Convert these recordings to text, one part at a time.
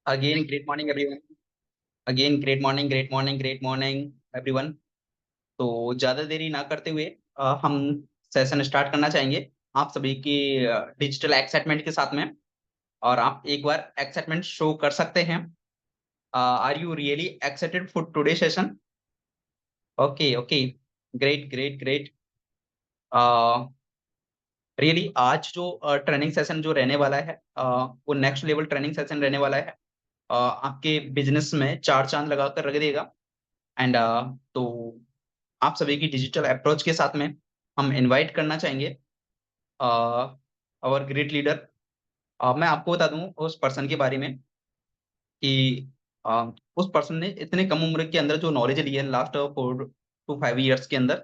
Again, great morning everyone. Again, great morning everyone. तो ज़्यादा देरी ना करते हुए हम सेशन स्टार्ट करना चाहेंगे आप सभी की डिजिटल एक्साइटमेंट के साथ में। और आप एक बार एक्साइटमेंट शो कर सकते हैं। Are you really excited for today session? Okay okay, great great great. Really आज जो ट्रेनिंग सेशन जो रहने वाला है वो नेक्स्ट लेवल ट्रेनिंग सेशन रहने वाला है। आपके बिजनेस में चार चांद लगाकर रख देगा। एंड तो आप सभी की डिजिटल अप्रोच के साथ में हम इनवाइट करना चाहेंगे और ग्रेट लीडर। मैं आपको बता दूं उस पर्सन के बारे में कि उस पर्सन ने इतने कम उम्र के अंदर जो नॉलेज ली है लास्ट 4 to 5 years के अंदर,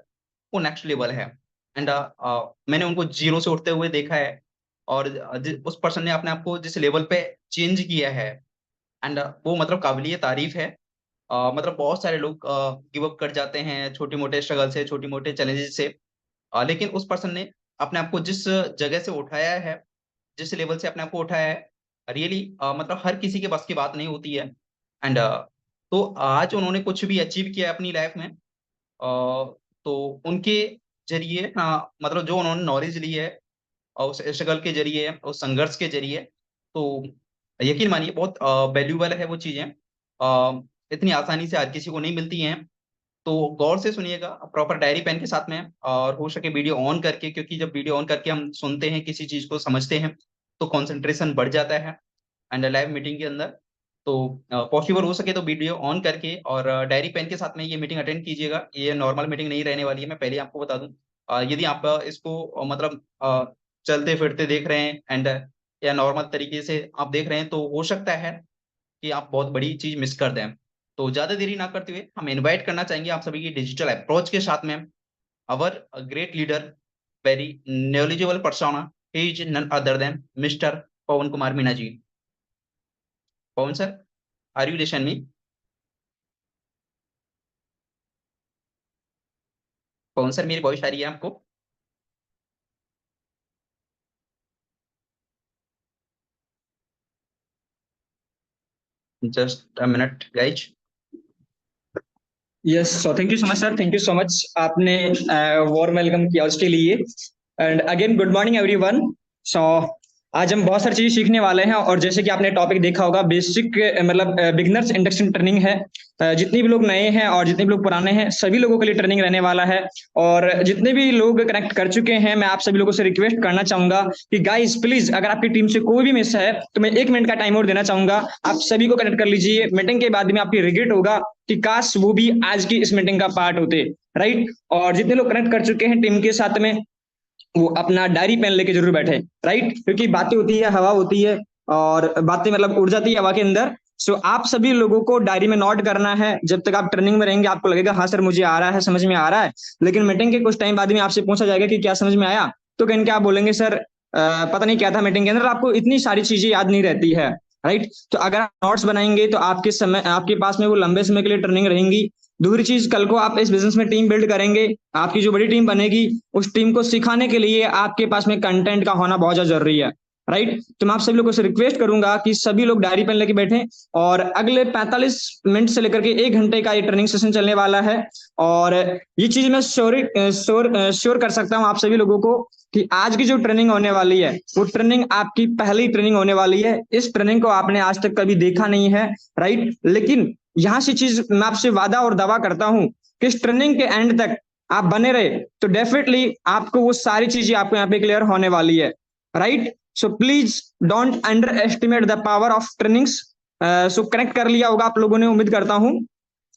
वो नेक्स्ट लेवल है। एंड मैंने उनको जीरो से उठते हुए देखा है। और उस पर्सन ने अपने आप को जिस लेवल पे चेंज किया है, एंड वो मतलब काबिलियत तारीफ है। मतलब बहुत सारे लोग गिव अप कर जाते हैं छोटे मोटे स्ट्रगल से, छोटे मोटे चैलेंजेस से। लेकिन उस पर्सन ने अपने आप को जिस जगह से उठाया है, जिस लेवल से अपने आप को उठाया है, रियली मतलब हर किसी के बस की बात नहीं होती है। एंड तो आज उन्होंने कुछ भी अचीव किया है अपनी लाइफ में। तो उनके जरिए मतलब जो उन्होंने नॉलेज ली है और उस स्ट्रगल के जरिए, उस संघर्ष के जरिए, तो यकीन मानिए बहुत वैल्यूबल है वो चीजें। इतनी आसानी से हर किसी को नहीं मिलती हैं। तो गौर से सुनिएगा प्रॉपर डायरी पेन के साथ में, और हो सके वीडियो ऑन करके, क्योंकि जब वीडियो ऑन करके हम सुनते हैं किसी चीज को समझते हैं तो कंसंट्रेशन बढ़ जाता है। एंड लाइव मीटिंग के अंदर तो पॉसिबल हो सके तो वीडियो ऑन करके और डायरी पेन के साथ में ये मीटिंग अटेंड कीजिएगा। ये नॉर्मल मीटिंग नहीं रहने वाली है, मैं पहले आपको बता दूं। यदि आप इसको मतलब चलते फिरते देख रहे हैं एंड या नॉर्मल तरीके से आप देख रहे हैं, तो हो सकता है कि आप बहुत बड़ी चीज मिस कर दें। तो ज्यादा देरी ना करते हुए हम इनवाइट करना चाहेंगे आप सभी की डिजिटल अप्रोच के साथ में our great leader, very knowledgeable persona, he is none other than mister Pawan Kumar Meena ji. Pawan sir, are you listen me? Pawan sir, मेरी वॉइस आ रही है आपको? Just a minute guys. Yes, so thank you so much sir, thank you so much. आपने warm welcome किया उसके लिए। And again good morning everyone. So आज हम बहुत सारी चीजें सीखने वाले हैं, और जैसे कि आपने टॉपिक देखा होगा, बेसिक मतलब बिगिनर्स इंडक्शन ट्रेनिंग है। जितने भी लोग नए हैं और जितने भी लोग पुराने हैं, सभी लोगों के लिए ट्रेनिंग रहने वाला है। और जितने भी लोग कनेक्ट कर चुके हैं, मैं आप सभी लोगों से रिक्वेस्ट करना चाहूंगा कि गाइस प्लीज, अगर आपकी टीम से कोई भी मिस है तो मैं 1 मिनट का टाइम और देना चाहूंगा। आप सभी को कनेक्ट कर लीजिए। मीटिंग के बाद में आपकी रिग्रेट होगा कि काश वो भी आज की इस मीटिंग का पार्ट होते। राइट। और जितने लोग कनेक्ट कर चुके हैं टीम के साथ में, वो अपना डायरी पेन लेके जरूर बैठे। राइट, क्योंकि बातें होती है, हवा होती है, और बातें मतलब उड़ जाती है हवा के अंदर। सो आप सभी लोगों को डायरी में नोट करना है। जब तक आप ट्रेनिंग में रहेंगे आपको लगेगा हाँ सर मुझे आ रहा है, समझ में आ रहा है। लेकिन मीटिंग के कुछ टाइम बाद में आपसे पूछा जाएगा कि क्या समझ में आया, तो कहीं क्या आप बोलेंगे सर पता नहीं क्या था मीटिंग के अंदर, आपको इतनी सारी चीजें याद नहीं रहती है। राइट। तो अगर आप नोट्स बनाएंगे तो आपके समय आपके पास में वो लंबे समय के लिए ट्रेनिंग रहेंगी। दूसरी चीज, कल को आप इस बिजनेस में टीम बिल्ड करेंगे, आपकी जो बड़ी टीम बनेगी, उस टीम को सिखाने के लिए आपके पास में कंटेंट का होना बहुत ज्यादा जरूरी है। राइट। तो मैं आप सभी लोगों से रिक्वेस्ट करूंगा कि सभी लोग डायरी पेन लेके बैठे, और अगले 45 मिनट से लेकर के 1 घंटे का ये ट्रेनिंग सेशन चलने वाला है। और ये चीज मैं श्योर कर सकता हूँ आप सभी लोगों को कि आज की जो ट्रेनिंग होने वाली है, वो ट्रेनिंग आपकी पहली ट्रेनिंग होने वाली है। इस ट्रेनिंग को आपने आज तक कभी देखा नहीं है। राइट। लेकिन यहां से चीज मैं आपसे वादा और दावा करता हूं कि इस ट्रेनिंग के एंड तक आप बने रहे तो डेफिनेटली आपको वो सारी चीजें आपको यहाँ पे क्लियर होने वाली है। Right. So please don't under estimate the power of trainings. So connect कर लिया होगा आप लोगों ने, उम्मीद करता हूं।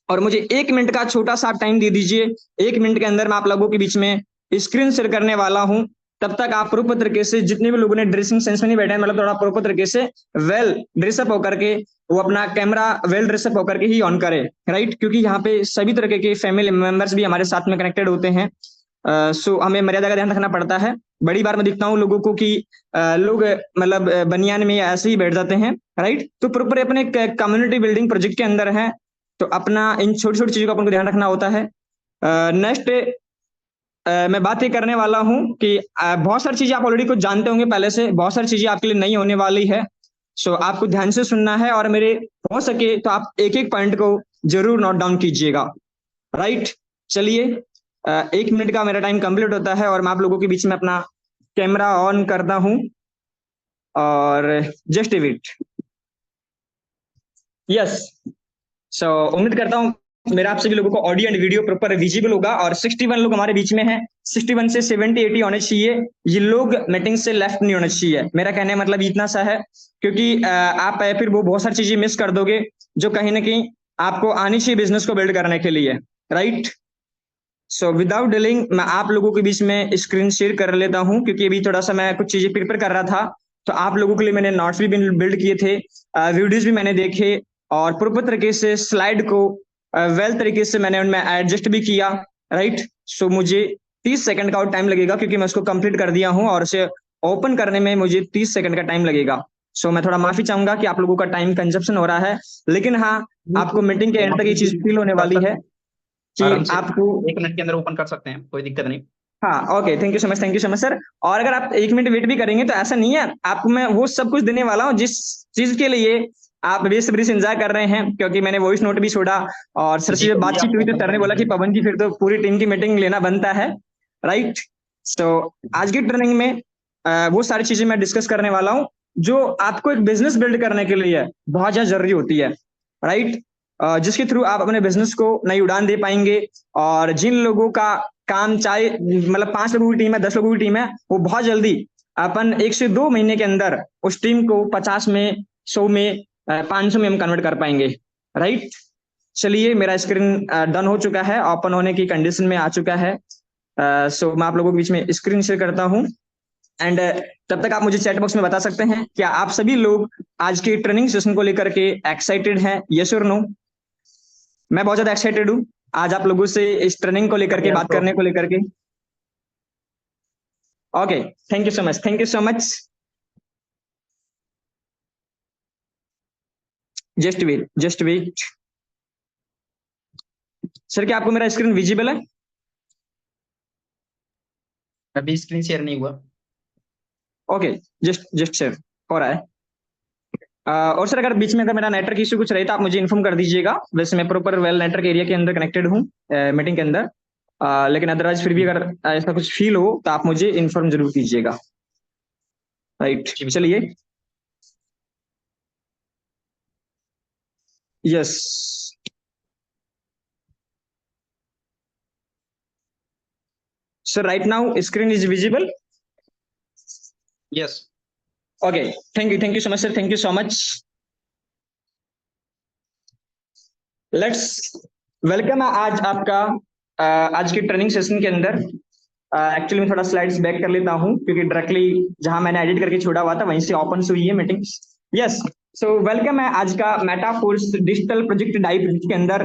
और मुझे 1 मिनट का छोटा सा टाइम दे दीजिए। 1 मिनट के अंदर मैं आप लोगों के बीच में स्क्रीन शेयर करने वाला हूं। तब तक आप प्रॉपर तरीके से, जितने भी लोगों ने ड्रेसिंग सेंस में नहीं बैठे हैं, मतलब थोड़ा प्रॉपर तरीके से वेल ड्रेसअप होकर के, वो अपना कैमरा वेल ड्रेसअप होकर के ही ऑन करे। राइट, क्योंकि यहाँ पे सभी तरह के फैमिली मेंबर्स भी हमारे साथ में कनेक्टेड होते हैं। सो हमें मर्यादा का ध्यान रखना पड़ता है। बड़ी बार मैं दिखता हूँ लोगों को कि लोग मतलब बनियान में ऐसे ही बैठ जाते हैं। राइट। तो प्रॉपर अपने कम्युनिटी बिल्डिंग प्रोजेक्ट के अंदर है, तो अपना इन छोटी छोटी चीजों का अपन को ध्यान रखना होता है। नेक्स्ट मैं बात ये करने वाला हूं कि बहुत सारी चीजें आप ऑलरेडी कुछ जानते होंगे पहले से, बहुत सारी चीजें आपके लिए नई होने वाली है। सो आपको ध्यान से सुनना है और मेरे हो सके तो आप एक एक पॉइंट को जरूर नोट डाउन कीजिएगा। राइट, चलिए 1 मिनट का मेरा टाइम कंप्लीट होता है और मैं आप लोगों के बीच में अपना कैमरा ऑन करता हूं और जस्ट वेट। यस, सो उम्मीद करता हूं मेरा आप सभी लोगों को audio and video proper visible होगा और 61 लोग हमारे बीच में हैं। 61 से 70-80 होने चाहिए। ये लोग मीटिंग से लेफ्ट नहीं होने चाहिए। मेरा कहने का मतलब इतना सा है, क्योंकि आप फिर वो बहुत सारी चीजें मिस कर दोगे जो कहीं ना कहीं आपको आनी चाहिए बिजनेस को बिल्ड करने के लिए। राइट, सो विदाउट डिलिंग मैं आप लोगों के बीच में स्क्रीन शेयर कर लेता हूं, क्योंकि अभी थोड़ा सा मैं कुछ चीजें प्रिपेयर कर रहा था। तो आप लोगों के लिए मैंने नोट्स भी बिल्ड किए थे, वीडियोज भी मैंने देखे और प्रॉपर तरीके से स्लाइड को वेल तरीके से मैंने उनमें एडजस्ट भी किया। राइट, सो मुझे 30 सेकंड का और टाइम लगेगा, क्योंकि मैं उसको कंप्लीट कर दिया हूं और उसे ओपन करने में मुझे 30 सेकंड का टाइम लगेगा। सो मैं थोड़ा माफी चाहूंगा कि आप लोगों का टाइम कंजप्शन हो रहा है, लेकिन हाँ, आपको मीटिंग के एंड तक ये चीज फील होने कर वाली सकते है हैं कि आराम से, आपको। 1 मिनट के अंदर ओपन कर सकते हैं, कोई दिक्कत नहीं। हाँ, okay, thank you so much, thank you so much sir. और अगर आप 1 मिनट वेट भी करेंगे तो ऐसा नहीं है, आपको मैं वो सब कुछ देने वाला हूँ जिस चीज के लिए आप बेसब्री से इंतजार कर रहे हैं, क्योंकि मैंने वॉइस नोट भी छोड़ा और सर से जी जब करिए, बातचीत आप हुई तो ओपन सर कर ने बोला कि लीजिए। पवन जी फिर तो पूरी टीम की मीटिंग लेना बनता है। राइट, सो आज की ट्रेनिंग में वो सारी चीजें मैं डिस्कस करने वाला हूँ जो आपको एक बिजनेस बिल्ड करने के लिए बहुत ज्यादा जरूरी होती है। राइट, जिसके थ्रू आप अपने बिजनेस को नई उड़ान दे पाएंगे और जिन लोगों का काम चाहे मतलब 5 लोगों की टीम है, 10 लोगों की टीम है, वो बहुत जल्दी अपन 1 से 2 महीने के अंदर उस टीम को 50 में, 100 में, 500 में हम कन्वर्ट कर पाएंगे। राइट, चलिए मेरा स्क्रीन डन हो चुका है, ओपन होने की कंडीशन में आ चुका है। सो मैं आप लोगों के बीच में स्क्रीन शेयर करता हूं एंड तब तक आप मुझे चैट बॉक्स में बता सकते हैं क्या आप सभी लोग आज की ट्रेनिंग सेशन को लेकर के एक्साइटेड हैं, यस और नो। मैं बहुत ज्यादा एक्साइटेड हूँ आज आप लोगों से इस ट्रेनिंग को लेकर के, बढ़िया बात तो करने को लेकर के। Okay, thank you so much, thank you so much. Just wait, just wait. Sir क्या आपको मेरा स्क्रीन विजिबल है? अभी स्क्रीन शेयर नहीं हुआ। ओके, जस्ट जस्ट शेयर हो रहा है। और सर अगर बीच में अगर मेरा नेटवर्क इशू कुछ रहे तो आप मुझे इन्फॉर्म कर दीजिएगा। वैसे मैं प्रॉपर वेल नेटवर्क एरिया के अंदर कनेक्टेड हूँ मीटिंग के अंदर। लेकिन अदरवाइज फिर भी अगर ऐसा कुछ फील हो तो आप मुझे इन्फॉर्म जरूर कीजिएगा। राइट, जी बिल्कुल। चलिए। Yes sir, right now screen is visible. Yes. Okay, thank you so much sir, thank you so much. Let's welcome आज आपका आज की ट्रेनिंग सेशन के अंदर। एक्चुअली मैं थोड़ा स्लाइड्स बैक कर लेता हूं, क्योंकि डायरेक्टली जहां मैंने एडिट करके छोड़ा हुआ था वहीं से ओपन हुई है मीटिंग। यस, सो वेलकम है आज का मेटाफोर्स डिजिटल प्रोजेक्ट डाई प्रोजेक्ट के अंदर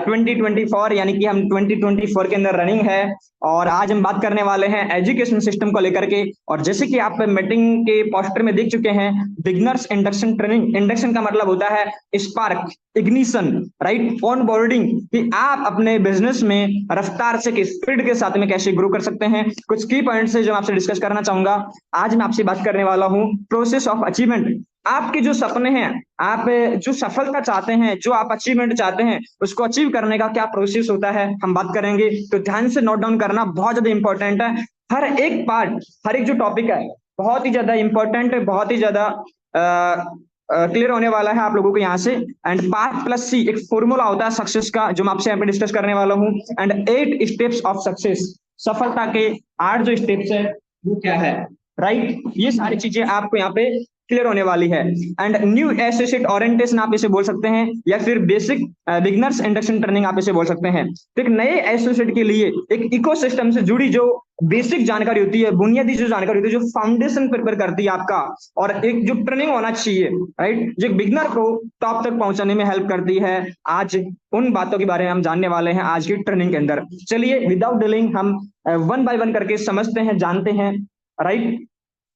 2024, यानी कि हम 2024 के अंदर रनिंग है। और आज हम बात करने वाले हैं एजुकेशन सिस्टम को लेकर के। और जैसे कि आप मीटिंग के पोस्टर में देख चुके हैं, बिगनर्स इंडक्शन ट्रेनिंग। इंडक्शन का मतलब होता है spark, ignition, right, on boarding, कि आप अपने बिजनेस में रफ्तार से, स्पीड के साथ में कैसे ग्रो कर सकते हैं। कुछ की पॉइंट्स है जो आपसे डिस्कस करना चाहूंगा। आज मैं आपसे बात करने वाला हूं प्रोसेस ऑफ अचीवमेंट। आपके जो सपने हैं, आप जो सफलता चाहते हैं, जो आप अचीवमेंट चाहते हैं, उसको अचीव करने का क्या प्रोसेस होता है हम बात करेंगे। तो ध्यान से नोट डाउन करना बहुत ज्यादा इंपॉर्टेंट है। हर एक पार्ट, हर एक जो टॉपिक है बहुत ही ज्यादा इंपॉर्टेंट है, बहुत ही ज्यादा क्लियर होने वाला है आप लोगों को यहाँ से। एंड 5+C एक फॉर्मूला होता है सक्सेस का, जो मैं आपसे यहाँ पे डिस्कस करने वाला हूँ। एंड 8 स्टेप्स ऑफ सक्सेस, सफलता के 8 जो स्टेप्स है वो क्या है। राइट, ये सारी चीजें आपको यहाँ पे क्लियर होने वाली है। एंड न्यू एसोसिएट ओरिएंटेशन आप इसे बोल सकते हैं, या फिर बेसिक बिगनर्स इंडक्शन ट्रेनिंग आप इसे बोल सकते हैं। तो एक नए एसोसिएट के लिए एक इकोसिस्टम से जुड़ी जो बेसिक जानकारी होती है, बुनियादी जो जानकारी होती है, जो फाउंडेशन प्रिपेयर करती है आपका, और एक जो ट्रेनिंग होना चाहिए, राइट, जो बिगनर को टॉप तक पहुंचाने में हेल्प करती है। आज उन बातों के बारे में हम जानने वाले हैं आज की ट्रेनिंग के अंदर। चलिए विदाउट डिलिंग हम वन बाय वन करके समझते हैं, जानते हैं। राइट,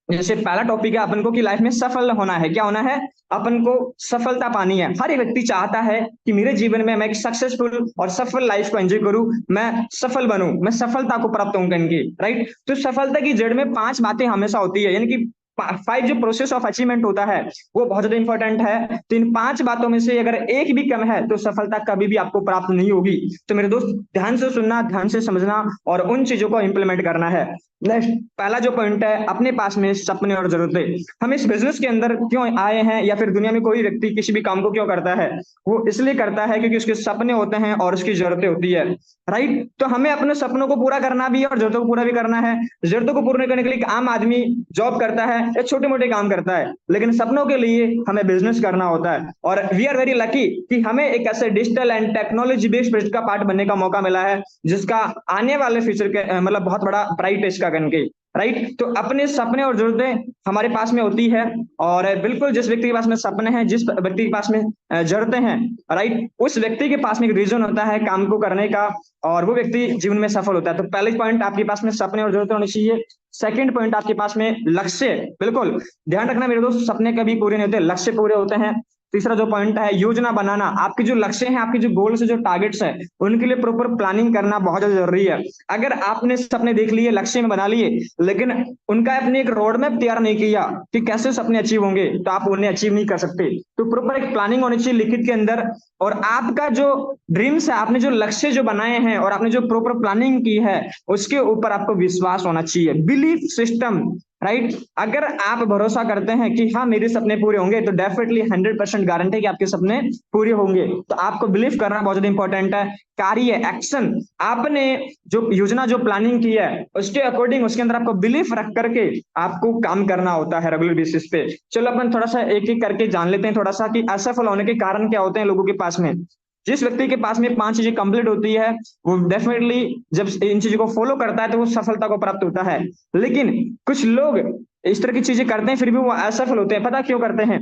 जैसे पहला टॉपिक है अपन को कि लाइफ में सफल होना है। क्या होना है? अपन को सफलता पानी है। हर एक व्यक्ति चाहता है कि मेरे जीवन में मैं एक सक्सेसफुल और सफल लाइफ को एंजॉय करूं, मैं सफल बनूं, मैं सफलता को प्राप्त हूं करके। राइट, तो सफलता की जड़ में 5 बातें हमेशा होती है, यानी कि 5 जो प्रोसेस ऑफ अचीवमेंट होता है वो बहुत ज्यादा इंपॉर्टेंट है। तो इन 5 बातों में से अगर एक भी कम है तो सफलता कभी भी आपको प्राप्त नहीं होगी। तो मेरे दोस्त ध्यान से सुनना, ध्यान से समझना और उन चीजों को इंप्लीमेंट करना है। नेक्स्ट, पहला जो पॉइंट है, अपने पास में सपने और जरूरतें। हम इस बिजनेस के अंदर क्यों आए हैं या फिर दुनिया में कोई व्यक्ति किसी भी काम को क्यों करता है, वो इसलिए करता है क्योंकि उसके सपने होते हैं और उसकी जरूरतें होती है। राइट, तो हमें अपने सपनों को पूरा करना भी है और जरूरतों को पूरा भी करना है। जरूरतों को पूर्ण करने के लिए एक आम आदमी जॉब करता है या छोटे मोटे काम करता है, लेकिन सपनों के लिए हमें बिजनेस करना होता है। और वी आर वेरी लकी कि हमें एक ऐसे digital and technology based project का पार्ट बनने का मौका मिला है, जिसका आने वाले फ्यूचर के मतलब बहुत बड़ा ब्राइट है इसका करके। राइट, तो अपने सपने और जरूरतें हमारे पास में होती है। और बिल्कुल जिस व्यक्ति के पास में सपने हैं, जिस व्यक्ति के पास में जरूरतें हैं, राइट, उस व्यक्ति के पास में एक रीजन होता है काम को करने का, और वो व्यक्ति जीवन में सफल होता है। तो पहले पॉइंट, आपके पास में सपने और जरूरतें होनी चाहिए। सेकंड पॉइंट, आपके पास में लक्ष्य। बिल्कुल ध्यान रखना मेरे दोस्त, सपने कभी पूरे नहीं होते, लक्ष्य पूरे होते हैं। तीसरा जो पॉइंट है, योजना बनाना। आपके जो लक्ष्य हैं, आपके जो गोल्स है, जो टारगेट्स है, उनके लिए प्रॉपर प्लानिंग करना बहुत ज्यादा जरूरी है। अगर आपने सपने देख लिए, लक्ष्य में बना लिए, लेकिन उनका अपने एक रोड मैप तैयार नहीं किया कि कैसे सपने अचीव होंगे, तो आप उन्हें अचीव नहीं कर सकते। तो प्रॉपर एक प्लानिंग होनी चाहिए लिखित के अंदर। और आपका जो ड्रीम्स है, आपने जो लक्ष्य जो बनाए हैं और आपने जो प्रॉपर प्लानिंग की है, उसके ऊपर आपको विश्वास होना चाहिए, बिलीफ सिस्टम। राइट, अगर आप भरोसा करते हैं कि हाँ मेरे सपने पूरे होंगे, तो डेफिनेटली 100% गारंटी है कि आपके सपने पूरे होंगे। तो आपको बिलीव करना बहुत ज्यादा इंपॉर्टेंट है। कार्य, एक्शन, आपने जो योजना जो प्लानिंग की है उसके अकॉर्डिंग, उसके अंदर आपको बिलीफ रख करके आपको काम करना होता है रेगुलर बेसिस पे। चलो अपन थोड़ा सा एक एक करके जान लेते हैं थोड़ा सा कि असफल होने के कारण क्या होते हैं लोगों के पास में। जिस व्यक्ति के पास में 5 चीजें कंप्लीट होती है, वो डेफिनेटली जब इन चीजों को फॉलो करता है तो वो सफलता को प्राप्त होता है। लेकिन कुछ लोग इस तरह की चीजें करते हैं फिर भी वो असफल होते हैं। पता क्यों करते हैं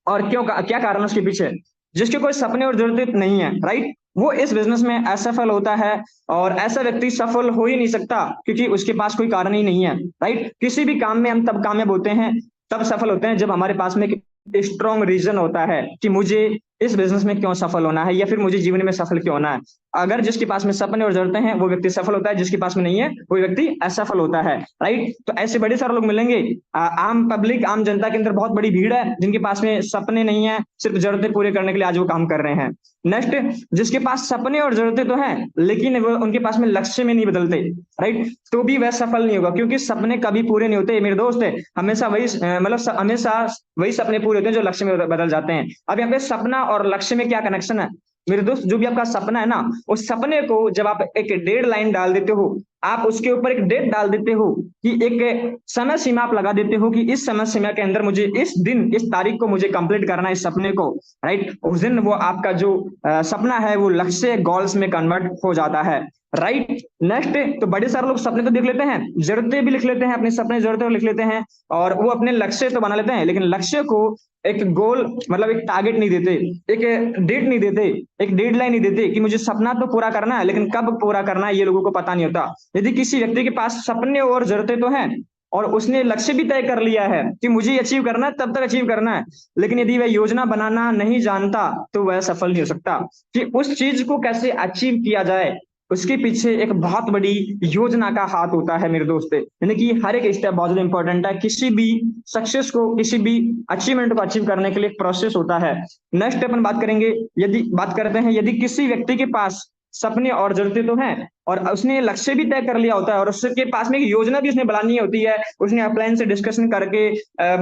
और क्यों, क्या कारण है उसके पीछे? जिसके कोई सपने और जरूरत नहीं है, राइट, वो इस बिजनेस में असफल होता है। और ऐसा व्यक्ति सफल हो ही नहीं सकता क्योंकि उसके पास कोई कारण ही नहीं है। राइट, किसी भी काम में हम तब कामयाब होते हैं, तब सफल होते हैं जब हमारे पास में स्ट्रॉन्ग रीजन होता है कि मुझे इस बिजनेस में क्यों सफल होना है या फिर मुझे जीवन में सफल क्यों होना है। अगर जिसके पास में सपने और जरूरतें हैं वो व्यक्ति सफल होता है, जिसके पास में नहीं है वो व्यक्ति असफल होता है। राइट, तो ऐसे बड़े सारे लोग मिलेंगे, आम पब्लिक, आम जनता के अंदर बहुत बड़ी भीड़ है जिनके पास में सपने नहीं है, सिर्फ जरूरतें पूरे करने के लिए आज वो काम कर रहे हैं। नेक्स्ट, जिसके पास सपने और जरूरतें तो हैं लेकिन वो उनके पास में लक्ष्य में नहीं बदलते, राइट, तो भी वह सफल नहीं होगा क्योंकि सपने कभी पूरे नहीं होते मेरे दोस्त। हमेशा वही मतलब हमेशा वही सपने पूरे होते हैं जो लक्ष्य में बदल जाते हैं। अब यहाँ पे सपना और लक्ष्य में क्या कनेक्शन है मेरे दोस्त? जो भी आपका सपना है ना, उस सपने को जब आप एक डेड लाइन डाल देते हो, आप उसके ऊपर एक डेट डाल देते हो कि एक समय सीमा आप लगा देते हो कि इस समय सीमा के अंदर मुझे इस दिन इस तारीख को मुझे कंप्लीट करना है इस सपने को। राइट, उस दिन वो आपका जो सपना है वो लक्ष्य गोल्स में कन्वर्ट हो जाता है। राइट, नेक्स्ट, तो बड़े सारे लोग सपने तो देख लेते हैं, जरूरतें भी लिख लेते हैं, अपने सपने जरूरतें लिख लेते हैं और वो अपने लक्ष्य तो बना लेते हैं, लेकिन लक्ष्य को एक गोल मतलब एक टारगेट नहीं देते, एक डेट नहीं देते, एक डेडलाइन नहीं देते कि मुझे सपना तो पूरा करना है लेकिन कब पूरा करना है ये लोगों को पता नहीं होता। यदि किसी व्यक्ति के पास सपने और जरूरतें तो हैं और उसने लक्ष्य भी तय कर लिया है कि मुझे अचीव करना है, तब तक अचीव करना है, लेकिन यदि वह योजना बनाना नहीं जानता तो वह सफल नहीं हो सकता। कि उस चीज को कैसे अचीव किया जाए उसके पीछे एक बहुत बड़ी योजना का हाथ होता है मेरे दोस्त। यानी कि हर एक स्टेप बहुत ज्यादा इंपॉर्टेंट है। किसी भी सक्सेस को, किसी भी अचीवमेंट को अचीव करने के लिए एक प्रोसेस होता है। नेक्स्ट अपन बात करेंगे, यदि बात करते हैं यदि किसी व्यक्ति के पास सपने और जरूरतें तो हैं और उसने लक्ष्य भी तय कर लिया होता है और उसके पास में एक योजना भी उसने बनानी होती है, उसने अपलाइन से डिस्कशन करके,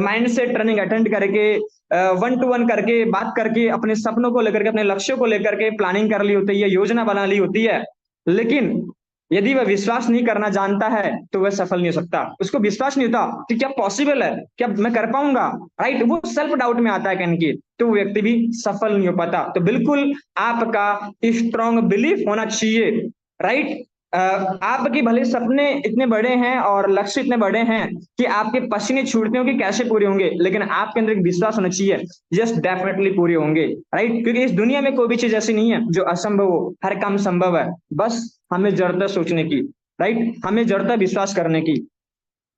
माइंड से ट्रेनिंग अटेंड करके, 1-to-1 करके बात करके अपने सपनों को लेकर के, अपने लक्ष्यों को लेकर के प्लानिंग कर ली होती है, योजना बना ली होती है, लेकिन यदि वह विश्वास नहीं करना जानता है तो वह सफल नहीं हो सकता। उसको विश्वास नहीं होता कि क्या पॉसिबल है, क्या मैं कर पाऊंगा, राइट, वो सेल्फ डाउट में आता है कहीं की, तो वो व्यक्ति भी सफल नहीं हो पाता। तो बिल्कुल आपका स्ट्रॉन्ग बिलीफ होना चाहिए। राइट, आपके भले सपने इतने बड़े हैं और लक्ष्य इतने बड़े हैं कि आपके पसीने छूटते हो कि कैसे पूरे होंगे, लेकिन आपके अंदर एक विश्वास होना चाहिए, यस डेफिनेटली पूरे होंगे। राइट, क्योंकि इस दुनिया में कोई भी चीज ऐसी नहीं है जो असंभव हो, हर काम संभव है, बस हमें जरूरत है सोचने की। राइट, हमें जरूरत है विश्वास करने की।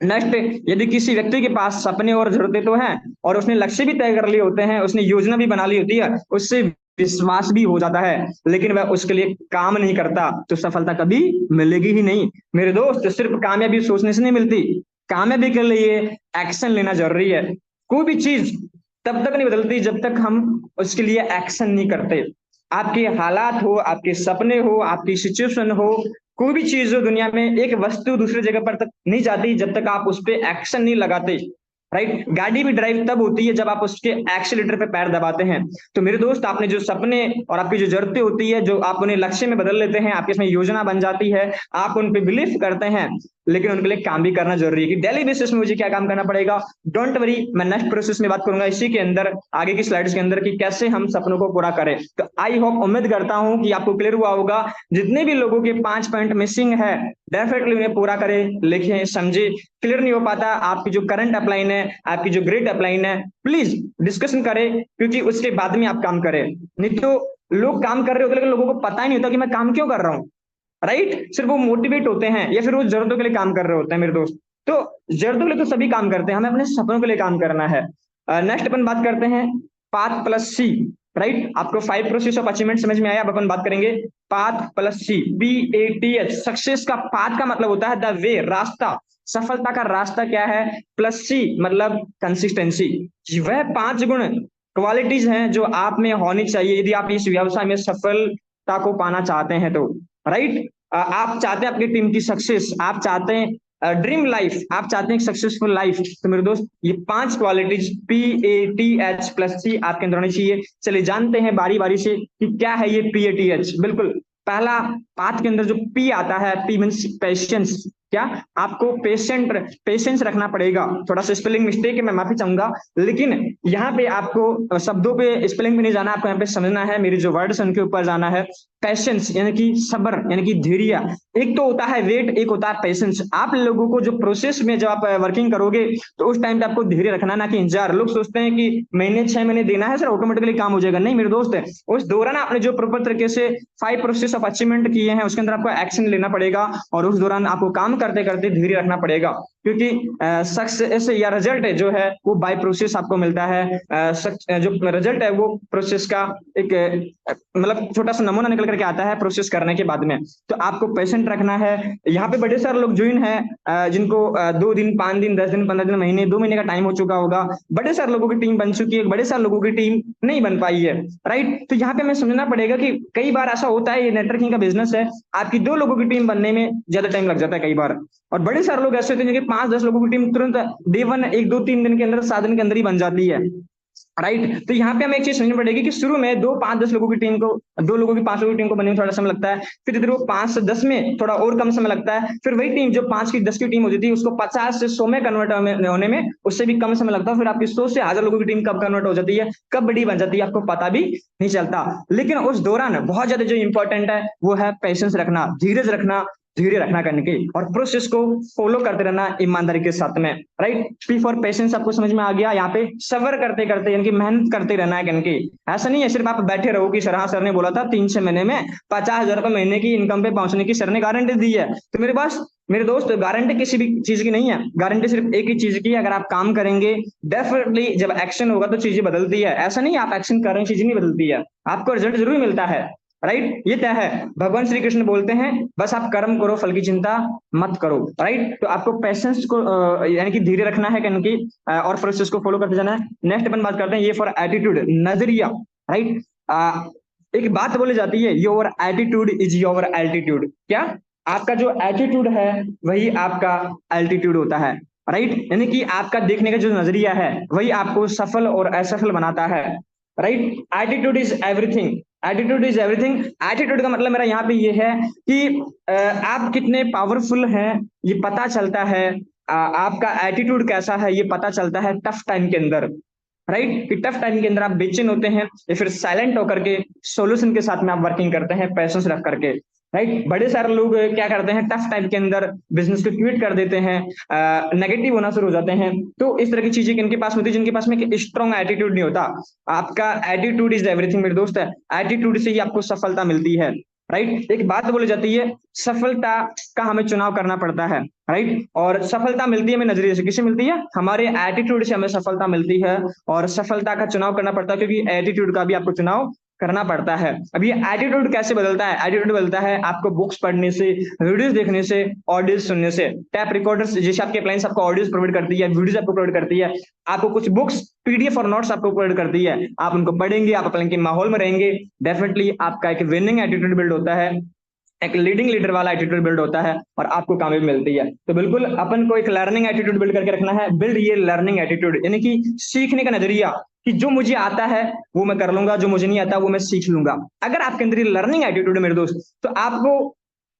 नेक्स्ट, यदि किसी व्यक्ति के पास सपने और जरूरतें तो हैं और उसने लक्ष्य भी तय कर लिए होते हैं, उसने योजना भी बना ली होती है, उससे विश्वास भी हो जाता है, लेकिन वह उसके लिए काम नहीं करता, तो सफलता कभी मिलेगी ही नहीं मेरे दोस्त। सिर्फ कामयाबी सोचने से नहीं मिलती, कामयाबी के लिए एक्शन लेना जरूरी है। कोई भी चीज तब तक नहीं बदलती जब तक हम उसके लिए एक्शन नहीं करते। आपके हालात हो, आपके सपने हो, आपकी सिचुएशन हो, कोई भी चीज हो दुनिया में, एक वस्तु दूसरी जगह पर तक नहीं जाती जब तक आप उस पर एक्शन नहीं लगाते। राइट, गाड़ी भी ड्राइव तब होती है जब आप उसके एक्सीलेटर पे पैर दबाते हैं। तो मेरे दोस्त, आपने जो सपने और आपकी जो जरूरतें होती है, जो आप उन्हें लक्ष्य में बदल लेते हैं, आपके इसमें योजना बन जाती है, आप उन पे बिलीव करते हैं, लेकिन उनके लिए काम भी करना जरूरी है कि डेली बेसिस में मुझे क्या काम करना पड़ेगा। डोंट वरी, मैं नेक्स्ट प्रोसेस में बात करूंगा इसी के अंदर, आगे की स्लाइड्स के अंदर, कि कैसे हम सपनों को पूरा करें। तो आई होप, उम्मीद करता हूं कि आपको क्लियर हुआ होगा। जितने भी लोगों के 5 पॉइंट मिसिंग है, डेफिनेटली उन्हें पूरा करें, लिखें, समझे। क्लियर नहीं हो पाता, आपकी जो करंट अपलाइन है, आपकी जो ग्रेड अपलाइन है, प्लीज डिस्कशन करें, क्योंकि उसके बाद में आप काम करें। नहीं तो लोग काम कर रहे होते लेकिन लोगों को पता ही नहीं होता कि मैं काम क्यों कर रहा हूँ। राइट, सिर्फ वो मोटिवेट होते हैं या फिर वो जरूरतों के लिए काम कर रहे होते हैं मेरे दोस्त। तो जरूरतों के लिए तो सभी काम करते हैं, हमें अपने सपनों के लिए काम करना है। नेक्स्ट अपन बात करते हैं पाथ प्लस सी। राइट, आपको 5 प्रोसेस ऑफ अचीवमेंट समझ में आया। अब अपन बात करेंगे पाथ प्लस सी, PATH। सक्सेस का पाथ का मतलब होता है द वे, रास्ता। सफलता का रास्ता क्या है? प्लस सी मतलब कंसिस्टेंसी। वह 5 गुण, क्वालिटीज हैं जो आप में होनी चाहिए यदि आप इस व्यवसाय में सफलता को पाना चाहते हैं तो। राइट, आप चाहते हैं अपनी टीम की सक्सेस, आप चाहते हैं ड्रीम लाइफ, आप चाहते हैं सक्सेसफुल लाइफ, तो मेरे दोस्त ये 5 क्वालिटीज PATH प्लस सी आपके अंदर होनी चाहिए। चलिए जानते हैं बारी बारी से कि क्या है ये PATH। बिल्कुल, पहला पाथ के अंदर जो P आता है, P मीन्स पेशेंस। क्या? आपको पेशेंस रखना पड़ेगा। थोड़ा सा स्पेलिंग मिस्टेक है, मैं माफी चाहूंगा, लेकिन यहाँ पे आपको शब्दों पे, स्पेलिंग में नहीं जाना, आपको यहाँ पे समझना है, मेरे जो वर्ड्स उनके ऊपर जाना है। पेशेंस यानी कि सब्र, यानी कि धैर्य। एक तो होता है वेट, एक होता है पेशेंस। आप लोगों को जो प्रोसेस में जब आप वर्किंग करोगे तो उस टाइम पे आपको धैर्य रखना, ना कि इंतजार। लोग सोचते हैं कि महीने 6 महीने देना है सर, ऑटोमेटिकली काम हो जाएगा। नहीं मेरे दोस्त, उस दौरान आपने जो प्रॉपर तरीके से 5 प्रोसेस ऑफ अचीवमेंट किए हैं उसके अंदर आपको एक्शन लेना पड़ेगा, और उस दौरान आपको काम करते करते धैर्य रखना पड़ेगा, क्योंकि सक्सेस या रिजल्ट जो है वो बाय प्रोसेस आपको मिलता है। जो रिजल्ट है वो प्रोसेस का एक मतलब छोटा सा नमूना निकल करके आता है प्रोसेस करने के बाद में। तो आपको पेशेंट रखना है। यहाँ पे बड़े सारे लोग ज्वाइन है जिनको 2 दिन, 5 दिन, 10 दिन, 15 दिन, महीने, 2 महीने का टाइम हो चुका होगा। बड़े सारे लोगों की टीम बन चुकी है, बड़े सारे लोगों की टीम नहीं बन पाई है। राइट, तो यहाँ पे हमें समझना पड़ेगा कि कई बार ऐसा होता है, ये नेटवर्किंग का बिजनेस है, आपकी 2 लोगों की टीम बनने में ज्यादा टाइम लग जाता है कई बार, और बड़े सारे लोग ऐसे होते हैं जिनके 5-10 लोगों की टीम तुरंत डे 1, 1-2-3 दिन के अंदर, 7 दिन के अंदर ही बन जाती है। राइट, तो यहाँ पे हमें एक चीज समझनी पड़ेगी कि शुरू में 2-5-10 लोगों की टीम को, 2 लोगों की, 5 लोगों की टीम को बनने में थोड़ा समय लगता है, फिर इधर वो 5 से 10 में थोड़ा और कम समय लगता है, फिर वही टीम जो 5 की 10 की टीम होती थी उसको 50 से 100 में कन्वर्ट होने में उससे भी कम समय लगता है, फिर आपकी 100 से 1000 लोगों की टीम कब कन्वर्ट हो जाती है, कब बड़ी बन जाती है, आपको पता भी नहीं चलता। लेकिन उस दौरान बहुत ज्यादा जो इंपॉर्टेंट है वो है पेशेंस रखना, धीरज रखना, धैर्य रखना करने की, और प्रोसेस को फॉलो करते रहना ईमानदारी के साथ में। राइट, पी फॉर पेशेंस आपको समझ में आ गया। यहाँ पे सबर करते करते यानी कि मेहनत करते रहना है कहने की। ऐसा नहीं है सिर्फ आप बैठे रहो कि सर, हाँ सर ने बोला था 3-6 महीने में 50,000 रुपए महीने की इनकम पे पहुंचने की सर ने गारंटी दी है। तो मेरे पास, मेरे दोस्त, गारंटी किसी भी चीज की नहीं है, गारंटी सिर्फ एक ही चीज की है, अगर आप काम करेंगे डेफिनेटली जब एक्शन होगा तो चीजें बदलती है। ऐसा नहीं आप एक्शन कर रहे हैं चीजें नहीं बदलती है, आपको रिजल्ट जरूर मिलता है। राइट, ये तय है। भगवान श्री कृष्ण बोलते हैं बस आप कर्म करो, फल की चिंता मत करो। राइट, तो आपको पेशेंस को यानी कि धीरे रखना है कहने की, और प्रोसेस को फॉलो करते जाना है। नेक्स्ट अपन बात करते हैं ये फॉर एटीट्यूड, नजरिया। राइट, एक बात बोली जाती है, your attitude is your altitude. क्या? आपका जो एटीट्यूड है वही आपका एल्टीट्यूड होता है। राइट, यानी कि आपका देखने का जो नजरिया है वही आपको सफल और असफल बनाता है। Right, attitude is everything, attitude is everything. Attitude का मतलब मेरा यहाँ पे ये है कि आप कितने पावरफुल हैं ये पता चलता है, आपका एटीट्यूड कैसा है ये पता चलता है टफ टाइम के अंदर। राइट, कि टफ टाइम के अंदर आप बेचैन होते हैं या फिर साइलेंट होकर के सॉल्यूशन के साथ में आप वर्किंग करते हैं, पैशंस रख करके। राइट, बड़े सारे लोग क्या करते हैं टफ टाइम के अंदर बिजनेस को क्विट कर देते हैं, नेगेटिव होना शुरू हो जाते हैं। तो इस तरह की चीजें किनके पास होती है? जिनके पास में स्ट्रॉन्ग एटीट्यूड नहीं होता। आपका एटीट्यूड इज एवरीथिंग मेरे दोस्त है, एटीट्यूड से ही आपको सफलता मिलती है। राइट, एक बात बोली जाती है सफलता का हमें चुनाव करना पड़ता है। राइट, और सफलता मिलती है हमें नजरिए से, किससे मिलती है? हमारे एटीट्यूड से हमें सफलता मिलती है, और सफलता का चुनाव करना पड़ता है क्योंकि एटीट्यूड का भी आपको चुनाव करना पड़ता है। अब ये एटीट्यूड कैसे बदलता है? एटीट्यूड बदलता है आपको बुक्स पढ़ने से, वीडियोस देखने से, ऑडियोज सुनने से। टैप रिकॉर्डर्स जैसे आपके अप्लायंस आपको ऑडियोज प्रोवाइड करती है, वीडियोस आपको प्रोवाइड करती है, आपको कुछ बुक्स पीडीएफ और नोट्स आपको प्रोवाइड करती है, आप उनको पढ़ेंगे, आप अपने के माहौल में रहेंगे, डेफिनेटली आपका एक विनिंग एटीट्यूड बिल्ड होता है, एक लीडिंग लीडर वाला एटीट्यूड बिल्ड होता है और आपको कामयाबी मिलती है। तो बिल्कुल अपन को एक लर्निंग एटीट्यूड बिल्ड करके रखना है। बिल्ड ये लर्निंग एटीट्यूड, यानी कि सीखने का नजरिया, कि जो मुझे आता है वो मैं कर लूंगा, जो मुझे नहीं आता वो मैं सीख लूंगा। अगर आपके अंदर ये लर्निंग एटीट्यूड है मेरे दोस्त, तो आपको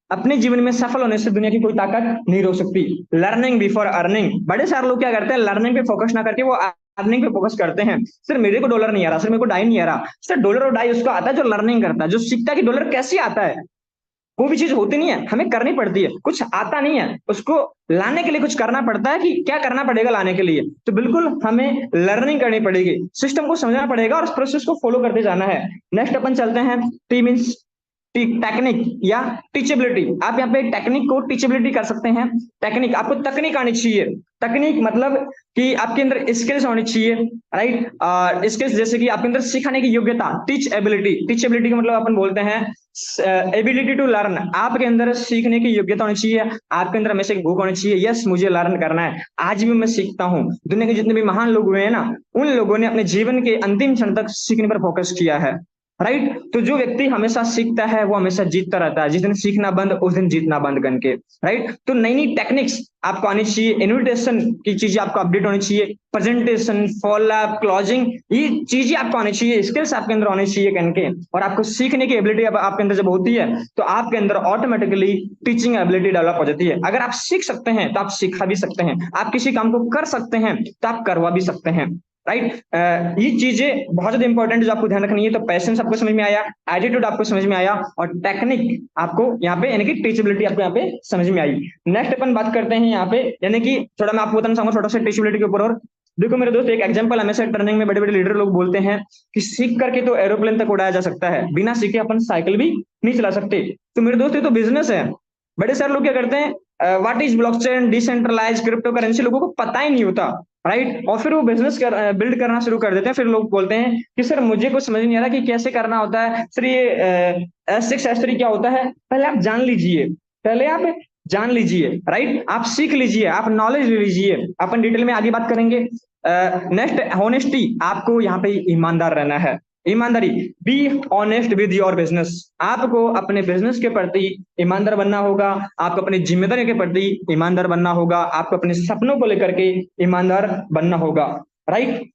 अपने जीवन में सफल होने से दुनिया की कोई ताकत नहीं रोक सकती। Learning before earning. बड़े सारे लोग क्या करते हैं, लर्निंग पे फोकस ना करके वो अर्निंग पे फोकस करते हैं। सर मेरे को डॉलर नहीं आ रहा, सर मेरे को डाई नहीं आ रहा। सर डॉलर और डाई उसको आता है जो लर्निंग करता है, जो सीखता है कि डॉलर कैसे आता है। वो भी चीज होती नहीं है, हमें करनी पड़ती है। कुछ आता नहीं है, उसको लाने के लिए कुछ करना पड़ता है, कि क्या करना पड़ेगा लाने के लिए। तो बिल्कुल हमें लर्निंग करनी पड़ेगी, सिस्टम को समझना पड़ेगा और उस प्रोसेस को फॉलो करते जाना है। नेक्स्ट अपन चलते हैं टी मीन्स टेक्निक या टीचेबिलिटी। आप यहाँ पे टेक्निक को टीचेबिलिटी कर सकते हैं। टेक्निक, आपको तकनीक आनी चाहिए। तकनीक मतलब कि आपके अंदर स्किल्स होनी चाहिए, राइट। स्किल्स जैसे कि आपके अंदर सिखाने की योग्यता, टीच एबिलिटी। टीच एबिलिटी का मतलब अपन बोलते हैं एबिलिटी टू लर्न। आपके अंदर सीखने की योग्यता होनी चाहिए, आपके अंदर हमेशा एक भूख होनी चाहिए, यस मुझे लर्न करना है, आज भी मैं सीखता हूँ। दुनिया के जितने भी महान लोग हुए हैं ना, उन लोगों ने अपने जीवन के अंतिम क्षण तक सीखने पर फोकस किया है, राइट। तो जो व्यक्ति हमेशा सीखता है वो हमेशा जीतता रहता है। जिस दिन सीखना बंद उस दिन जीतना बंद करके, राइट। तो नई नई टेक्निक्स आपको आनी चाहिए, इन्विटेशन की चीजें आपको अपडेट होनी चाहिए, प्रेजेंटेशन, फॉलो अप, क्लोजिंग, ये चीजें आपको आनी चाहिए, स्किल्स आपके अंदर होनी चाहिए करके। और आपको सीखने की एबिलिटी आपके अंदर जब होती है तो आपके अंदर ऑटोमेटिकली टीचिंग एबिलिटी डेवलप हो जाती है। अगर आप सीख सकते हैं तो आप सिखा भी सकते हैं, आप किसी काम को कर सकते हैं तो आप करवा भी सकते हैं, राइट। ये चीजें बहुत ज्यादा इंपॉर्टेंट जो आपको ध्यान रखनी है। तो पैशंस आपको समझ में आया, एटीट्यूड आपको समझ में आया, और टेक्निक आपको यहाँ पे यानी कि टीचेबिलिटी आपको यहाँ पे समझ में आई। नेक्स्ट अपन बात करते हैं यहाँ पे, यानी कि थोड़ा मैं आपको बताना चाहूंगा थोड़ा सा टीचेबिलिटी के ऊपर। और देखो मेरे दोस्त, एक एग्जांपल हमेशा टर्निंग में बड़े बड़े लीडर लोग बोलते हैं कि सीख करके तो एरोप्लेन तक उड़ाया जा सकता है, बिना सीखे अपन साइकिल भी नहीं चला सकते। तो मेरे दोस्त ये तो बिजनेस है। बड़े सारे लोग क्या करते हैं, what is blockchain, decentralize crypto currency, लोगों को पता ही नहीं होता, राइट। और फिर वो बिजनेस बिल्ड करना शुरू कर देते हैं। फिर लोग बोलते हैं कि सर मुझे कुछ समझ नहीं आ रहा कि कैसे करना होता है, सर ये S6 S3 क्या होता है। पहले आप जान लीजिए, पहले आप जान लीजिए, राइट। आप सीख लीजिए, आप नॉलेज ले लीजिए, अपन डिटेल में आगे बात करेंगे। नेक्स्ट होनेस्टी, आपको यहाँ पे ईमानदार रहना है। ईमानदारी, be honest with your business. आपको अपने बिजनेस के प्रति ईमानदार बनना होगा, आपको अपनी जिम्मेदारी के प्रति ईमानदार बनना होगा, आपको अपने सपनों को लेकर के ईमानदार बनना होगा, राइट।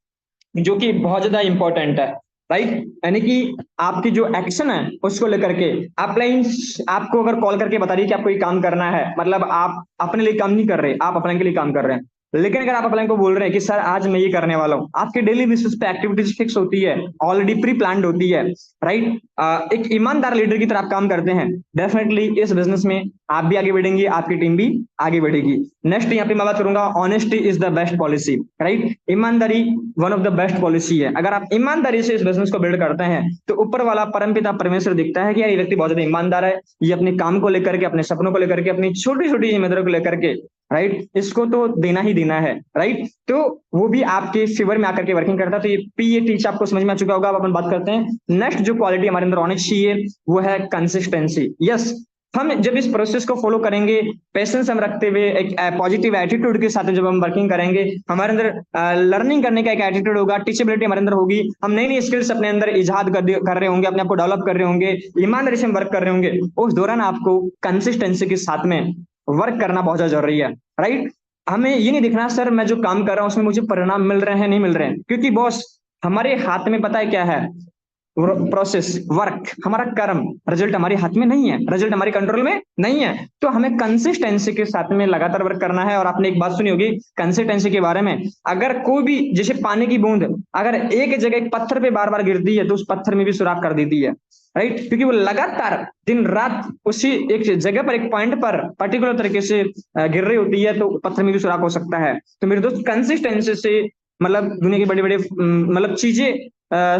जो कि बहुत ज्यादा इंपॉर्टेंट है, राइट। यानी कि आपकी जो एक्शन है उसको लेकर के अपलाइंस आपको अगर कॉल करके बता रही है कि आपको ये काम करना है, मतलब आप अपने लिए काम नहीं कर रहे, आप अपने के लिए काम कर रहे हैं। लेकिन अगर आप अपने को बोल रहे हैं कि सर आज मैं ये करने वाला हूँ, आपके डेली बेसिस पे एक्टिविटीज फिक्स होती है, ऑलरेडी प्री प्लान्ड होती है, राइट। एक ईमानदार लीडर की तरह आप काम करते हैं, डेफिनेटली इस बिजनेस में आप भी आगे बढ़ेंगे, आपकी टीम भी आगे बढ़ेगी। नेक्स्ट यहाँ पे मैं बात करूंगा, honesty is the best policy, right. ईमानदारी one of the best policy है। अगर आप ईमानदारी से इस बिजनेस को बिल्ड करते हैं तो ऊपर वाला परमपिता परमेश्वर दिखता है कि यार ये व्यक्ति बहुत ज्यादा ईमानदार है, ये अपने काम को लेकर के, अपने सपनों को लेकर के, अपनी छोटी छोटी जिम्मेदारियों को लेकर के, राइट, इसको तो देना ही देना है, राइट। तो वो भी आपके फेवर में आकर के वर्किंग करता है। तो ये PAT आपको समझ में आ चुका होगा। अब अपन बात करते हैं नेक्स्ट जो क्वालिटी हमारे अंदर होनी चाहिए वो है कंसिस्टेंसी। यस, हम जब इस प्रोसेस को फॉलो करेंगे, पेशेंस हम रखते हुए, एक पॉजिटिव एटीट्यूड के साथ जब हम वर्किंग करेंगे, हमारे अंदर लर्निंग करने का एक एटीट्यूड होगा, टीचेबिलिटी हमारे अंदर होगी, हम नई नई स्किल्स अपने अंदर इजाद कर रहे होंगे, अपने आप को डेवलप कर रहे होंगे, ईमानदारी से हम वर्क कर रहे होंगे, उस दौरान आपको कंसिस्टेंसी के साथ में वर्क करना बहुत ज्यादा जरूरी है, राइट। हमें ये नहीं देखना सर मैं जो काम कर रहा हूँ उसमें मुझे परिणाम मिल रहे हैं नहीं मिल रहे हैं, क्योंकि बॉस हमारे हाथ में पता है क्या है, प्रोसेस, वर्क, हमारा कर्म, रिजल्ट हमारे हाथ में नहीं है, रिजल्ट हमारे कंट्रोल में नहीं है। तो हमें कंसिस्टेंसी के साथ में लगातार वर्क करना है। और आपने एक बात सुनी होगी कंसिस्टेंसी के बारे में, अगर कोई भी जैसे पानी की बूंद अगर एक जगह एक पत्थर पे बार बार गिरती है तो उस पत्थर में भी सुराख कर देती है, राइट, क्योंकि वो लगातार दिन रात उसी एक जगह पर, एक पॉइंट पर पर्टिकुलर तरीके से गिर रही होती है, तो पत्थर में भी सुराख हो सकता है। तो मेरे दोस्त कंसिस्टेंसी से मतलब दुनिया की बड़ी बड़ी मतलब चीजें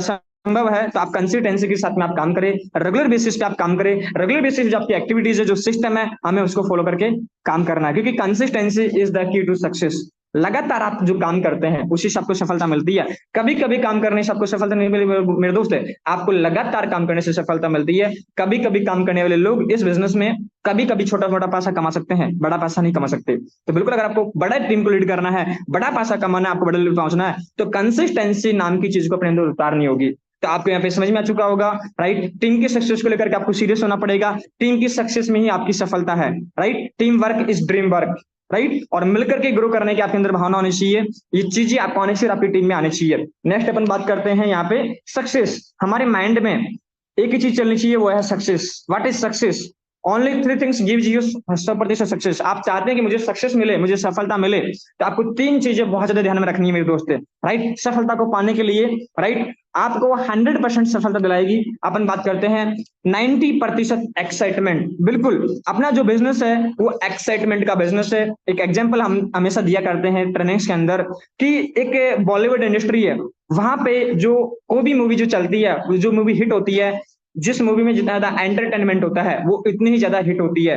संभव है। तो आप कंसिस्टेंसी के साथ में आप काम करें, रेगुलर बेसिस पे आप काम करें, रेगुलर बेसिस जो आपकी एक्टिविटीज है, जो सिस्टम है, हमें उसको फॉलो करके काम करना है, क्योंकि consistency is the key to success. लगातार आप जो काम करते हैं उसी से आपको सफलता मिलती है। कभी कभी काम करने से आपको सफलता नहीं मिली मेरे दोस्त, आपको लगातार काम करने से सफलता मिलती है। कभी कभी काम करने वाले लोग इस बिजनेस में कभी कभी छोटा छोटा पैसा कमा सकते हैं, बड़ा पैसा नहीं कमा सकते। तो बिल्कुल अगर आपको बड़ा टीम को लीड करना है, बड़ा पैसा कमाना है, आपको बड़े लेवल पहुंचना है, तो कंसिस्टेंसी नाम की चीज को अपने अंदर उतारनी होगी। तो आपको यहाँ पे समझ में आ चुका होगा, राइट। टीम की सक्सेस को लेकर के आपको सीरियस होना पड़ेगा। टीम की सक्सेस में ही आपकी सफलता है, right. Team work is dream work, right. और मिलकर के ग्रो करने की आपके अंदर भावना होनी चाहिए। ये चीजें आपको आनी चाहिए, आपकी टीम में आनी चाहिए। नेक्स्ट अपन बात करते हैं यहाँ पे सक्सेस। हमारे माइंड में एक ही चीज चलनी चाहिए, वो है success. What is success? Only three things gives you 100% success. आप चाहते हैं कि मुझे सक्सेस मिले, मुझे सफलता मिले, तो आपको तीन चीजें बहुत ज्यादा ध्यान में रखनी है मेरे दोस्त, राइट। सफलता को पाने के लिए, राइट, आपको 100% सफलता दिलाएगी। अपन बात करते हैं 90% एक्साइटमेंट। बिल्कुल अपना जो बिजनेस है वो एक्साइटमेंट का बिजनेस है। एक एग्जांपल हम हमेशा दिया करते हैं ट्रेनिंग्स के अंदर कि एक बॉलीवुड इंडस्ट्री है, वहां पे जो कोई भी मूवी जो चलती है, जो मूवी हिट होती है, जिस मूवी में जितना ज्यादा एंटरटेनमेंट होता है वो इतनी ही ज्यादा हिट होती है,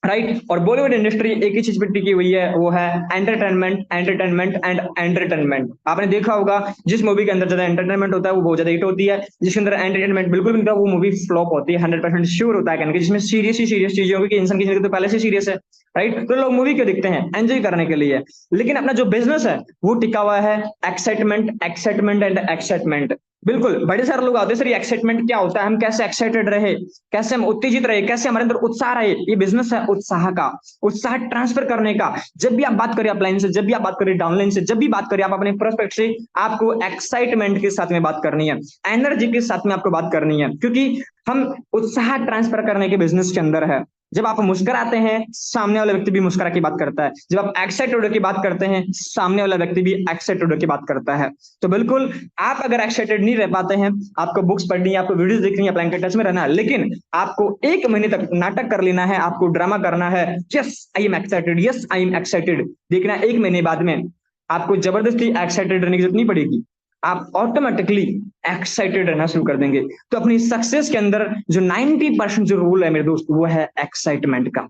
राइट। और बॉलीवुड इंडस्ट्री एक ही चीज पे टिकी हुई है, वो है एंटरटेनमेंट, एंटरटेनमेंट एंड एंटरटेनमेंट। आपने देखा होगा जिस मूवी के अंदर ज्यादा एंटरटेनमेंट होता है वो बहुत ज्यादा हिट होती है, जिसके अंदर एंटरटेनमेंट बिल्कुल भी नहीं होता वो मूवी फ्लॉप होती है। 100% श्योर होता है कहने के, जिसमें सीरियस ही सीरियस चीजें होगी कि इंसान की जिंदगी तो पहले से सीरियस है, राइट। तो लोग मूवी क्यों देखते हैं? एंजॉय करने के लिए। लेकिन अपना जो बिजनेस है वो टिका हुआ है एक्साइटमेंट, एक्साइटमेंट एंड एक्साइटमेंट। बिल्कुल बड़े सारे लोग आते हैं, सर ये एक्साइटमेंट क्या होता है, हम कैसे एक्साइटेड रहे, कैसे हम उत्तेजित रहे, कैसे हमारे अंदर उत्साह रहे? ये बिजनेस है उत्साह का, उत्साह ट्रांसफर करने का। जब भी आप बात करें अपलाइन से, जब भी आप बात करें डाउनलाइन से, जब भी बात करें आप अपने प्रोस्पेक्ट से, आपको एक्साइटमेंट के साथ में बात करनी है, एनर्जी के साथ में आपको बात करनी है, क्योंकि हम उत्साह ट्रांसफर करने के बिजनेस के अंदर है। जब आप मुस्कुराते हैं सामने वाला व्यक्ति भी मुस्कुरा के बात करता है, जब आप एक्साइटेड होकर की बात करते हैं सामने वाला व्यक्ति भी एक्साइटेड होकर की बात करता है। तो बिल्कुल आप अगर एक्साइटेड नहीं रह पाते हैं, आपको बुक्स पढ़नी है, आपको वीडियोस देखनी है, अपलाइन के टच में रहना है, लेकिन आपको 1 महीने तक नाटक कर लेना है, आपको ड्रामा करना है, yes I am excited, yes I am excited, देखना 1 महीने बाद में आपको जबरदस्ती एक्साइटेड रहने की जरूरत नहीं पड़ेगी, आप ऑटोमेटिकली एक्साइटेड रहना शुरू कर देंगे। तो अपनी सक्सेस के अंदर जो 90% जो रूल है मेरे दोस्त, वो है एक्साइटमेंट का,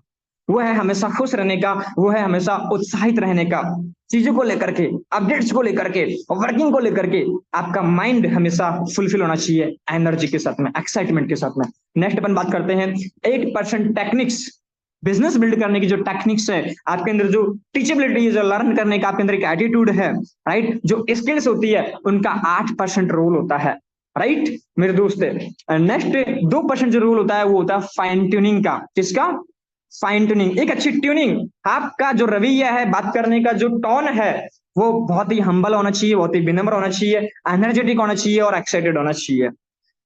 वो है हमेशा खुश रहने का, वो है हमेशा उत्साहित रहने का। चीजों को लेकर के, अपडेट्स को लेकर के, वर्किंग को लेकर के आपका माइंड हमेशा फुलफिल होना चाहिए एनर्जी के साथ में, एक्साइटमेंट के साथ में। नेक्स्ट अपन बात करते हैं 8% टेक्निक्स। बिजनेस बिल्ड करने की जो टेक्निक्स है, आपके अंदर जो टीचेबिलिटी है, जो लर्न करने का आपके अंदर एक एटीट्यूड है, राइट, जो स्किल्स होती है, उनका 8% रोल होता है, राइट मेरे दोस्त। नेक्स्ट 2% जो रोल होता है वो होता है फाइन ट्यूनिंग का। किसका? Fine tuning. एक अच्छी ट्यूनिंग, आपका जो रवैया है, बात करने का जो टोन है, वो बहुत ही हम्बल होना चाहिए, बहुत ही विनम्र होना चाहिए, एनर्जेटिक होना चाहिए और एक्साइटेड होना चाहिए,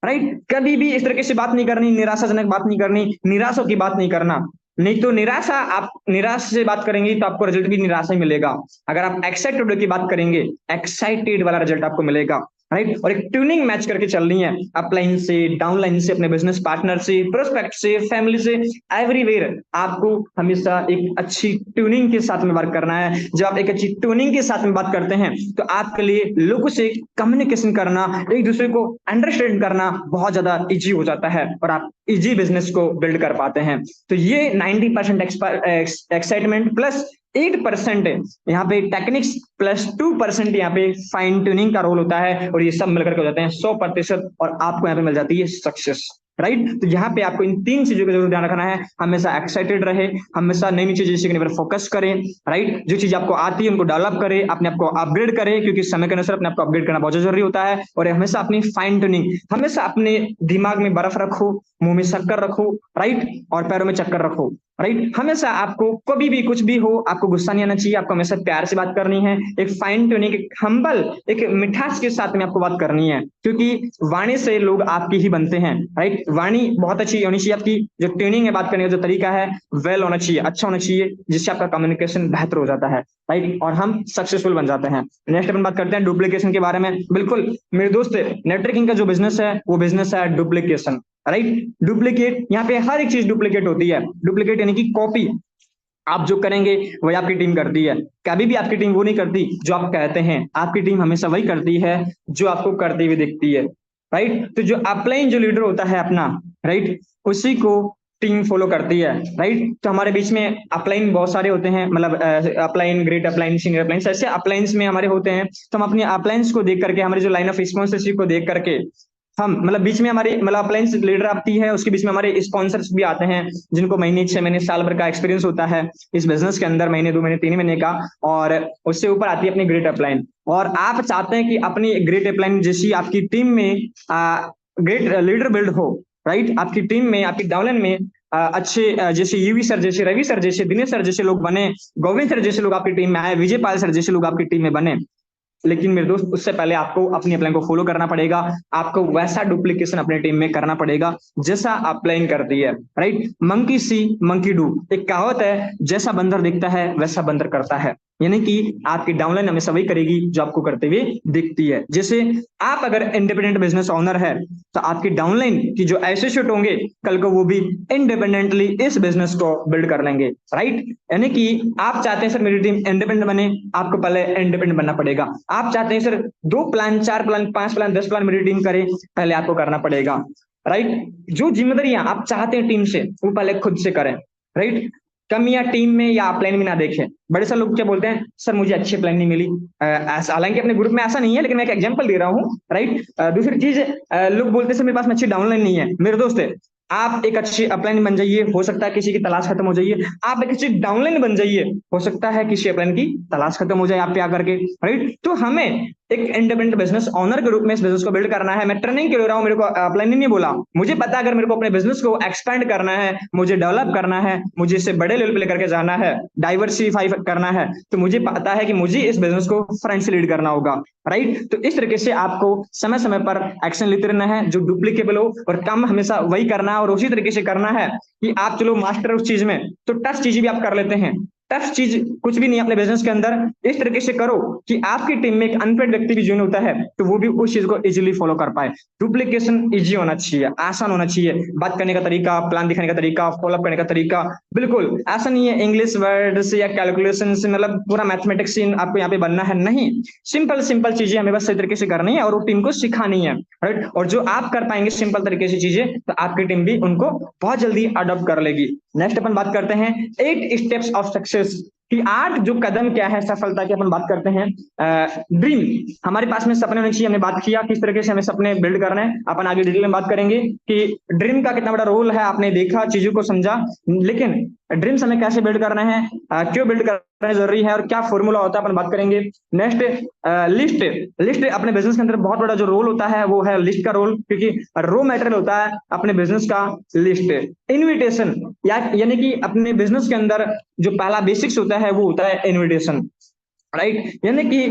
राइट। कभी भी इस तरीके से बात नहीं करनी, निराशाजनक बात नहीं करनी, निराशा की बात नहीं करना। नहीं तो निराशा, आप निराश से बात करेंगे तो आपको रिजल्ट भी निराशा ही मिलेगा। अगर आप एक्साइटेड की बात करेंगे, एक्साइटेड वाला रिजल्ट आपको मिलेगा, राइट। और एक ट्यूनिंग मैच करके चलनी है, अपलाइन से, डाउनलाइन से, अपने बिजनेस पार्टनर से, प्रोस्पेक्ट से, फैमिली से, एवरीवेयर आपको हमेशा एक अच्छी ट्यूनिंग के साथ में बात करना है। जब आप एक अच्छी ट्यूनिंग के साथ में बात करते हैं तो आपके लिए लोगों से कम्युनिकेशन करना, एक दूसरे को अंडरस्टैंड करना बहुत ज्यादा इजी हो जाता है और आप इजी बिजनेस को बिल्ड कर पाते हैं। तो ये 90% एक्साइटमेंट प्लस 8% यहाँ पे टेक्निक्स प्लस 2% यहाँ पे फाइन ट्यूनिंग का रोल होता है, और ये सब मिलकर हो जाते हैं 100%, और आपको यहाँ पे मिल जाती है सक्सेस, राइट। तो यहाँ पे आपको इन तीन चीजों का जरूर ध्यान रखना है। हमेशा एक्साइटेड रहे, हमेशा नई नई चीजें सीखने पर फोकस करें, राइट। जो चीज आपको आती है उनको डेवलप करें, अपने आप को अपग्रेड करें, क्योंकि समय के अनुसार अपने आप को अपग्रेड करना बहुत जरूरी होता है। और हमेशा अपनी फाइन ट्यूनिंग, हमेशा अपने दिमाग में बर्फ रखो, मुंह में शक्कर रखो, राइट, और पैरों में चक्कर रखो, राइट। हमेशा आपको कभी भी कुछ भी हो, आपको गुस्सा नहीं आना चाहिए, आपको हमेशा प्यार से बात करनी है, एक फाइन ट्यूनिंग, एक हम्बल, एक मिठास के साथ में आपको बात करनी है, क्योंकि वाणी से लोग आपकी ही बनते हैं, राइट। वाणी बहुत अच्छी होनी चाहिए, आपकी जो ट्यूनिंग है, बात करने का जो तरीका है वेल होना चाहिए, अच्छा होना चाहिए, जिससे आपका कम्युनिकेशन बेहतर हो जाता है, राइट, और हम सक्सेसफुल बन जाते हैं। नेक्स्ट अपन बात करते हैं डुप्लीकेशन के बारे में। बिल्कुल मेरे दोस्त, नेटवर्किंग का जो बिजनेस है वो बिजनेस है डुप्लीकेशन, राइट। डुप्लीकेट, यहाँ पे हर एक चीज डुप्लीकेट होती है। डुप्लीकेट यानी कि कॉपी, आप जो करेंगे वही आपकी टीम करती है। कभी भी आपकी टीम वो नहीं करती जो आप कहते हैं, आपकी टीम हमेशा वही करती है जो आपको करते हुए दिखती है, राइट। तो जो अपलाइन जो लीडर होता है अपना, राइट, उसी को टीम फॉलो करती है, राइट। तो हमारे बीच में अपलाइन बहुत सारे होते हैं, मतलब upline, great upline, senior upline, ऐसे अपलाइंस में हमारे होते हैं। तो हम अपने अपलाइंस को देख करके, हमारी जो लाइन ऑफ स्पॉन्सरशिप को देख करके हम, मतलब बीच में हमारी, मतलब अपलाइंस लीडर आती है, उसके बीच में हमारे स्पॉन्सर्स भी आते हैं, जिनको महीने, 6 महीने, साल भर का एक्सपीरियंस होता है इस बिजनेस के अंदर, महीने, 2 महीने, 3 महीने का। और उससे ऊपर आती है अपनी ग्रेट अपलाइन। और आप चाहते हैं कि अपनी ग्रेट अपलाइन जैसी आपकी टीम में ग्रेट लीडर बिल्ड हो, राइट। आपकी टीम में, आपकी डाउनलाइन में अच्छे जैसे यूवी सर जैसे, रवि सर जैसे, दिनेश सर जैसे लोग बने, गोविंद सर जैसे लोग आपकी टीम में आए, विजय पाल सर जैसे लोग आपकी टीम में बने। लेकिन मेरे दोस्त, उससे पहले आपको अपनी अपलाइन को फॉलो करना पड़ेगा। आपको वैसा डुप्लीकेशन अपने टीम में करना पड़ेगा जैसा अपलाइन करती है, right. Monkey C monkey do, एक कहावत है, जैसा बंदर दिखता है वैसा बंदर करता है। यानी कि आपकी डाउनलाइन हमेशा वही करेगी जो आपको करते हुए दिखती है। जैसे आप अगर इंडिपेंडेंट बिजनेस ओनर है, तो आपकी डाउनलाइन की जो एसोसिएट होंगे, कल को वो भी इंडिपेंडेंटली इस बिजनेस को बिल्ड कर लेंगे, राइट। यानी कि आप चाहते हैं सर मेरी टीम इंडिपेंडेंट बने, आपको पहले इंडिपेंडेंट बनना पड़ेगा। आप चाहते हैं sir 2 plan, 4 plan, 5 plan, 10 plan मेरी टीम करे, पहले आपको करना पड़ेगा, राइट। जो जिम्मेदारियां आप चाहते हैं टीम से, वो पहले खुद से करें, राइट। कमियां टीम में या प्लान में ना देखें। बड़े सारे लोग क्या बोलते हैं, सर मुझे अच्छी प्लान नहीं मिली। ऐसा, हालांकि अपने ग्रुप में ऐसा नहीं है, लेकिन मैं एक एग्जांपल दे रहा हूँ, राइट। दूसरी चीज, लोग बोलते हैं सर मेरे पास में अच्छी डाउनलाइन नहीं है। मेरे दोस्त, आप एक अच्छी अपलाइन बन जाइए, हो सकता है किसी की तलाश खत्म हो जाइए। आप एक अच्छी डाउनलाइन बन जाइए, हो सकता है किसी अपलाइन की तलाश खत्म हो जाए आप पे आकर के, राइट। तो हमें एक इंडिपेंडेंट बिजनेस ओनर के रूप में इस बिजनेस को बिल्ड करना है। मैं ट्रेनिंग के ले रहा हूँ, मेरे को अपलाइन नहीं बोला। मुझे पता है अगर मेरे को अपने बिजनेस को एक्सपेंड करना है, मुझे डेवलप करना है, मुझे इसे बड़े लेवल पे लेकर के जाना है, डाइवर्सिफाई करना है, तो मुझे पता है कि मुझे इस बिजनेस को फ्रंट से लीड करना होगा, राइट। तो इस तरीके से आपको समय समय पर एक्शन लेते रहना है जो डुप्लीकेबल हो, और काम हमेशा वही करना है। और उसी तरीके से करना है कि आप चलो मास्टर उस चीज में, तो टफ चीज भी आप कर लेते हैं। टफ चीज कुछ भी नहीं अपने बिजनेस के अंदर। इस तरीके से करो कि आपकी टीम में एक अनपेड व्यक्ति भी ज्वाइन होता है, तो वो भी उस चीज को इजीली फॉलो कर पाए। डुप्लीकेशन इजी होना चाहिए, आसान होना चाहिए। बात करने का तरीका, प्लान दिखाने का तरीका, फॉलोअप करने का तरीका, बिल्कुल ऐसा नहीं है इंग्लिश वर्ड से या कैलकुलेशन से, मतलब पूरा मैथमेटिक्स आपको यहाँ पे बनना है, नहीं। सिंपल सिंपल चीजें हमें बस सही तरीके से करनी है और वो टीम को सिखानी है, राइट। और जो आप कर पाएंगे सिंपल तरीके से चीजें, तो आपकी टीम भी उनको बहुत जल्दी अडॉप्ट कर लेगी। नेक्स्ट अपन बात करते हैं 8 स्टेप्स ऑफ सक्सेस कि 8 जो कदम क्या है सफलता की। अपन बात करते हैं ड्रीम, हमारे पास में सपने होने चाहिए। हमने बात किया किस तरीके से हमें सपने बिल्ड करने हैं, अपन आगे डिटेल में बात करेंगे कि ड्रीम का कितना बड़ा रोल है। आपने देखा, चीजों को समझा, लेकिन ड्रीम्स हमें कैसे बिल्ड करना है, क्यों बिल्ड करना जरूरी है, और क्या फॉर्मूला होता है, अपन बात करेंगे। Next, list. लिस्ट अपने बिजनेस के अंदर बहुत बड़ा जो रोल होता है वो है लिस्ट का रोल, क्योंकि रो मटेरियल होता है अपने बिजनेस का लिस्ट। इनविटेशन, यानी कि अपने बिजनेस के अंदर जो पहला बेसिक्स होता है वो होता है इनविटेशन, राइट। यानी कि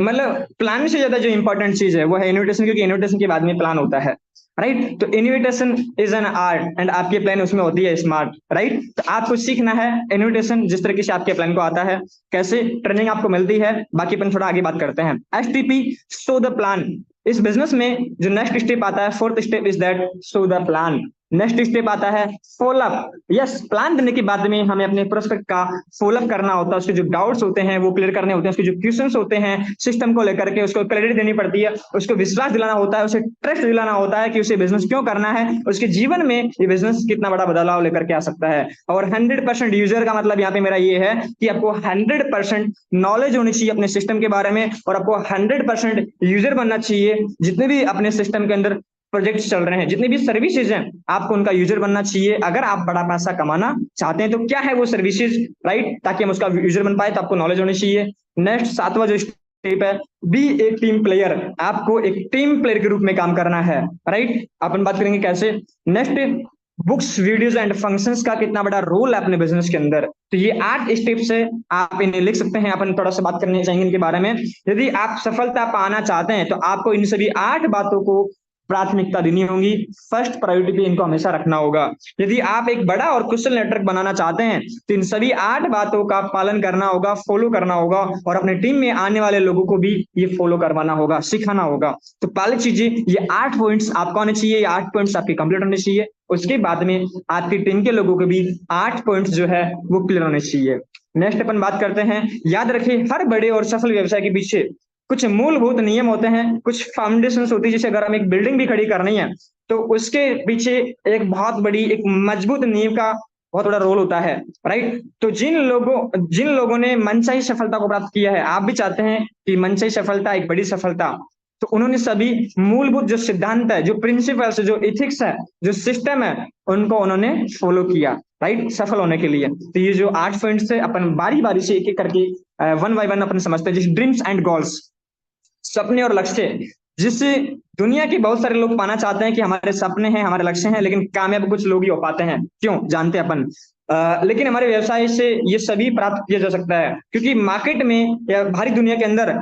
मतलब प्लान से ज्यादा जो इंपॉर्टेंट चीज है वो है इनविटेशन, क्योंकि इनविटेशन के बाद में प्लान होता है, राइट। तो invitation is an art and आपकी प्लान उसमें होती है स्मार्ट, राइट। तो आपको सीखना है इनविटेशन जिस तरीके से आपके प्लान को आता है, कैसे ट्रेनिंग आपको मिलती है, बाकी अपन थोड़ा आगे बात करते हैं। STP, show the plan. इस बिजनेस में जो नेक्स्ट स्टेप आता है, fourth step is that show the plan. Next step आता है फॉलोअप। यस, प्लान देने के बाद में हमें अपने प्रोस्पेक्ट का फॉलोअप करना होता है, उसके जो डाउट्स होते हैं वो क्लियर करने होते हैं, उसके जो क्वेश्चंस होते हैं सिस्टम को लेकर के उसको क्रेडिट देनी पड़ती है, उसको विश्वास दिलाना होता है, उसे ट्रस्ट दिलाना होता है कि उसे बिजनेस क्यों करना है, उसके जीवन में ये बिजनेस कितना बड़ा बदलाव लेकर के आ सकता है। और 100% यूजर का मतलब यहाँ पे मेरा ये है कि आपको 100% नॉलेज होनी चाहिए अपने सिस्टम के बारे में, और आपको 100% यूजर बनना चाहिए। जितने भी अपने सिस्टम के अंदर प्रोजेक्ट्स चल रहे हैं, जितनी भी सर्विसेज हैं, आपको उनका यूजर बनना चाहिए। अगर आप बड़ा पैसा कमाना चाहते हैं तो क्या है वो सर्विसेज, राइट, ताकि हम उसका यूजर बन पाए, तो आपको नॉलेज होनी चाहिए। नेक्स्ट, 7वां जो स्टेप है, बी ए टीम प्लेयर। आपको एक टीम प्लेयर के रूप में काम करना है, राइट। अपन बात करेंगे कैसे। Next, books, videos and functions का कितना बड़ा रोल है अपने बिजनेस के अंदर। तो ये 8 स्टेप्स है, आप इन्हें लिख सकते हैं। अपन थोड़ा सा बात करने चाहेंगे इनके बारे में। यदि आप सफलता पाना चाहते हैं तो आपको इन सभी 8 बातों को प्राथमिकता देनी होगी, फर्स्ट प्रायोरिटी पे इनको हमेशा रखना होगा। यदि आप एक बड़ा और कुशल नेटवर्क बनाना चाहते हैं तो इन सभी 8 बातों का पालन करना होगा, फॉलो करना होगा, और अपने टीम में आने वाले लोगों को भी ये फॉलो करवाना होगा, सिखाना होगा। तो पहली चीजें ये 8 पॉइंट्स आपको आने चाहिए, ये 8 पॉइंट्स आपके कंप्लीट होने चाहिए। उसके बाद में आपकी टीम के लोगों को भी 8 पॉइंट्स जो है वो क्लियर होने चाहिए। नेक्स्ट अपन बात करते हैं, याद रखिए हर बड़े और सफल व्यवसाय के पीछे कुछ मूलभूत नियम होते हैं, कुछ फाउंडेशंस होती है। जैसे अगर हम एक बिल्डिंग भी खड़ी करनी है तो उसके पीछे एक बहुत बड़ी एक मजबूत नींव का बहुत बड़ा रोल होता है, राइट। तो जिन लोगों ने मनचाही सफलता को प्राप्त किया है, आप भी चाहते हैं कि मनचाही सफलता एक बड़ी सफलता, तो उन्होंने सभी मूलभूत जो सिद्धांत है, जो प्रिंसिपल्स, जो इथिक्स है, जो सिस्टम है, उनको उन्होंने फॉलो किया, राइट, सफल होने के लिए। तो ये जो 8 पॉइंट्स है अपन बारी बारी से एक एक करके वन बाय वन अपन समझते हैं। जैसे ड्रीम्स एंड गोल्स, सपने और लक्ष्य, जिससे दुनिया के बहुत सारे लोग पाना चाहते हैं कि हमारे सपने हैं, हमारे लक्ष्य हैं, लेकिन कामयाब कुछ लोग ही हो पाते हैं। क्यों, जानते हैं अपन। लेकिन हमारे व्यवसाय से ये सभी प्राप्त किया जा सकता है, क्योंकि मार्केट में या भारी दुनिया के अंदर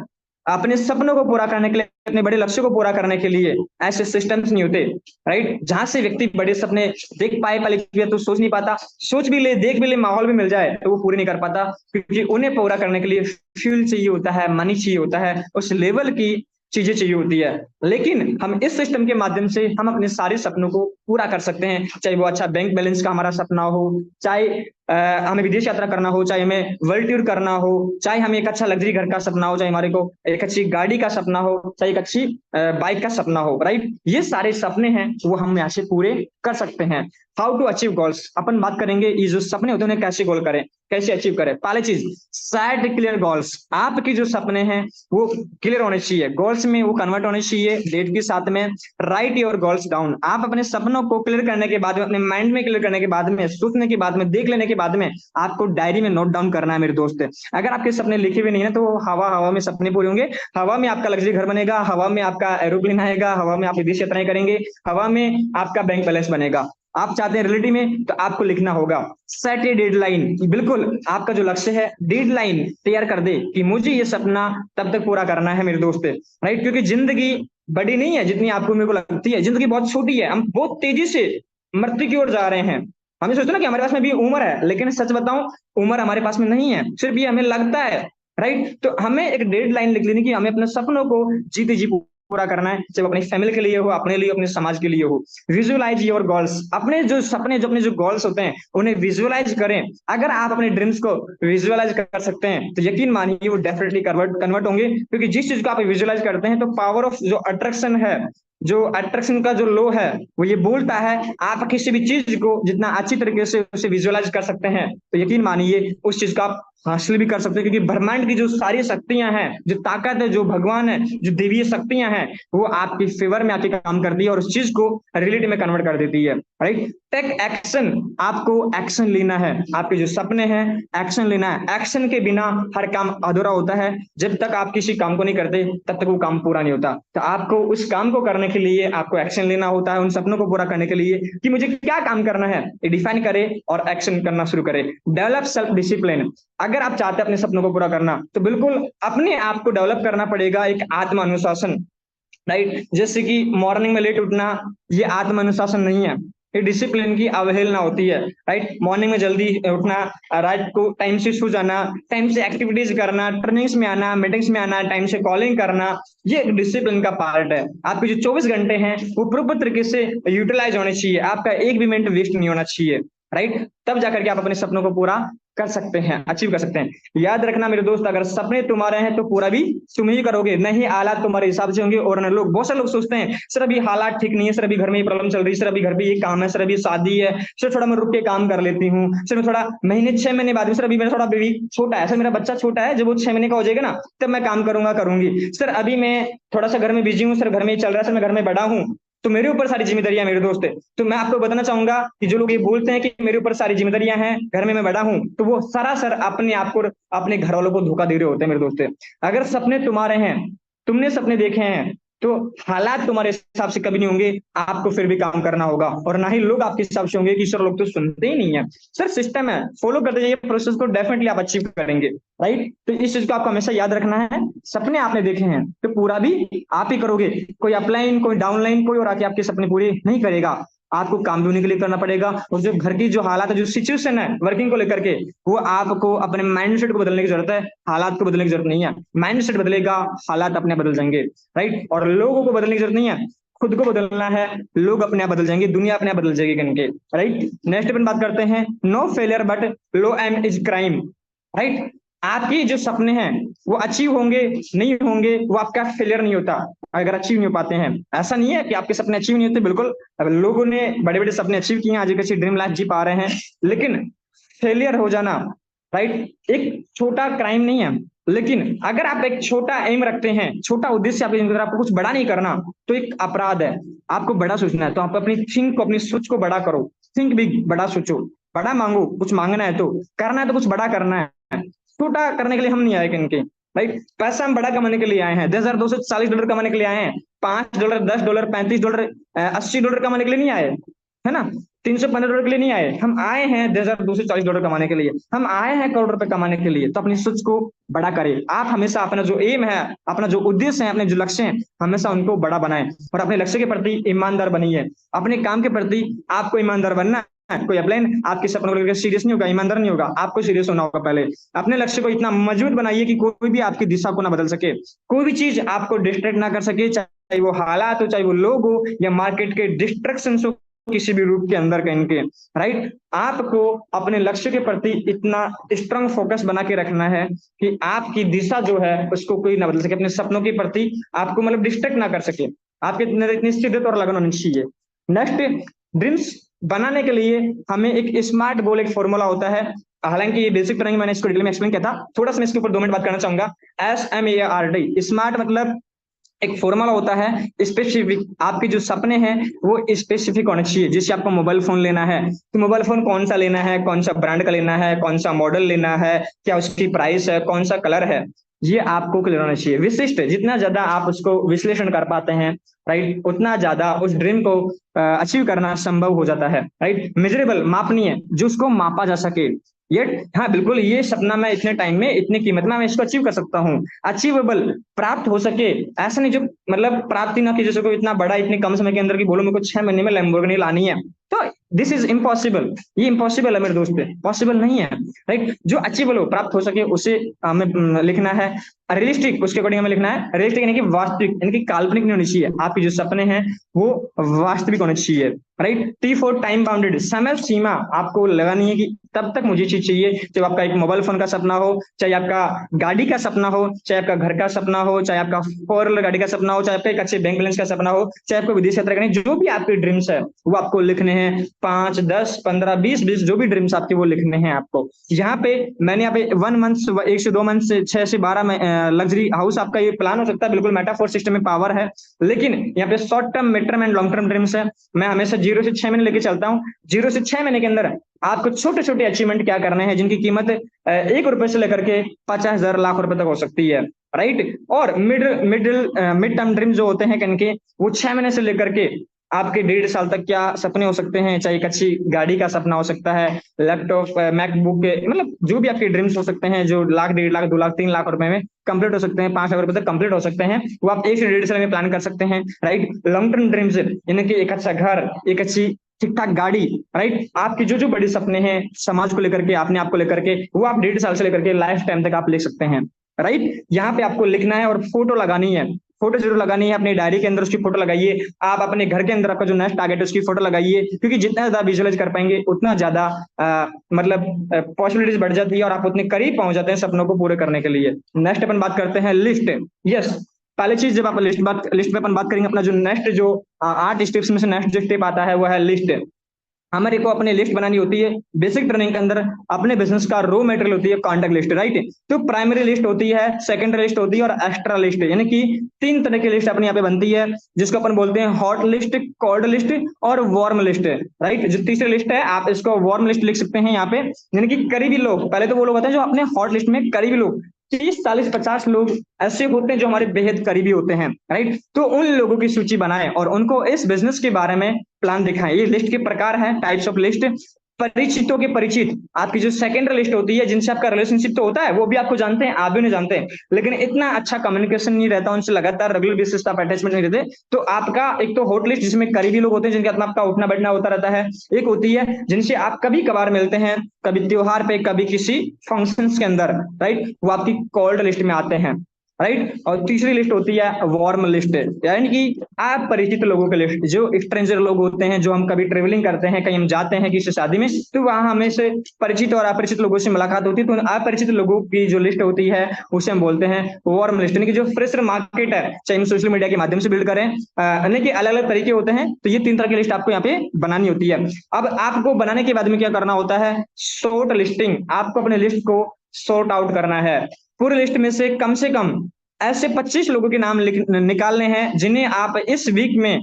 अपने सपनों को पूरा करने के लिए, अपने बड़े लक्ष्य को पूरा करने के लिए ऐसे सिस्टम्स नहीं होते, राइट। जहां से व्यक्ति बड़े सपने देख पाए पहले तो सोच नहीं पाता, सोच भी ले, देख भी ले, माहौल भी मिल जाए तो वो पूरी नहीं कर पाता, क्योंकि उन्हें पूरा करने के लिए फ्यूल चाहिए होता है, मनी चाहिए होता है, उस लेवल की चीजें चाहिए होती है। लेकिन हम इस सिस्टम के माध्यम से हम अपने सारे सपनों को पूरा कर सकते हैं, चाहे वो अच्छा बैंक बैलेंस का हमारा सपना हो, चाहे हमें विदेश यात्रा करना हो, चाहे हमें वर्ल्ड टूर करना हो, चाहे हमें एक अच्छा लग्जरी घर का सपना हो, चाहे हमारे को एक अच्छी गाड़ी का सपना हो, चाहे एक अच्छी बाइक का सपना हो, राइट। ये सारे सपने हैं वो हम यहाँ से पूरे कर सकते हैं। हाउ टू अचीव गोल्स, अपन बात करेंगे ये जो सपने होते हैं उन्हें कैसे गोल करें, कैसे अचीव करें। पहली चीज, सेट क्लियर गोल्स। आपके जो सपने हैं वो क्लियर होने चाहिए, गोल्स में वो कन्वर्ट होने चाहिए डेट के साथ में। Right your goals down. आप अपने सपनों को क्लियर करने के बाद में, अपने माइंड में क्लियर करने के बाद में, सोचने के बाद में, देख लेने के बाद में आपको डायरी में नोट डाउन करना है मेरे दोस्त। अगर आपके सपने लिखे हुए नहीं है तो हवा हवा में सपने पूरे होंगे। हवा में आपका लग्जरी घर बनेगा, हवा में आपका एरोप्लेन आएगा, हवा में आप विदेश यात्राएं करेंगे, हवा में आपका बैंक बैलेंस बनेगा। आप चाहते हैं रियलिटी में, तो आपको लिखना होगा। सेट ए डेडलाइन, बिल्कुल आपका जो लक्ष्य है डेडलाइन तैयार कर दे कि मुझे ये सपना तब तक पूरा करना है मेरे दोस्त, राइट। क्योंकि जिंदगी बड़ी नहीं है जितनी आपको मेरे को लगती है, जिंदगी बहुत छोटी है। हम बहुत तेजी से मृत्यु की ओर जा रहे हैं। हमें सोचते ना कि हमारे पास में भी उम्र है, लेकिन सच बताऊं उम्र हमारे पास में नहीं है, सिर्फ ये हमें लगता है, राइट। तो हमें एक डेडलाइन लिख लेनी कि हमें अपने सपनों को जीते जी पूरा करना है, चाहे अपनी फैमिली के लिए हो, अपने लिए, अपने समाज के लिए हो। विजुअलाइज योर गोल्स, अपने जो सपने, जो अपने जो गोल्स होते हैं उन्हें विजुअलाइज करें। अगर आप अपने ड्रीम्स को विजुअलाइज कर सकते हैं तो यकीन मानिए वो डेफिनेटली कन्वर्ट होंगे, क्योंकि जिस चीज को आप विजुअलाइज करते हैं तो पावर ऑफ जो अट्रैक्शन है, जो अट्रैक्शन का जो लो है, वो ये बोलता है आप किसी भी चीज को जितना अच्छी तरीके से उसे विजुअलाइज कर सकते हैं तो यकीन मानिए उस चीज का आप हासिल भी कर सकते हैं। क्योंकि ब्रह्मांड की जो सारी शक्तियां हैं, जो ताकत है, जो भगवान है, जो देवीय शक्तियां हैं, वो आपकी फेवर में आके काम करती है और उस चीज को रियलिटी में कन्वर्ट कर देती है, राइट। टेक एक्शन, आपको एक्शन लेना है। आपके जो सपने हैं एक्शन लेना है। एक्शन के बिना हर काम अधूरा होता है। जब तक आप किसी काम को नहीं करते तब तक वो काम पूरा नहीं होता। तो आपको उस काम को करने के लिए आपको एक्शन लेना होता है, उन सपनों को पूरा करने के लिए कि मुझे क्या काम करना है, ये डिफाइन करे और एक्शन करना शुरू करे। Develop self discipline. अगर आप चाहते हैं अपने सपनों को पूरा करना तो बिल्कुल अपने आप को डेवलप करना पड़ेगा, एक आत्म अनुशासन, राइट। जैसे कि मॉर्निंग में लेट उठना, ये आत्म अनुशासन नहीं है, ये डिसिप्लिन की अवहेलना होती है, राइट। मॉर्निंग में जल्दी उठना, रात को टाइम से सो जाना, टाइम से एक्टिविटीज करना, ट्रेनिंग्स में आना, मीटिंग्स में आना, टाइम से कॉलिंग करना, ये एक डिसिप्लिन का पार्ट है। आपके जो 24 घंटे हैं वो प्रॉपर तरीके से यूटिलाइज होने चाहिए, आपका एक भी मिनट वेस्ट नहीं होना चाहिए, राइट। तब जाकर के आप अपने सपनों को पूरा कर सकते हैं, अचीव कर सकते हैं। याद रखना मेरे दोस्त, अगर सपने तुम्हारे हैं तो पूरा भी तुम ही करोगे, नहीं हालात तुम्हारे हिसाब से होंगे। और न लोग, बहुत सारे लोग सोचते हैं सर अभी हालात ठीक नहीं है, सर अभी घर में ये प्रॉब्लम चल रही है, सर अभी घर में ये काम है, सर अभी शादी है, सर थोड़ा मैं रुक के काम कर लेती हूँ, सर मैं थोड़ा महीने 6 महीने बाद, सर अभी मेरा थोड़ा बेबी छोटा है, सर मेरा बच्चा छोटा है, जब वो 6 महीने का हो जाएगा ना तब मैं काम करूंगा, करूंगी, सर अभी मैं थोड़ा सा घर में बिजी हूँ, सर घर में ही चल रहा है, सर मैं घर में बड़ा हूँ, तो मेरे ऊपर सारी जिम्मेदारियां मेरे दोस्त है। तो मैं आपको बताना चाहूंगा कि जो लोग ये बोलते हैं कि मेरे ऊपर सारी जिम्मेदारियां हैं, घर में मैं बड़ा हूं, तो वो सरासर अपने आप को, अपने घर वालों को धोखा दे रहे होते हैं मेरे दोस्त। अगर सपने तुम्हारे हैं, तुमने सपने देखे हैं, तो हालात तुम्हारे हिसाब से कभी नहीं होंगे, आपको फिर भी काम करना होगा। और ना ही लोग आपके हिसाब से होंगे कि सर लोग तो सुनते ही नहीं है। सर सिस्टम है, फॉलो करते जाइए प्रोसेस को, डेफिनेटली आप अचीव करेंगे, राइट। तो इस चीज को आपको हमेशा याद रखना है। सपने आपने देखे हैं तो पूरा भी आप ही करोगे, कोई अपलाइन, कोई डाउनलाइन, कोई और आके आपके सपने पूरे नहीं करेगा। आपको काम भी उन्हीं के लिए करना पड़ेगा। और जो घर की जो हालात है, जो सिचुएशन है वर्किंग को लेकर के, वो आपको अपने माइंडसेट को बदलने की जरूरत है, हालात को बदलने की जरूरत नहीं है। माइंडसेट बदलेगा, हालात अपने बदल जाएंगे, राइट। और लोगों को बदलने की जरूरत नहीं है, खुद को बदलना है, लोग अपने आप बदल जाएंगे, दुनिया अपने आप बदल जाएगी इनके, राइट। नेक्स्ट अपन बात करते हैं, no failure but low aim is crime, right. आपकी जो सपने हैं वो अचीव होंगे नहीं होंगे, वो आपका फेलियर नहीं होता अगर अचीव नहीं हो पाते हैं। ऐसा नहीं है कि आपके सपने अचीव नहीं होते, बिल्कुल लोगों ने बड़े बड़े सपने अचीव किए हैं, आज एक अच्छी ड्रीम लाइफ जी पा रहे हैं, लेकिन फेलियर हो जाना, राइट, एक छोटा क्राइम नहीं है। लेकिन अगर आप एक छोटा एम रखते हैं, छोटा उद्देश्य आपके जिंदगी में, आपको कुछ बड़ा नहीं करना, तो एक अपराध है। आपको बड़ा सोचना है तो आप अपनी थिंक को, अपनी सोच को बड़ा करो, थिंक बिग, बड़ा सोचो, बड़ा मांगो, कुछ मांगना है तो करना है, तो कुछ बड़ा करना है। छोटा करने के लिए हम नहीं आए इनके, राइट। पैसा हम बड़ा कमाने के लिए आए हैं, $10,240 कमाने के लिए आए हैं, $5, $10, $35, $80 कमाने के लिए नहीं आए, है ना। $315 के लिए नहीं आए, हम आए हैं $10,240 कमाने के लिए, हम आए हैं करोड़ रुपए कमाने के लिए। तो अपनी सोच को बड़ा करें। आप हमेशा अपना जो एम है, अपना जो उद्देश्य है, अपने जो लक्ष्य हैं, हमेशा उनको बड़ा बनाएं और अपने लक्ष्य के प्रति ईमानदार बनिए। अपने काम के प्रति आपको ईमानदार बनना है। कोई अपलाइन आपके सपनों को लेकर सीरियस नहीं होगा, ईमानदार नहीं होगा, आपको सीरियस होना होगा। पहले अपने लक्ष्य को इतना मजबूत बनाइए कि कोई भी आपकी दिशा को ना बदल सके, कोई भी चीज आपको डिस्ट्रैक्ट ना कर सके, चाहे वो हालात हो, चाहे वो लोग हो, या मार्केट के डिस्ट्रक्शन हो, किसी भी रूप के अंदर कहीं के, राइट। आपको अपने लक्ष्य के प्रति इतना स्ट्रांग फोकस बना के रखना है कि आपकी दिशा जो है उसको कोई ना बदल सके, अपने सपनों के प्रति आपको मतलब डिस्ट्रैक्ट ना कर सके, आपके इतनी शिद्दत और लगन होनी चाहिए। नेक्स्ट, ड्रीम्स बनाने के लिए हमें एक स्मार्ट गोल, एक फॉर्मूला होता है। हालांकि ये बेसिक ट्रेनिंग मैंने इसको डिटेल में एक्सप्लेन किया था, थोड़ा सा मैं इसके ऊपर 2 मिनट बात करना चाहूंगा। SMART, स्मार्ट मतलब एक फॉर्मूला होता है स्पेसिफिक। आपके जो सपने हैं वो स्पेसिफिक होने चाहिए। जैसे आपको मोबाइल फोन लेना है, तो मोबाइल फोन कौन सा लेना है, कौन सा ब्रांड का लेना है, कौन सा मॉडल लेना है, क्या उसकी प्राइस है, कौन सा कलर है, ये आपको क्लियर होना चाहिए। विशिष्ट, जितना ज्यादा आप उसको विश्लेषण कर पाते हैं, राइट, उतना ज्यादा उस ड्रीम को अचीव करना संभव हो जाता है, राइट। मेजरेबल, मापनीय, जो उसको मापा जा सके। ये, हाँ बिल्कुल, ये सपना मैं इतने टाइम में, इतनी कीमत में मैं इसको अचीव कर सकता हूँ। अचीवेबल, प्राप्त हो सके। ऐसा नहीं जो मतलब प्राप्ति ना की जैसे कोई इतना बड़ा इतने कम समय के अंदर की बोलो मेरे को 6 महीने में लैम्बोर्गिनी लानी है, तो दिस इज इम्पॉसिबल, ये इम्पॉसिबल है मेरे दोस्त, पॉसिबल नहीं है, राइट। जो अचीवेबल हो, प्राप्त हो सके, उसे हमें लिखना है। रियलिस्टिक, उसके अकॉर्डिंग हमें लिखना है। रियलिस्टिक यानी कि वास्तविक, यानी कि काल्पनिक नहीं होनी चाहिए। आपके जो सपने हैं वो वास्तविक होने चाहिए, राइट। T4 टाइम बाउंडेड, समय सीमा आपको लगानी है कि तब तक मुझे चीज चाहिए। चाहे आपका एक मोबाइल फोन का सपना हो, चाहे आपका गाड़ी का सपना हो, चाहे आपका घर का सपना हो, चाहे आपका 4 व्हीलर गाड़ी का सपना हो, चाहे आपका एक अच्छे बैंक बैलेंस का सपना हो, चाहे आपको विदेश यात्रा करनी, जो भी आपके ड्रीम्स है वो आपको लिखने हैं। 5, 10, 15, 20 जो भी ड्रीम्स आपके वो लिखने हैं आपको। यहाँ पे मैंने यहाँ पे 1 मंथ, 1 से 2 मंथ से 6 से 12 लग्जरी हाउस आपका ये प्लान हो सकता है, बिल्कुल मेटाफोर सिस्टम में पावर है। लेकिन यहाँ पे short term, mid term and long term dreams है। मैं हमेशा 0 से 6 महीने लेके चलता हूँ। 0 से 6 महीने के अंदर आपको छोटे छोटे अचीवमेंट क्या करने हैं, जिनकी कीमत ₹1 से लेकर के 50,000 लाख रुपए तक हो सकती है, राइट। और मिड टर्म ड्रीम जो होते हैं इनके, वो 6 महीने से लेकर के आपके 1.5 साल तक क्या सपने हो सकते हैं। चाहे एक अच्छी गाड़ी का सपना हो सकता है, लैपटॉप, मैकबुक के, मतलब जो भी आपके ड्रीम्स हो सकते हैं, जो लाख, 1.5 लाख, 2 लाख, 3 लाख रुपए में कंप्लीट हो सकते हैं, 5 लाख रुपए तक कंप्लीट हो सकते हैं, वो आप 1 से 1.5 साल में प्लान कर सकते हैं, राइट। लॉन्ग टर्म ड्रीम्स यानी कि एक अच्छा घर, एक अच्छी ठीक ठाक गाड़ी, राइट। आपके जो जो बड़े सपने हैं समाज को लेकर के, अपने आप को लेकर के, वो आप 1.5 साल से लेकर के लाइफ टाइम तक आप लिख सकते हैं, राइट। यहाँ पे आपको लिखना है और फोटो लगानी है। फोटो जरूर लगानी है, अपनी डायरी के अंदर उसकी फोटो लगाइए। आप अपने घर के अंदर आपका जो नेक्स्ट टारगेट है उसकी फोटो लगाइए, क्योंकि जितना ज्यादा विजुअलाइज कर पाएंगे उतना ज्यादा मतलब पॉसिबिलिटीज बढ़ जाती है और आप उतने करीब पहुंच जाते हैं सपनों को पूरे करने के लिए। नेक्स्ट अपन बात करते हैं लिस्ट। यस, पहले चीज जब आप लिस्ट में अपन बात करेंगे, अपना जो नेक्स्ट जो 8 स्टेप्स में से नेक्स्ट जो स्टेप आता है वो है लिस्ट। हमारे को अपनी लिस्ट बनानी होती है। बेसिक ट्रेनिंग के अंदर अपने बिजनेस का रो मटेरियल होती है कॉन्टैक्ट लिस्ट, राइट। तो प्राइमरी लिस्ट होती है, सेकेंडरी लिस्ट होती है और एक्स्ट्रा लिस्ट, यानी कि 3 तरह की लिस्ट अपने यहाँ पे बनती है, जिसको अपन बोलते हैं हॉट लिस्ट, कोल्ड लिस्ट और वार्म लिस्ट, राइट। जो तीसरी लिस्ट है आप इसको वार्म लिस्ट लिख सकते हैं यहाँ पे, यानी कि करीबी लोग। पहले तो वो लोग होते हैं जो अपने हॉट लिस्ट में करीबी लोग, 30, 40, 50 लोग ऐसे होते हैं जो हमारे बेहद करीबी होते हैं, राइट। तो उन लोगों की सूची बनाएं और उनको इस बिजनेस के बारे में प्लान दिखाएं। ये लिस्ट के प्रकार हैं, टाइप्स ऑफ लिस्ट। परिचितों के परिचित, आपकी जो सेकेंडरी लिस्ट होती है, जिनसे आपका रिलेशनशिप तो होता है, वो भी आपको जानते हैं, आप भी नहीं जानते हैं, लेकिन इतना अच्छा कम्युनिकेशन नहीं रहता उनसे, लगातार रेगुलर बेसिस पे अटैचमेंट नहीं रहते। तो आपका एक तो हॉट लिस्ट, जिसमें करीबी लोग होते हैं जिनके साथ आपका उठना बैठना होता रहता है। एक होती है जिनसे आप कभी कभार मिलते हैं, कभी त्योहार पे, कभी किसी फंक्शंस के अंदर, राइट, वो आपकी कॉल्ड लिस्ट में आते हैं, राइट। और तीसरी लिस्ट होती है वार्म लिस्ट, यानी कि अपरिचित लोगों की लिस्ट, जो स्ट्रेंजर लोग होते हैं, जो हम कभी ट्रेवलिंग करते हैं, कहीं हम जाते हैं किसी शादी में, तो वहां हमें से परिचित और अपरिचित लोगों से मुलाकात होती है, तो उन अपरिचित लोगों की जो लिस्ट होती है उसे हम बोलते हैं वार्म लिस्ट। यानी कि जो फ्रेशर मार्केट है, चाहे हम सोशल मीडिया के माध्यम से बिल्ड करें, यानी कि अलग अलग तरीके होते हैं, तो ये 3 तरह की लिस्ट आपको यहाँ पे बनानी होती है। अब आपको बनाने के बाद में क्या करना होता है, शॉर्ट लिस्टिंग, आपको अपने लिस्ट को सॉर्ट आउट करना है। पूरी लिस्ट में से कम ऐसे 25 लोगों के नाम निकालने हैं जिन्हें आप इस वीक में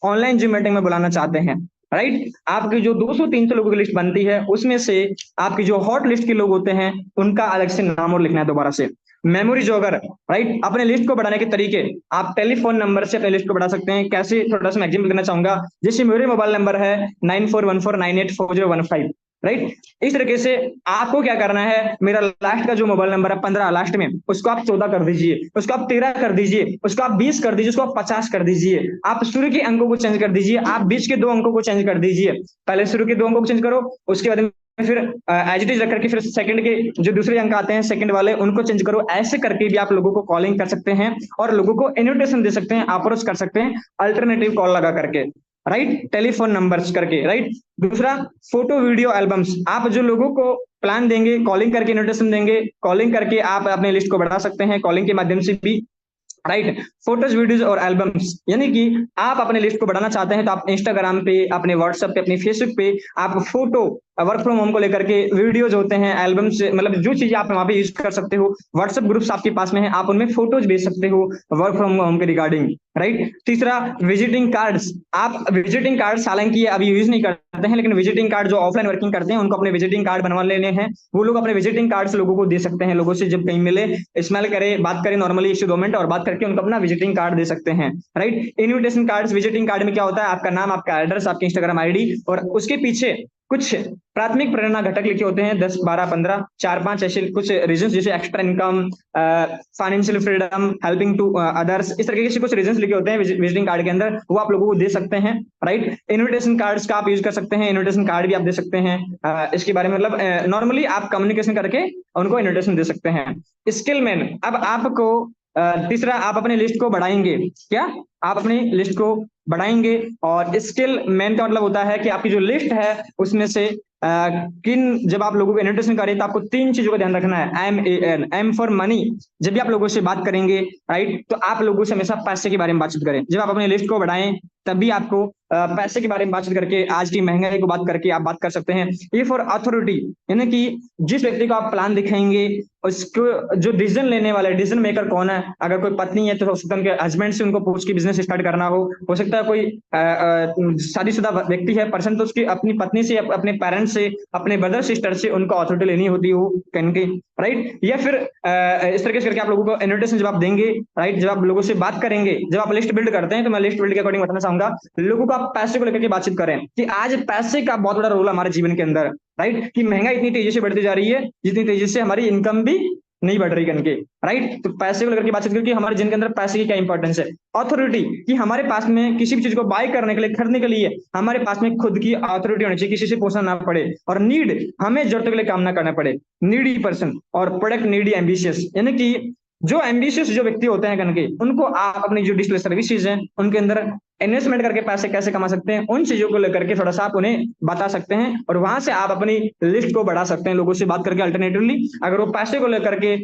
ऑनलाइन जिम मीटिंग में बुलाना चाहते हैं, राइट। आपकी जो 200-300 लोगों की लिस्ट बनती है, उसमें से आपकी जो हॉट लिस्ट के लोग होते हैं उनका अलग से नाम और लिखना है दोबारा से। Memory jogger, right. अपने लिस्ट को बढ़ाने के तरीके, आप टेलीफोन नंबर से अपने लिस्ट को बढ़ा सकते हैं। कैसे, थोड़ा सा मैं एग्जांपल देना चाहूंगा। जैसे मेरे मोबाइल नंबर है 9414984015, राइट। इस तरीके से आपको क्या करना है, मेरा लास्ट का जो मोबाइल नंबर है 15 लास्ट में, उसको आप 14 कर दीजिए, उसको आप 13 कर दीजिए, उसको आप 20 कर दीजिए, उसको आप 50 कर दीजिए। आप शुरू के अंकों को चेंज कर दीजिए, आप बीच के 2 अंकों को चेंज कर दीजिए। पहले शुरू के 2 अंकों को चेंज करो, उसके बाद फिर एज इट इज रख करके फिर सेकंड के जो दूसरे अंक आते हैं सेकंड वाले, उनको चेंज करो। ऐसे करके भी आप लोगों को कॉलिंग कर सकते हैं और लोगों को इन्विटेशन दे सकते हैं, अप्रोच कर सकते हैं अल्टरनेटिव कॉल लगा करके, राइट, टेलीफोन नंबर्स करके, राइट। दूसरा, फोटो वीडियो एल्बम्स, आप जो लोगों को प्लान देंगे, कॉलिंग करके इन्विटेशन देंगे, कॉलिंग करके आप अपने लिस्ट को बढ़ा सकते हैं, कॉलिंग के माध्यम से भी, राइट। फोटोज, वीडियोज और एल्बम्स, यानी कि आप अपने लिस्ट को बढ़ाना चाहते हैं तो आप इंस्टाग्राम पे, अपने व्हाट्सएप पे, अपने फेसबुक पे आप फोटो, वर्क फ्रॉम होम को लेकर के वीडियोज होते हैं, एल्बम्स, मतलब जो चीजें आप वहां पे यूज कर सकते हो। व्हाट्सएप ग्रुप्स आपके पास में है, आप उनमें फोटोज भेज सकते हो वर्क फ्रॉम होम के रिगार्डिंग, राइट। तीसरा, विजिटिंग कार्ड्स, आप विजिटिंग कार्ड्स हालांकि अभी यूज नहीं करते हैं, लेकिन विजिटिंग कार्ड जो ऑफलाइन वर्किंग करते हैं उनको अपने विजिटिंग कार्ड बनवा लेने हैं। वो लोग अपने विजिटिंग कार्ड्स लोगों को दे सकते हैं, लोगों से जब कहीं मिले, स्मेल करे, बात करें नॉर्मली 1-2 मिनट और बात करके उनको अपना विजिटिंग कार्ड दे सकते हैं, right. Invitation cards, visiting card में क्या होता है, आपका नाम, आपका एड्रेस, आपकी इंस्टाग्राम आईडी और उसके पीछे कुछ प्राथमिक प्रेरणा घटक लिखे होते हैं, 10, 12, 15, 4-5 ऐसे कुछ रीजंस, जैसे extra income, financial freedom, helping to others, इस तरीके से कुछ रीजंस लिखे होते हैं विजिटिंग कार्ड के अंदर, वो आप लोगों को दे सकते हैं, राइट। इन्विटेशन कार्ड्स का आप यूज कर सकते हैं, इन्विटेशन कार्ड भी आप दे सकते हैं। इसके बारे में मतलब नॉर्मली आप कम्युनिकेशन करके उनको इन्विटेशन दे सकते हैं। स्किल मैन, अब आपको तीसरा, आप अपने लिस्ट को बढ़ाएंगे, क्या आप अपनी लिस्ट को बढ़ाएंगे, और स्किल मैन का मतलब होता है कि आपकी जो लिस्ट है उसमें से किन, जब आप लोगों को इन्विटेशन करें तो आपको 3 चीजों का ध्यान रखना है। MAN, M फॉर मनी, जब भी आप लोगों से बात करेंगे, राइट, तो आप लोगों से हमेशा पैसे के बारे में बातचीत करें। जब आप अपनी लिस्ट को बढ़ाएं तभी आपको पैसे के बारे में बातचीत करके, आज की महंगाई को बात करके आप बात कर सकते हैं। ये फॉर अथॉरिटी, यानी कि जिस व्यक्ति को आप प्लान दिखाएंगे उसको, जो डिसीजन लेने वाला है, डिसीजन मेकर कौन है, अगर कोई पत्नी है तो हो सकता है उनके हस्बैंड से उनको पूछ के बिजनेस स्टार्ट करना हो सकता है कोई शादीशुदा व्यक्ति है पर्सन, तो उसकी अपनी पत्नी से, अपने पेरेंट्स से, अपने ब्रदर सिस्टर से उनको अथॉरिटी लेनी होती हो कहीं की, राइट। या फिर इस तरीके से करके आप लोगों को इन्विटेशन जब आप देंगे, राइट, जब आप लोगों से बात करेंगे, जब आप लिस्ट बिल्ड करते हैं, तो मैं लिस्ट बिल्ड के अकॉर्डिंग बताना चाहूंगा, लोगों को आप पैसे को लेकर के बातचीत करें कि आज पैसे का बहुत बड़ा रोल है हमारे जीवन के अंदर, राइट, कि महंगाई इतनी तेजी से बढ़ती जा रही है जितनी तेजी से हमारी इनकम भी नहीं बढ़ रही कनके, राइट। तो पैसे को लेकर के बातचीत करके हमारे जिन के अंदर पैसे की क्या इंपॉर्टेंस है। अथॉरिटी, कि हमारे पास में किसी भी चीज को बाय करने के लिए, खरीदने के लिए हमारे पास में खुद की अथॉरिटी होनी चाहिए, किसी से पूछना ना पड़े। और नीड, हमें जरूरतों के लिए काम ना करना पड़े, नीडी पर्सन। और प्रोडक्ट नीडी एम्बिशियस, यानी कि जो एम्बिशियस जो व्यक्ति होते हैं कनके, उनको आप अपनी जो डिजिटल सर्विसेज हैं उनके अंदर इन्वेस्टमेंट करके पैसे कैसे कमा सकते हैं, उन चीजों को लेकर के थोड़ा सा आप उन्हें बता सकते हैं, और वहां से आप अपनी लिस्ट को बढ़ा सकते हैं लोगों से बात करके। अल्टरनेटिवली, अगर वो पैसे को लेकर के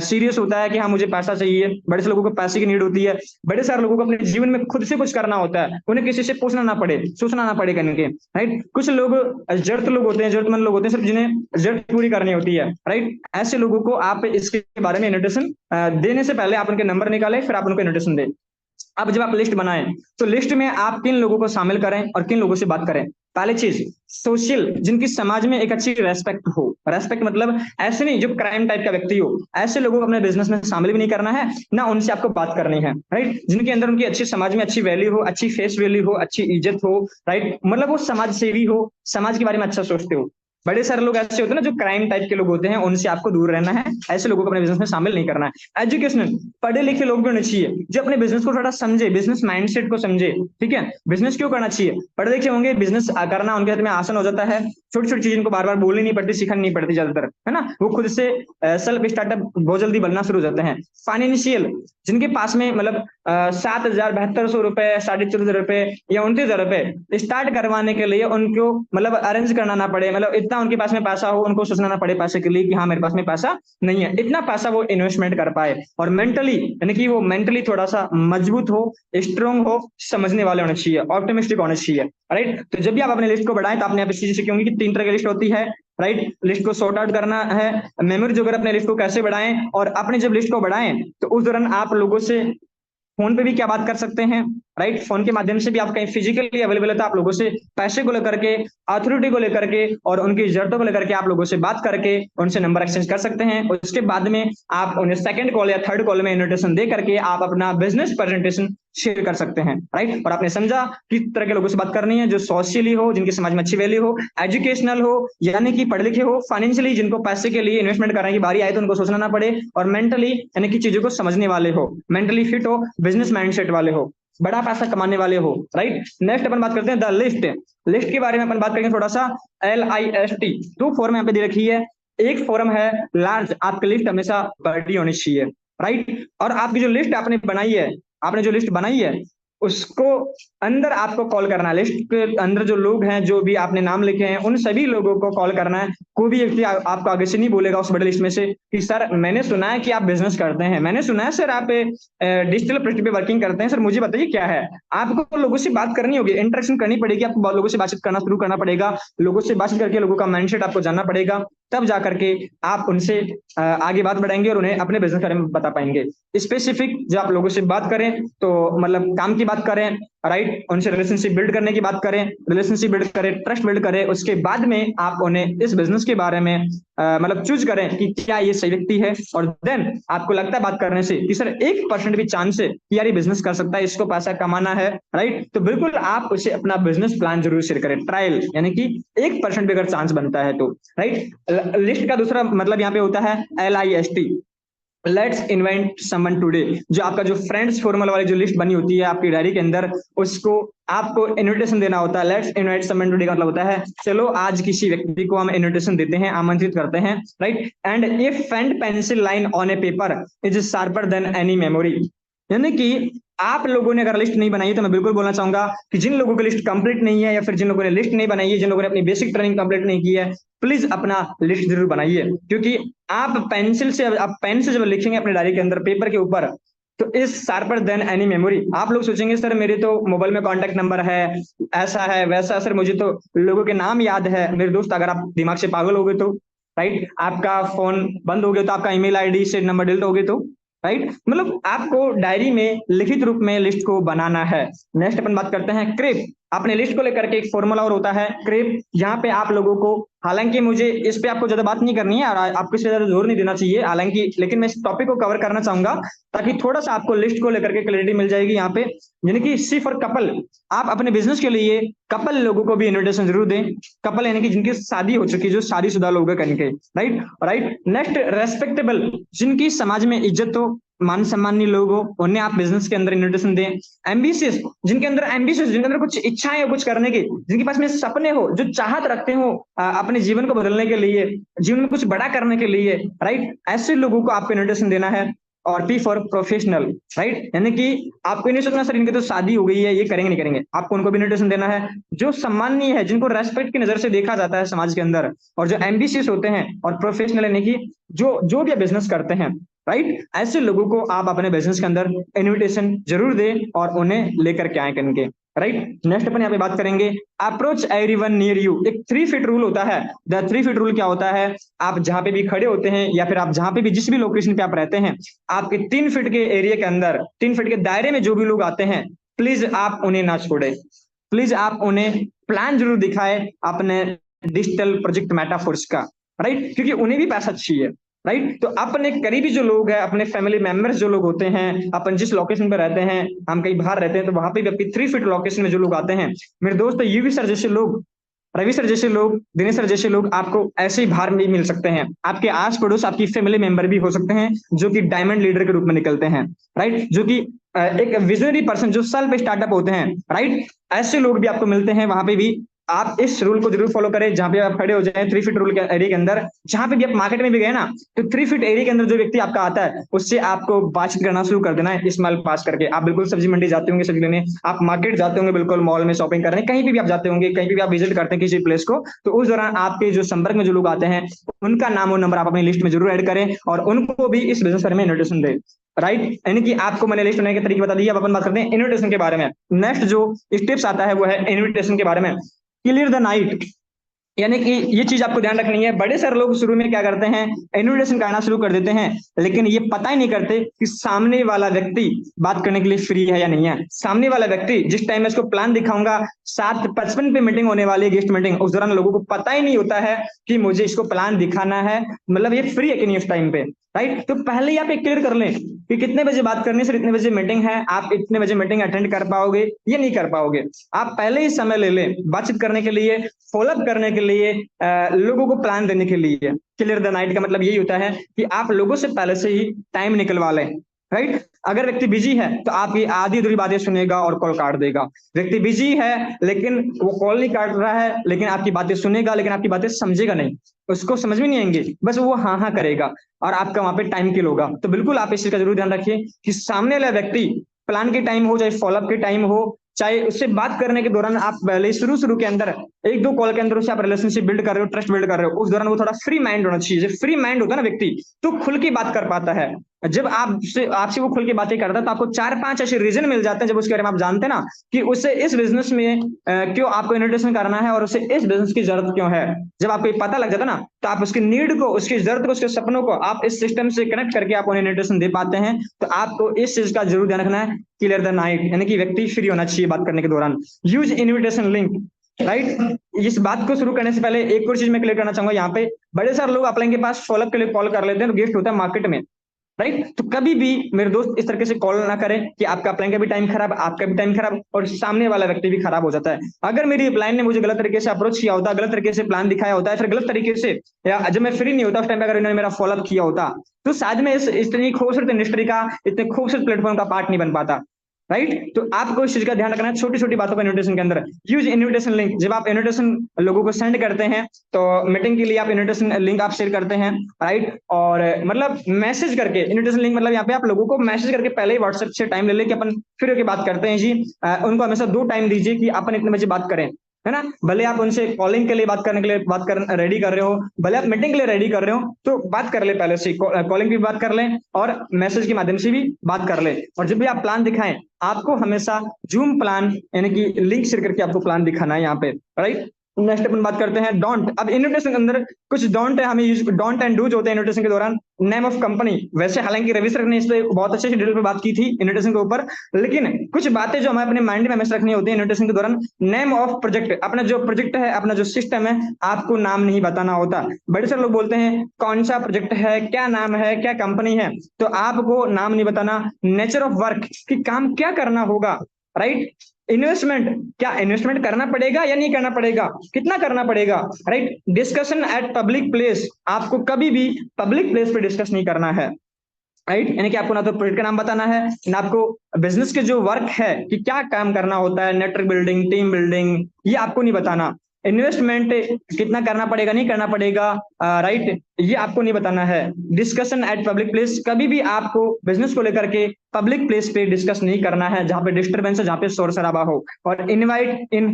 सीरियस होता है कि हाँ मुझे पैसा चाहिए, बड़े से लोगों को पैसे की नीड होती है, बड़े सारे लोगों को अपने जीवन में खुद से कुछ करना होता है, उन्हें किसी से पूछना ना पड़े, सोचना ना पड़े करने के, राइट। कुछ लोग जरूरत लोग होते हैं, जरूरतमंद लोग होते हैं, सिर्फ जिन्हें जरूरत पूरी करनी होती है, राइट। ऐसे लोगों को आप इसके बारे में इन्विटेशन देने से पहले आप उनके नंबर निकालें, फिर आप उनको इन्विटेशन दें। अब जब आप लिस्ट बनाएं तो लिस्ट में आप किन लोगों को शामिल करें और किन लोगों से बात करें। पहली चीज, सोशल, जिनकी समाज में एक अच्छी रेस्पेक्ट हो। रेस्पेक्ट मतलब ऐसे नहीं जो क्राइम टाइप का व्यक्ति हो, ऐसे लोगों को अपने बिजनेस में शामिल भी नहीं करना है, ना उनसे आपको बात करनी है, राइट। जिनके अंदर उनकी अच्छी समाज में अच्छी वैल्यू हो, अच्छी फेस वैल्यू हो, अच्छी इज्जत हो, राइट, मतलब वो समाज सेवी हो, समाज के बारे में अच्छा सोचते हो। बड़े सारे लोग ऐसे होते हैं ना जो क्राइम टाइप के लोग होते हैं, उनसे आपको दूर रहना है, ऐसे लोगों को अपने बिजनेस में शामिल नहीं करना है। एजुकेशनल, पढ़े लिखे लोग भी होने चाहिए जो अपने बिजनेस को थोड़ा समझे, बिजनेस माइंडसेट को समझे, ठीक है। बिजनेस क्यों करना चाहिए, पढ़े लिखे होंगे, बिजनेस करना उनके हाथ में आसान हो जाता है, छोटी छोटी चीज इनको बार बार बोलनी नहीं पड़ती, सिखानी नहीं पड़ती ज्यादातर, है ना। वो खुद से सेल्फ स्टार्टअप बहुत जल्दी बनना शुरू हो जाते हैं। फाइनेंशियल, जिनके पास में मतलब 7,7200 रुपए, 14,500 रुपए या 29,000 रुपए स्टार्ट करवाने के लिए उनको मतलब अरेंज करना ना पड़े, मतलब इतना उनके पास में पैसा हो, उनको सोचना ना पड़े पैसे के लिए कि हाँ मेरे पास में पैसा नहीं है, इतना पैसा वो इन्वेस्टमेंट कर पाए। और मेंटली, यानी कि वो मेंटली थोड़ा सा मजबूत हो, स्ट्रोंग हो, समझने वाले होने चाहिए, ऑप्टिमिस्टिक होने चाहिए, राइट। तो जब भी आप अपने लिस्ट को बढ़ाएं तो आपने आप इस चीज सीखी होंगी कि 3 तरह की लिस्ट होती है, राइट। लिस्ट को सॉर्ट आउट करना है, मेमोरी जो अपने लिस्ट को कैसे बढ़ाएं, और अपने जब लिस्ट को बढ़ाएं तो उस दौरान आप लोगों से फोन पे भी क्या बात कर सकते हैं, राइट। फोन के माध्यम से भी आप कहीं फिजिकली अवेलेबल है तो आप लोगों से पैसे को लेकर के, अथॉरिटी को लेकर के और उनकी जरूरतों को लेकर के आप लोगों से बात करके उनसे नंबर एक्सचेंज कर सकते हैं। उसके बाद में आप उन्हें सेकंड कॉल या थर्ड कॉल में इन्विटेशन दे करके आप अपना बिजनेस प्रेजेंटेशन शेयर कर सकते हैं, राइट। और आपने समझा किस तरह के लोगों से बात करनी है, जो सोशली हो, जिनके समाज में अच्छी वैल्यू हो, एजुकेशनल हो यानी कि पढ़े लिखे हो, फाइनेंशियली जिनको पैसे के लिए इन्वेस्टमेंट करने की बारी आए तो उनको सोचना ना पड़े, और मेंटली यानी कि चीजों को समझने वाले हो, मेंटली फिट हो, बिजनेस माइंडसेट वाले हो, बड़ा पैसा कमाने वाले हो, राइट। नेक्स्ट अपन बात करते हैं द लिस्ट। लिस्ट के बारे में अपन बात करेंगे थोड़ा सा। LIST, 2 फॉर्म यहाँ पे दे रखी है। एक फॉर्म है लार्ज, आपकी लिस्ट हमेशा बड़ी होनी चाहिए, राइट। और आपकी जो लिस्ट आपने बनाई है, आपने जो लिस्ट बनाई है उसको अंदर आपको कॉल करना है। लिस्ट के अंदर जो लोग हैं, जो भी आपने नाम लिखे हैं, उन सभी लोगों को कॉल करना है। कोई भी व्यक्ति आपको आगे से नहीं बोलेगा उस बड़ी लिस्ट में से कि सर मैंने सुना है कि आप बिजनेस करते हैं, मैंने सुना है सर आप डिजिटल प्रोजेक्ट पे वर्किंग करते हैं, सर मुझे बताइए क्या है। आपको लोगों से बात करनी होगी, इंटरेक्शन करनी पड़ेगी, आपको लोगों से बातचीत करना शुरू करना पड़ेगा, लोगों से बातचीत करके लोगों का माइंडसेट आपको जानना पड़ेगा, तब जाकर के आप उनसे आगे बात बढ़ाएंगे और उन्हें अपने बिजनेस के बारे में बता पाएंगे। स्पेसिफिक जब आप लोगों से बात करें तो मतलब काम की बात करें, राइट, उनसे रिलेशनशिप बिल्ड करने की बात करें, रिलेशनशिप बिल्ड करें, ट्रस्ट बिल्ड करें, उसके बाद में आप उन्हें इस बिजनेस के बारे में मतलब चूज करें कि क्या ये सही व्यक्ति है, और देन आपको लगता है बात करने से कि सर 1% भी चांस है कि यार ये बिजनेस कर सकता है, इसको पैसा कमाना है, राइट, तो बिल्कुल आप उसे अपना बिजनेस प्लान जरूर शेयर करें। ट्रायल यानी कि 1% भी अगर चांस बनता है तो, राइट। लिस्ट का दूसरा मतलब यहाँ पे होता है LIST, let's invent someone today. जो आपका जो फ्रेंड्स फॉर्मल वाली जो लिस्ट बनी होती है आपकी डायरी के अंदर, उसको आपको इनविटेशन देना होता है। लेट्स इनवाइट समवन टुडे का मतलब होता है चलो आज किसी व्यक्ति को हम इनविटेशन देते हैं, आमंत्रित करते हैं, right. And if pen pencil line on a paper is sharper than any memory, यानी कि आप लोगों ने अगर लिस्ट नहीं बनाई तो मैं बिल्कुल बोलना चाहूंगा कि जिन लोगों की लिस्ट कंप्लीट नहीं है या फिर जिन लोगों ने लिस्ट नहीं बनाई है, जिन लोगों ने अपनी बेसिक ट्रेनिंग कंप्लीट नहीं की है, प्लीज अपना लिस्ट जरूर बनाइए। क्योंकि आप पेन से जब लिखेंगे अपने डायरी के अंदर पेपर के ऊपर तो is sharper than any memory. आप लोग सोचेंगे सर मेरे तो मोबाइल में कॉन्टेक्ट नंबर है, ऐसा है वैसा, सर मुझे तो लोगों के नाम याद है। मेरे दोस्त अगर आप दिमाग से पागल हो गए तो, राइट, आपका फोन बंद हो गया तो, आपका ईमेल आईडी से नंबर डिलीट हो गए तो, राइट, मतलब आपको डायरी में लिखित रूप में लिस्ट को बनाना है। नेक्स्ट अपन बात करते हैं क्रेप। अपने लिस्ट को लेकर के एक फॉर्मूला और होता है क्रेप। यहाँ पे आप लोगों को, हालांकि मुझे इस पे आपको ज्यादा बात नहीं करनी है और आपको इससे ज्यादा जोर नहीं देना चाहिए हालांकि, लेकिन मैं इस टॉपिक को कवर करना चाहूंगा ताकि थोड़ा सा आपको लिस्ट को लेकर के क्लैरिटी मिल जाएगी यहाँ पे। यानी कि सी फॉर कपल, आप अपने बिजनेस के लिए कपल लोगों को भी इन्विटेशन जरूर दें। कपल यानी कि जिनकी शादी हो चुकी, जो शादीशुदा लोग हैं कहीं, राइट, राइट। नेक्स्ट रेस्पेक्टेबल, जिनकी समाज में इज्जत हो, मान सम्मानीय लोग हो, उन्हें आप बिजनेस के अंदर इन्विटेशन दें। एम्बिशियस, जिनके अंदर कुछ इच्छाएं हो कुछ करने की, जिनके पास में सपने हो, जो चाहत रखते हो अपने जीवन को बदलने के लिए, जीवन में कुछ बड़ा करने के लिए, राइट, ऐसे लोगों को आपको इन्विटेशन देना है। और पी फॉर प्रोफेशनल, राइट, यानी कि आपको नहीं सोचना सर इनकी तो शादी हो गई है ये करेंगे नहीं करेंगे, आपको उनको भी इन्विटेशन देना है। जो सम्माननीय है, जिनको रेस्पेक्ट की नजर से देखा जाता है समाज के अंदर, और जो एम्बिशियस होते हैं, और प्रोफेशनल यानी कि जो भी बिजनेस करते हैं, राइट, ऐसे लोगों को आप अपने बिजनेस के अंदर इन्विटेशन जरूर दें और उन्हें लेकर के आए करेंगे, राइट। नेक्स्ट अपन यहाँ पे बात करेंगे अप्रोच एवरीवन नियर यू। एक 3 फीट रूल होता है। द 3 फीट रूल क्या होता है? आप जहां पे भी खड़े होते हैं या फिर आप जहां पे भी जिस भी लोकेशन पे आप रहते हैं, आपके 3 फीट के एरिया के अंदर, 3 फीट के दायरे में जो भी लोग आते हैं, प्लीज आप उन्हें ना छोड़े, प्लीज आप उन्हें प्लान जरूर दिखाए अपने डिजिटल प्रोजेक्ट मेटाफोर्स का, राइट, क्योंकि उन्हें भी पैसा चाहिए, राइट। तो अपने करीबी जो लोग हैं, अपने फैमिली मेंबर्स जो लोग होते हैं, अपन जिस लोकेशन पे रहते हैं, हम कहीं बाहर रहते हैं तो वहां पे भी आपकी 3 फीट लोकेशन में जो लोग आते हैं, मेरे दोस्त यूवी सर जैसे लोग, रवि सर जैसे लोग, दिनेश सर जैसे लोग आपको ऐसे ही बाहर में मिल सकते हैं। आपके आस पड़ोस आपकी फैमिली मेंबर भी हो सकते हैं जो कि डायमंड लीडर के रूप में निकलते हैं, राइट, जो कि एक विजनरी पर्सन जो सेल्फ स्टार्टअप होते हैं, राइट, ऐसे लोग भी आपको मिलते हैं वहां पे भी। आप इस रूल को जरूर फॉलो करें, जहां पे आप खड़े हो जाए 3 फीट रूल के एरिया के अंदर। जहां पे भी आप मार्केट में भी गए ना, तो 3 फीट एरिया के अंदर जो व्यक्ति आपका आता है उससे आपको बातचीत करना शुरू कर देना है, स्माइल पास करके। आप बिल्कुल सब्जी मंडी जाते होंगे सब्जी लेने, आप मार्केट जाते होंगे, बिल्कुल मॉल में शॉपिंग करने, कहीं पे भी आप जाते होंगे, कहीं पे भी आप विजिट करते हैं किसी प्लेस को, तो उस दौरान आपके जो संपर्क में जो लोग आते हैं उनका नाम और नंबर आप अपनी लिस्ट में जरूर ऐड करें और उनको भी इस बिजनेस में इन्विटेशन दें। राइट, यानी कि आपको मैंने लिस्ट बनाने के तरीके बता दिए। अब अपन बात करते हैं इन्विटेशन के बारे में। नेक्स्ट जो स्टेप्स आता है वो है इन्विटेशन के बारे में। क्लियर द नाइट, यानी कि ये चीज आपको ध्यान रखनी है। बड़े सारे लोग शुरू में क्या करते हैं, इन्विटेशन करना शुरू कर देते हैं, लेकिन ये पता ही नहीं करते कि सामने वाला व्यक्ति बात करने के लिए फ्री है या नहीं है। सामने वाला व्यक्ति जिस टाइम में इसको प्लान दिखाऊंगा 7:55 पे मीटिंग होने वाली है, गेस्ट मीटिंग, उस दौरान लोगों को पता ही नहीं होता है कि मुझे इसको प्लान दिखाना है, मतलब ये फ्री है कि नहीं उस टाइम पे। राइट, तो पहले ही आप एक क्लियर कर लें कि कितने बजे बात करनी है, सर इतने बजे मीटिंग है, आप इतने बजे मीटिंग अटेंड कर पाओगे या नहीं कर पाओगे। आप पहले ही समय ले लें बातचीत करने के लिए, फॉलोअप करने के लिए, लोगों को प्लान देने के लिए। क्लियर द नाइट का मतलब यही होता है कि आप लोगों से पहले से ही टाइम निकलवा लें। राइट, अगर व्यक्ति बिजी है तो आपकी आधी अधूरी बातें सुनेगा और कॉल काट देगा। व्यक्ति बिजी है लेकिन वो कॉल नहीं काट रहा है, लेकिन आपकी बातें सुनेगा, लेकिन आपकी बातें समझेगा नहीं, उसको समझ में नहीं आएंगे, बस वो हाँ हाँ करेगा और आपका वहां पे टाइम किल होगा। तो बिल्कुल आप इस चीज का जरूर ध्यान रखिए कि सामने वाला व्यक्ति प्लान के टाइम हो चाहे फॉलोअप के टाइम हो, चाहे उससे बात करने के दौरान आप पहले शुरू के अंदर 1-2 कॉल के अंदर उससे आप रिलेशनशिप बिल्ड कर रहे हो, ट्रस्ट बिल्ड कर रहे हो, उस दौरान वो थोड़ा फ्री माइंड होना चाहिए। जब फ्री माइंड होता है ना व्यक्ति, तो खुल के बात कर पाता है। जब आपसे वो खुल के बातें करता है तो आपको 4-5 ऐसे रीजन मिल जाते हैं जब उसके बारे में आप जानते हैं ना कि उससे इस बिजनेस में क्यों आपको इन्विटेशन करना है और उसे इस बिजनेस की जरूरत क्यों है। जब आपको पता लग जाता है ना, तो आप उसकी नीड को, उसकी जरूरत को, उसके सपनों को आप इस सिस्टम से कनेक्ट करके आप उन्हें इन्विटेशन दे पाते हैं। तो आपको इस चीज का जरूर ध्यान रखना है, क्लियर द नाइट, यानी कि व्यक्ति फ्री होना चाहिए बात करने के दौरान। Use invitation link. राइट, इस बात को शुरू करने से पहले एक और चीज मैं क्लियर करना चाहूंगा। यहाँ पे बड़े सारे लोग अपलाइन के पास फॉलोअप के लिए कॉल कर लेते हैं, तो गेस्ट होता है मार्केट में। राइट, तो कभी भी मेरे दोस्त इस तरीके से कॉल ना करें कि आपका अपलाइन का भी टाइम खराब, आपका भी टाइम खराब और सामने वाला व्यक्ति भी खराब हो जाता है। अगर मेरी अपलाइन ने मुझे गलत तरीके से अप्रोच किया होता, गलत तरीके से प्लान दिखाया होता है, फिर गलत तरीके से, या जब मैं फ्री नहीं होता उस टाइम पे अगर इन्होंने मेरा फॉलोअप किया होता, तो शायद मैं इस इतनी खूबसूरत इंडस्ट्री का, इतने खूबसूरत प्लेटफॉर्म का पार्ट नहीं बन पाता। राइट, तो आपको इस चीज का ध्यान रखना है छोटी छोटी बातों पर इन्विटेशन के अंदर। यूज इन्विटेशन लिंक, जब आप इन्विटेशन लोगों को सेंड करते हैं तो मीटिंग के लिए आप इन्विटेशन लिंक आप शेयर करते हैं। राइट, और मतलब मैसेज करके इन्विटेशन लिंक, मतलब यहाँ पे आप लोगों को मैसेज करके पहले ही व्हाट्सएप से टाइम ले ले कि अपन फिर होकर बात करते हैं जी। उनको हमेशा 2 टाइम दीजिए कि अपन इतने बजे बात करें, है ना। भले आप उनसे कॉलिंग के लिए बात करने के लिए रेडी कर रहे हो, भले आप मीटिंग के लिए रेडी कर रहे हो, तो बात कर ले पहले से, कॉलिंग भी बात कर लें और मैसेज के माध्यम से भी बात कर ले। और जब भी आप प्लान दिखाएं, आपको हमेशा जूम प्लान यानी कि लिंक शेयर करके आपको प्लान दिखाना है यहाँ पे। राइट, नेक्स्ट अपन बात करते हैं डोंट। अब इन्विटेशन के अंदर कुछ डोंट है, हमें यूज डोंट एंड डूज होते हैं इन्विटेशन के दौरान। नेम ऑफ कंपनी, वैसे हालांकि रवि सर ने इस पे बहुत अच्छे से डिटेल पे बात की थी इन्विटेशन के ऊपर, लेकिन कुछ बातें जो हमें अपने माइंड में हमेशा रखनी होती है इन्विटेशन के दौरान। नेम ऑफ प्रोजेक्ट, अपना जो प्रोजेक्ट है, अपना जो सिस्टम है, आपको नाम नहीं बताना होता। बड़े सारे लोग बोलते हैं कौन सा प्रोजेक्ट है, क्या नाम है, क्या कंपनी है, तो आपको नाम नहीं बताना। नेचर ऑफ वर्क, कि काम क्या करना होगा। राइट, इन्वेस्टमेंट, क्या इन्वेस्टमेंट करना पड़ेगा या नहीं करना पड़ेगा, कितना करना पड़ेगा। Right, discussion eight public place, आपको कभी भी पब्लिक प्लेस पे डिस्कस नहीं करना है। राइट, यानी कि आपको ना तो प्रोजेक्ट का नाम बताना है, ना आपको बिजनेस के जो वर्क है कि क्या काम करना होता है, नेटवर्क बिल्डिंग, टीम बिल्डिंग, ये आपको नहीं बताना। इन्वेस्टमेंट कितना करना पड़ेगा, नहीं करना पड़ेगा, राइट, ये आपको नहीं बताना है। डिस्कशन एट पब्लिक प्लेस, कभी भी आपको बिजनेस को लेकर के पब्लिक प्लेस पे डिस्कस नहीं करना है जहां पे डिस्टर्बेंस है, जहां पे शोर शराबा हो। और इनवाइट इन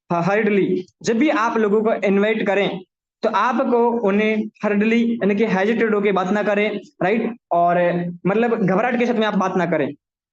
हर्डली, जब भी आप लोगों को इनवाइट करें तो आपको उन्हें हर्डली यानी कि हेजिटेड होकर बात ना करें। राइट, और मतलब घबराहट के साथ में आप बात ना करें।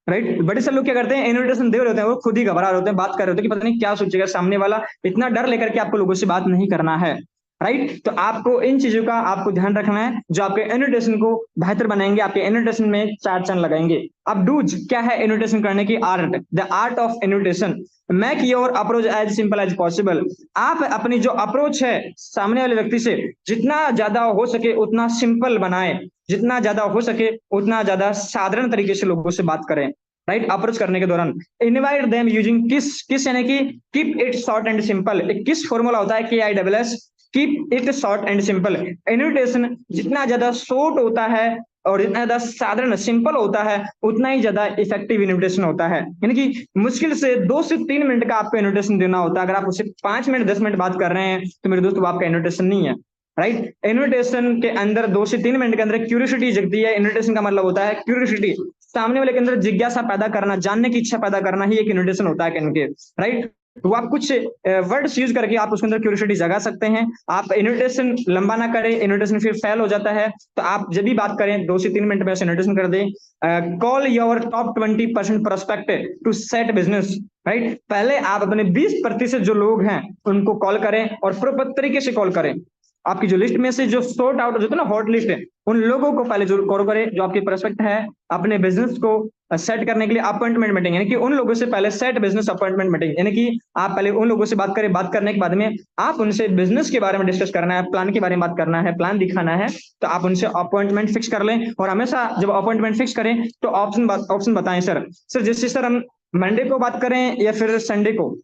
राइट, बड़े सारे लोग क्या करते हैं, इन्विटेशन दे रहे होते हैं, वो खुद ही घबरा रहे होते हैं, बात कर रहे होते हैं कि पता नहीं क्या सोचेगा सामने वाला, इतना डर लेकर के आपको लोगों से बात नहीं करना है। राइट, तो आपको इन चीजों का आपको ध्यान रखना है जो आपके इन्विटेशन को बेहतर बनाएंगे, आपके इन्विटेशन में 4 चांद लगाएंगे। अब डूज क्या है इन्विटेशन करने की art, the art of invitation. Make your approach as simple as possible, आप अपनी जो अप्रोच है सामने वाले व्यक्ति से जितना ज्यादा हो सके उतना सिंपल बनाएं, जितना ज्यादा हो सके उतना ज्यादा साधारण तरीके से लोगों से बात करें। राइट, अप्रोच करने के दौरान इनवाइट देम यूजिंग किस, किस यानी कि keep it short and simple. एक किस फॉर्मूला होता है, KISS, keep it short and simple. Invitation जितना ज्यादा शॉर्ट होता है और जितना ज्यादा साधारण सिंपल होता है उतना ही ज्यादा इफेक्टिव इन्विटेशन होता है। यानी कि मुश्किल से 2 से 3 मिनट का आपको इन्विटेशन देना होता है। अगर आप उससे 5 मिनट 10 मिनट बात कर रहे हैं तो मेरे दोस्त वो आपका इन्विटेशन नहीं है, राइट। इन्विटेशन के अंदर 2 से 3 मिनट के अंदर क्यूरियोसिटी जगती है। इन्विटेशन का मतलब होता है क्यूरियोसिटी, सामने वाले के अंदर जिज्ञासा पैदा करना, जानने की इच्छा पैदा करना ही एक इन्विटेशन होता है कहने के, राइट। तो आप कुछ वर्ड्स यूज करके आप उसके अंदर क्यूरियोसिटी जगा सकते हैं। आप इन्विटेशन लंबा ना करें, इन्विटेशन फिर फेल हो जाता है। तो आप जब भी बात करें 2 से 3 मिनट में इन्विटेशन कर दें। Call your top 20% prospect to set business, right. पहले आप अपने 20% जो लोग हैं उनको कॉल करें और प्रॉपर तरीके से कॉल करें। आपकी जो लिस्ट में से जो सॉर्ट आउट हो जाता है ना, हॉट लिस्ट है, उन लोगों को पहले जो कॉल करें जो आपके प्रोस्पेक्ट है अपने बिजनेस को सेट करने के लिए अपॉइंटमेंट मीटिंग, यानी कि उन लोगों से पहले सेट बिजनेस अपॉइंटमेंट मीटिंग, यानी कि आप पहले उन लोगों से बात करें। बात करने के बाद में आप उनसे बिजनेस के बारे में डिस्कस करना है, प्लान के बारे में बात करना है, प्लान दिखाना है। तो आप उनसे अपॉइंटमेंट फिक्स कर लें और हमेशा जब अपॉइंटमेंट फिक्स करें तो ऑप्शन बताएं। सर जैसे सर हम मंडे को बात करें या फिर संडे को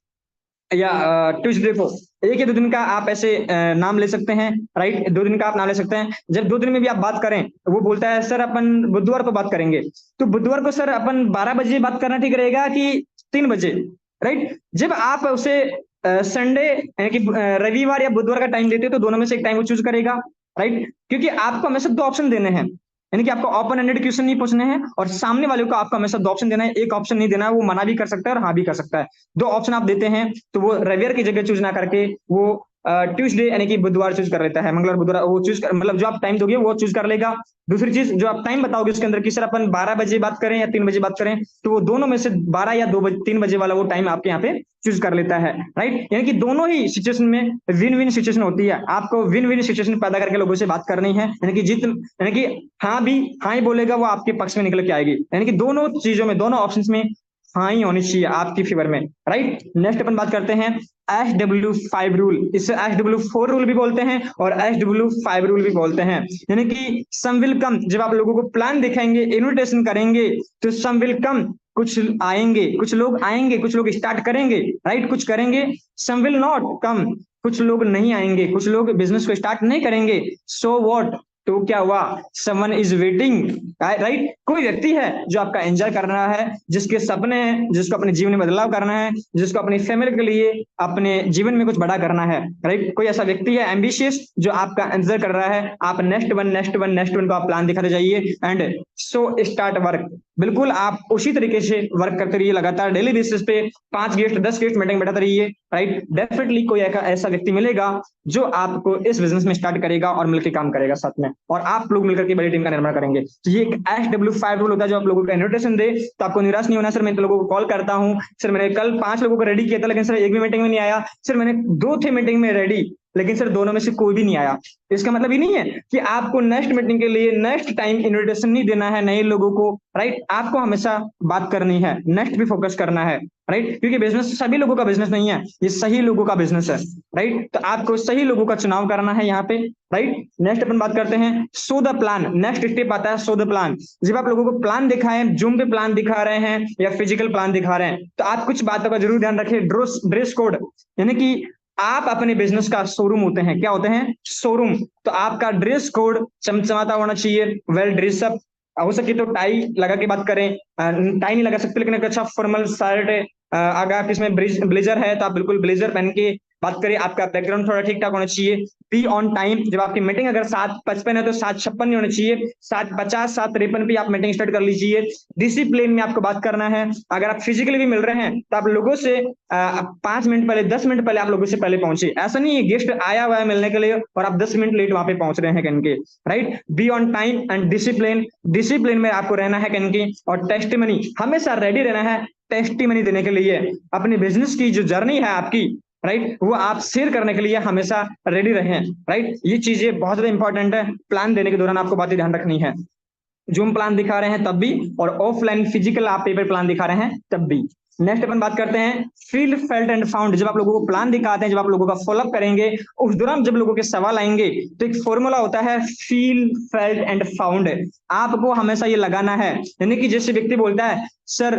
या ट्यूसडे को, एक या 2 दिन का आप ऐसे नाम ले सकते हैं, राइट। 2 दिन का आप नाम ले सकते हैं। जब 2 दिन में भी आप बात करें वो बोलता है सर अपन बुधवार को बात करेंगे, तो बुधवार को सर अपन 12 बजे बात करना ठीक रहेगा कि 3 बजे, राइट। जब आप उसे संडे यानी कि रविवार या बुधवार का टाइम देते हो तो दोनों में से एक टाइम वो चूज करेगा, राइट। क्योंकि आपको हमेशा 2 ऑप्शन देने हैं, यानी कि आपको ओपन एंडेड क्वेश्चन नहीं पूछने हैं और सामने वाले को आपको हमेशा 2 ऑप्शन देना है। एक ऑप्शन नहीं देना है, वो मना भी कर सकता है और हाँ भी कर सकता है। 2 ऑप्शन आप देते हैं तो वो रविवार की जगह चूज ना करके वो ट्यूसडे यानी कि बुधवार चूज कर लेता है, मंगलवार बुधवार वो मतलब जो आप टाइम दोगे वो चूज कर लेगा। दूसरी चीज जो आप टाइम बताओगे उसके अंदर कि सर अपन 12 बजे बात करें या 3 बजे बात करें, तो वो दोनों में से 12 या 3 बजे वाला वो टाइम आपके यहाँ पे चूज कर लेता है, राइट। यानी कि दोनों ही सिचुएशन में विन विन सिचुएशन होती है। आपको विन विन सिचुएशन पैदा करके लोगों से बात करनी है, यानी कि यानी कि हाँ ही बोलेगा वो आपके पक्ष में निकल के आएगी। यानी कि दोनों चीजों में, दोनों ऑप्शंस में हाँ ही होनी चाहिए आपकी फेवर में, राइट। नेक्स्ट अपन बात करते हैं SW5 रूल। इसे SW4 रूल भी बोलते हैं और SW5 रूल भी बोलते हैं। यानी कि सम विल कम, जब आप लोगों को प्लान दिखाएंगे, इन्विटेशन करेंगे तो सम विल कम, कुछ आएंगे, कुछ लोग आएंगे, कुछ लोग स्टार्ट करेंगे, राइट, कुछ करेंगे। सम विल नॉट कम, कुछ लोग नहीं आएंगे, कुछ लोग बिजनेस को स्टार्ट नहीं करेंगे। सो व्हाट, तो क्या हुआ, समवन इज वेटिंग, राइट। कोई व्यक्ति है जो आपका एंजॉय कर रहा है, जिसके सपने हैं, जिसको अपने जीवन में बदलाव करना है, जिसको अपनी फैमिली के लिए अपने जीवन में कुछ बड़ा करना है, राइट। कोई ऐसा व्यक्ति है एम्बिशियस जो आपका एंजॉय कर रहा है। आप नेक्स्ट वन को आप प्लान दिखाते जाइए एंड सो स्टार्ट वर्क। बिल्कुल आप उसी तरीके से वर्क करते रहिए, लगातार डेली बेसिस पे 5 गेस्ट 10 गेस्ट मीटिंग बैठाते रहिए, राइट। डेफिनेटली कोई ऐसा व्यक्ति मिलेगा जो आपको इस बिजनेस में स्टार्ट करेगा और मिलकर काम करेगा साथ में, और आप लोग मिलकर के बड़ी टीम का निर्माण करेंगे। तो ये एक SW5 रूल होता है जो आप लोगों को इन्विटेशन दे तो आपको निराश नहीं होना। सर मैं तो लोगों को कॉल करता हूँ, सर मैंने कल 5 लोगों को रेडी किया था लेकिन सर एक भी मीटिंग में नहीं आया, सर मैंने 2 थे मीटिंग में रेडी लेकिन सर दोनों में से कोई भी नहीं आया। इसका मतलब ये नहीं है कि आपको नेक्स्ट मीटिंग के लिए नेक्स्ट टाइम इन्विटेशन नहीं देना है नए लोगों को, राइट। आपको हमेशा बात करनी है, नेक्स्ट भी फोकस करना है, राइट। क्योंकि बिजनेस सभी लोगों का बिजनेस नहीं है, ये सही लोगों का बिजनेस है, राइट। तो आपको सही लोगों का चुनाव करना है यहाँ पे, राइट। नेक्स्ट अपन बात करते हैं so the plan. Next step आता है सो द प्लान। जब आप लोगों को प्लान दिखाएं, जूम पे प्लान दिखा रहे हैं या फिजिकल प्लान दिखा रहे हैं, तो आप कुछ बातों का जरूर ध्यान रखें। ड्रेस कोड, यानी कि आप अपने बिजनेस का शोरूम होते हैं, क्या होते हैं, शोरूम। तो आपका ड्रेस कोड चमचमाता होना चाहिए, वेल ड्रेसअप। हो सके तो टाई लगा के बात करें, टाई नहीं लगा सकते लेकिन एक अच्छा फॉर्मल शर्ट है, अगर आप इसमें ब्लेजर है तो आप बिल्कुल ब्लेजर पहन के बात करिए। आपका बैकग्राउंड थोड़ा ठीक ठाक होना चाहिए। बी ऑन टाइम, जब आपकी मीटिंग अगर 7:55 है तो 7:56 नहीं होना चाहिए, 7:50 7:53 पे आप मीटिंग स्टार्ट कर लीजिए। डिसिप्लिन में आपको बात करना है। अगर आप फिजिकली भी मिल रहे हैं तो आप लोगों से 5 मिनट पहले 10 मिनट पहले आप लोगों से पहले पहुंचे। ऐसा नहीं है गेस्ट आया हुआ है मिलने के लिए और आप 10 मिनट लेट वहां पे पहुंच रहे हैं कन के, right. Be on time and discipline, discipline में आपको रहना है कन की। और टेस्टिमनी, हमेशा रेडी रहना है टेस्टिमनी देने के लिए। अपने बिजनेस की जो जर्नी है आपकी, राइट, वो आप शेयर करने के लिए हमेशा रेडी रहें, राइट। ये चीजें बहुत ज्यादा इंपॉर्टेंट है। प्लान देने के दौरान आपको बातें ध्यान रखनी है। जूम प्लान दिखा रहे हैं तब भी, और ऑफलाइन फिजिकल आप पेपर प्लान दिखा रहे हैं तब भी। नेक्स्ट अपन बात करते हैं फील फेल्ट एंड फाउंड। जब आप लोगों को प्लान दिखाते हैं, जब आप लोगों का फॉलोअप करेंगे, उस दौरान जब लोगों के सवाल आएंगे तो एक फॉर्मूला होता है फील फेल्ट एंड फाउंड। आपको हमेशा ये लगाना है, यानी कि जैसे व्यक्ति बोलता है सर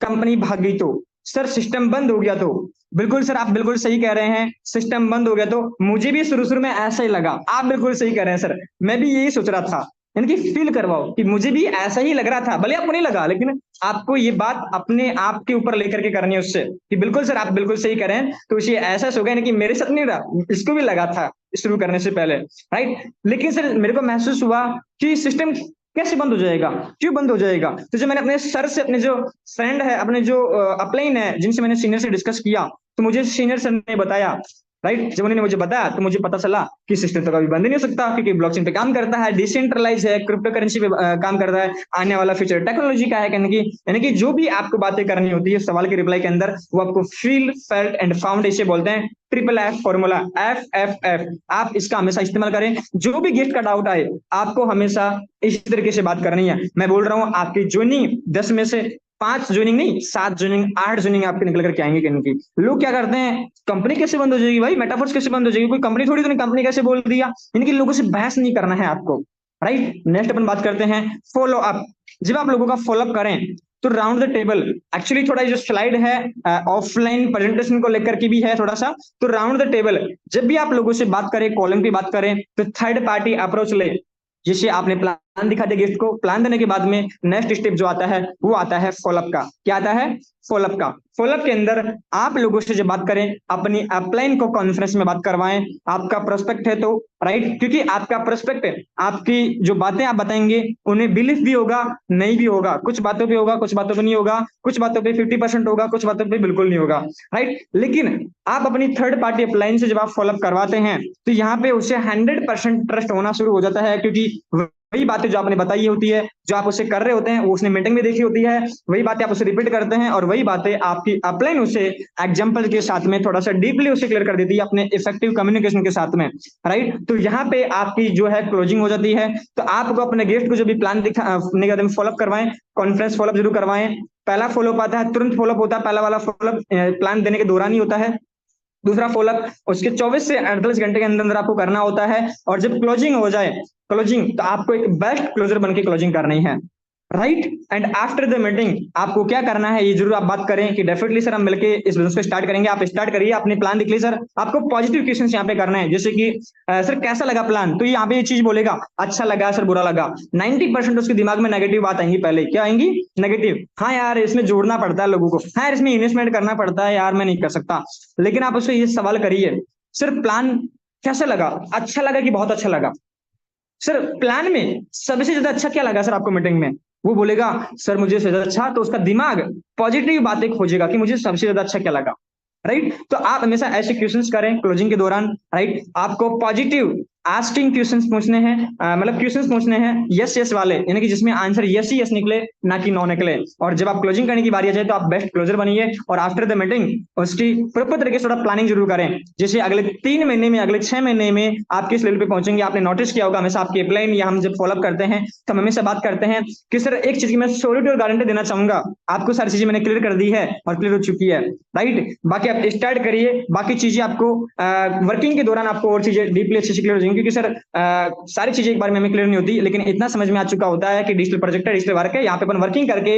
कंपनी भाग गई, तो सर सिस्टम बंद हो गया, तो बिल्कुल सर आप बिल्कुल सही कह रहे हैं, सिस्टम बंद हो गया तो मुझे भी शुरू शुरू में ऐसा ही लगा। आप बिल्कुल सही कह रहे हैं सर, मैं भी यही सोच रहा था, यानी कि फील करवाओ कि मुझे भी ऐसा ही लग रहा था, भले आपको नहीं लगा, लेकिन आपको ये बात अपने आप के ऊपर लेकर के करनी है उससे कि बिल्कुल सर आप बिल्कुल सही करें, तो उसे ऐसा हो गया ना कि मेरे साथ नहीं रहा, इसको भी लगा था शुरू करने से पहले, राइट। लेकिन सर मेरे को महसूस हुआ कि सिस्टम कैसे बंद हो जाएगा, क्यों बंद हो जाएगा। तो जब मैंने अपने सर से, अपने जो फ्रेंड है, अपने जो अपलाइन है, जिनसे मैंने सीनियर से डिस्कस किया, तो मुझे सीनियर सर ने बताया, राइट। जब उन्होंने मुझे बताया तो मुझे पता चला कि सिस्टम तो कभी बंद नहीं हो सकता, क्योंकि ब्लॉकचेन पे काम करता है, डिसेंट्रलाइज है, क्रिप्टो करेंसी पे काम करता है, आने वाला फ्यूचर टेक्नोलॉजी का है। यानी कि जो भी आपको बातें करनी होती है सवाल के रिप्लाई के अंदर, वो आपको फील, फेल्ट एंड फाउंड इसे बोलते हैं, ट्रिपल एफ फॉर्मूला, FFF। आप इसका हमेशा इस्तेमाल करें, जो भी गेस्ट का डाउट आए आपको हमेशा इस तरीके से बात करनी है। मैं बोल रहा हूँ आपकी ज्वाइनिंग 10 में से 5 ज्वाइनिंग नहीं, 7 ज्वाइनिंग, 8 ज्वाइनिंग आपके निकल करके आएंगे। कहीं लोग क्या करते हैं, कंपनी कैसे बंद हो जाएगी भाई, मेटाफोर्स कैसे बंद हो जाएगी, कोई कंपनी थोड़ी, तो नहीं, कंपनी कैसे बोल दिया। इनके लोगों से बहस नहीं करना है आपको, राइट। नेक्स्ट अपन बात करते हैं फॉलो अप। जब आप लोगों का फॉलो अप करें तो राउंड द टेबल, एक्चुअली थोड़ा जो स्लाइड है ऑफलाइन प्रेजेंटेशन को लेकर के भी है थोड़ा सा, तो राउंड द टेबल जब भी आप लोगों से बात करें, कॉलम की बात करें, तो थर्ड पार्टी अप्रोच ले। जैसे आपने प्लान दिखा दिया गेस्ट को, प्लान देने के बाद में नेक्स्ट स्टेप जो आता है वो आता है फॉलोअप का। क्या आता है, फॉलोअप का। फॉलोअप के अंदर आप लोगों से जब बात करें, अपनी अपलाइन को कॉन्फ्रेंस में बात करवाएं। आपका प्रोस्पेक्ट है तो, राइट, क्योंकि आपका प्रोस्पेक्ट है, आपकी जो बातें आप बताएंगे उन्हें बिलीफ भी होगा, नहीं भी होगा, कुछ बातों पे होगा, कुछ बातों पे नहीं होगा, कुछ बातों पे 50% होगा, कुछ बातों पे बिल्कुल नहीं होगा, राइट। लेकिन आप अपनी थर्ड पार्टी अपलाइन से जब आप फॉलोअप करवाते हैं तो यहाँ पे उसे 100% ट्रस्ट होना शुरू हो जाता है, क्योंकि वही बातें जो आपने बताई होती है, जो आप उसे कर रहे होते हैं, वो उसने मीटिंग में देखी होती है, वही बातें आप उसे रिपीट करते हैं, और वही बातें आपकी अपलाइन उसे एग्जांपल के साथ में थोड़ा सा डीपली उसे क्लियर कर देती है अपने इफेक्टिव कम्युनिकेशन के साथ में, राइट। तो यहाँ पे आपकी जो है क्लोजिंग हो जाती है। तो आपको अपने गेस्ट को जो भी प्लान दिखाने के बाद में फॉलोअप करवाएं, कॉन्फ्रेंस फॉलोअप जरूर करवाएं। पहला फॉलोअप आता है, तुरंत फॉलोअप होता है, पहला वाला फॉलोअप प्लान देने के दौरान ही होता है। दूसरा फॉलोअप उसके 24 से 48 घंटे के अंदर अंदर आपको करना होता है। और जब क्लोजिंग हो जाए, क्लोजिंग, तो आपको एक बेस्ट क्लोजर बन के क्लोजिंग करनी है, right. And after the meeting आपको क्या करना है, ये जरूर आप बात करें कि डेफिनेटली सर हम मिलके इस बिजनेस को स्टार्ट करेंगे। आप स्टार्ट करिए, अपने प्लान दिख लीजिए सर। आपको पॉजिटिव क्वेश्चन यहाँ पे करना है, जैसे कि सर कैसा लगा प्लान, तो यहाँ पे ये चीज बोलेगा, अच्छा लगा सर, बुरा लगा। 90% उसके दिमाग में नेगेटिव बात आएंगी, पहले क्या आएंगी, नेगेटिव। हाँ यार इसमें जोड़ना पड़ता है लोगों को, हाँ यार इसमें इन्वेस्टमेंट करना पड़ता है, यार मैं नहीं कर सकता। लेकिन आप उससे ये सवाल करिए, सर प्लान कैसा लगा, अच्छा लगा कि बहुत अच्छा लगा। सर प्लान में सबसे ज्यादा अच्छा क्या लगा सर आपको मीटिंग में, वो बोलेगा सर मुझे सबसे ज्यादा अच्छा, तो उसका दिमाग पॉजिटिव बातें खोजेगा कि मुझे सबसे ज्यादा अच्छा क्या लगा, राइट। तो आप हमेशा ऐसे क्वेश्चंस करें क्लोजिंग के दौरान, राइट। आपको पॉजिटिव आस्किंग क्वेश्चंस पूछने हैं, मतलब क्वेश्चंस पूछने हैं यस यस वाले, यानी कि जिसमें आंसर यस ही यस निकले, ना कि नो निकले। और जब आप क्लोजिंग करने की बारी आ जाए तो आप बेस्ट क्लोजर बनिए, और आफ्टर द मीटिंग उसकी प्रॉपर तरीके से थोड़ा प्लानिंग जरूर करें। जैसे अगले 3 महीने में, अगले 6 महीने में आप किस लेवल पे पहुंचेंगे। आपने नोटिस किया होगा हमेशा आपकी अपलाइन या हम जब फॉलोअप करते हैं तो हम हमेशा बात करते हैं कि सर एक चीज की मैं श्योरिटी और गारंटी देना चाहूंगा, आपको सारी चीजें मैंने क्लियर कर दी है और क्लियर हो चुकी है, राइट। बाकी आप स्टार्ट करिए, बाकी चीजें आपको वर्किंग के दौरान आपको और चीजें डीपली अच्छे से क्लियर हो जाएंगी, क्योंकि सर सारी चीजें एक बार में हमें क्लियर नहीं होती, लेकिन इतना समझ में आ चुका होता है कि डिजिटल प्रोजेक्ट है, डिजिटल वर्क है, यहाँ पे अपन वर्किंग करके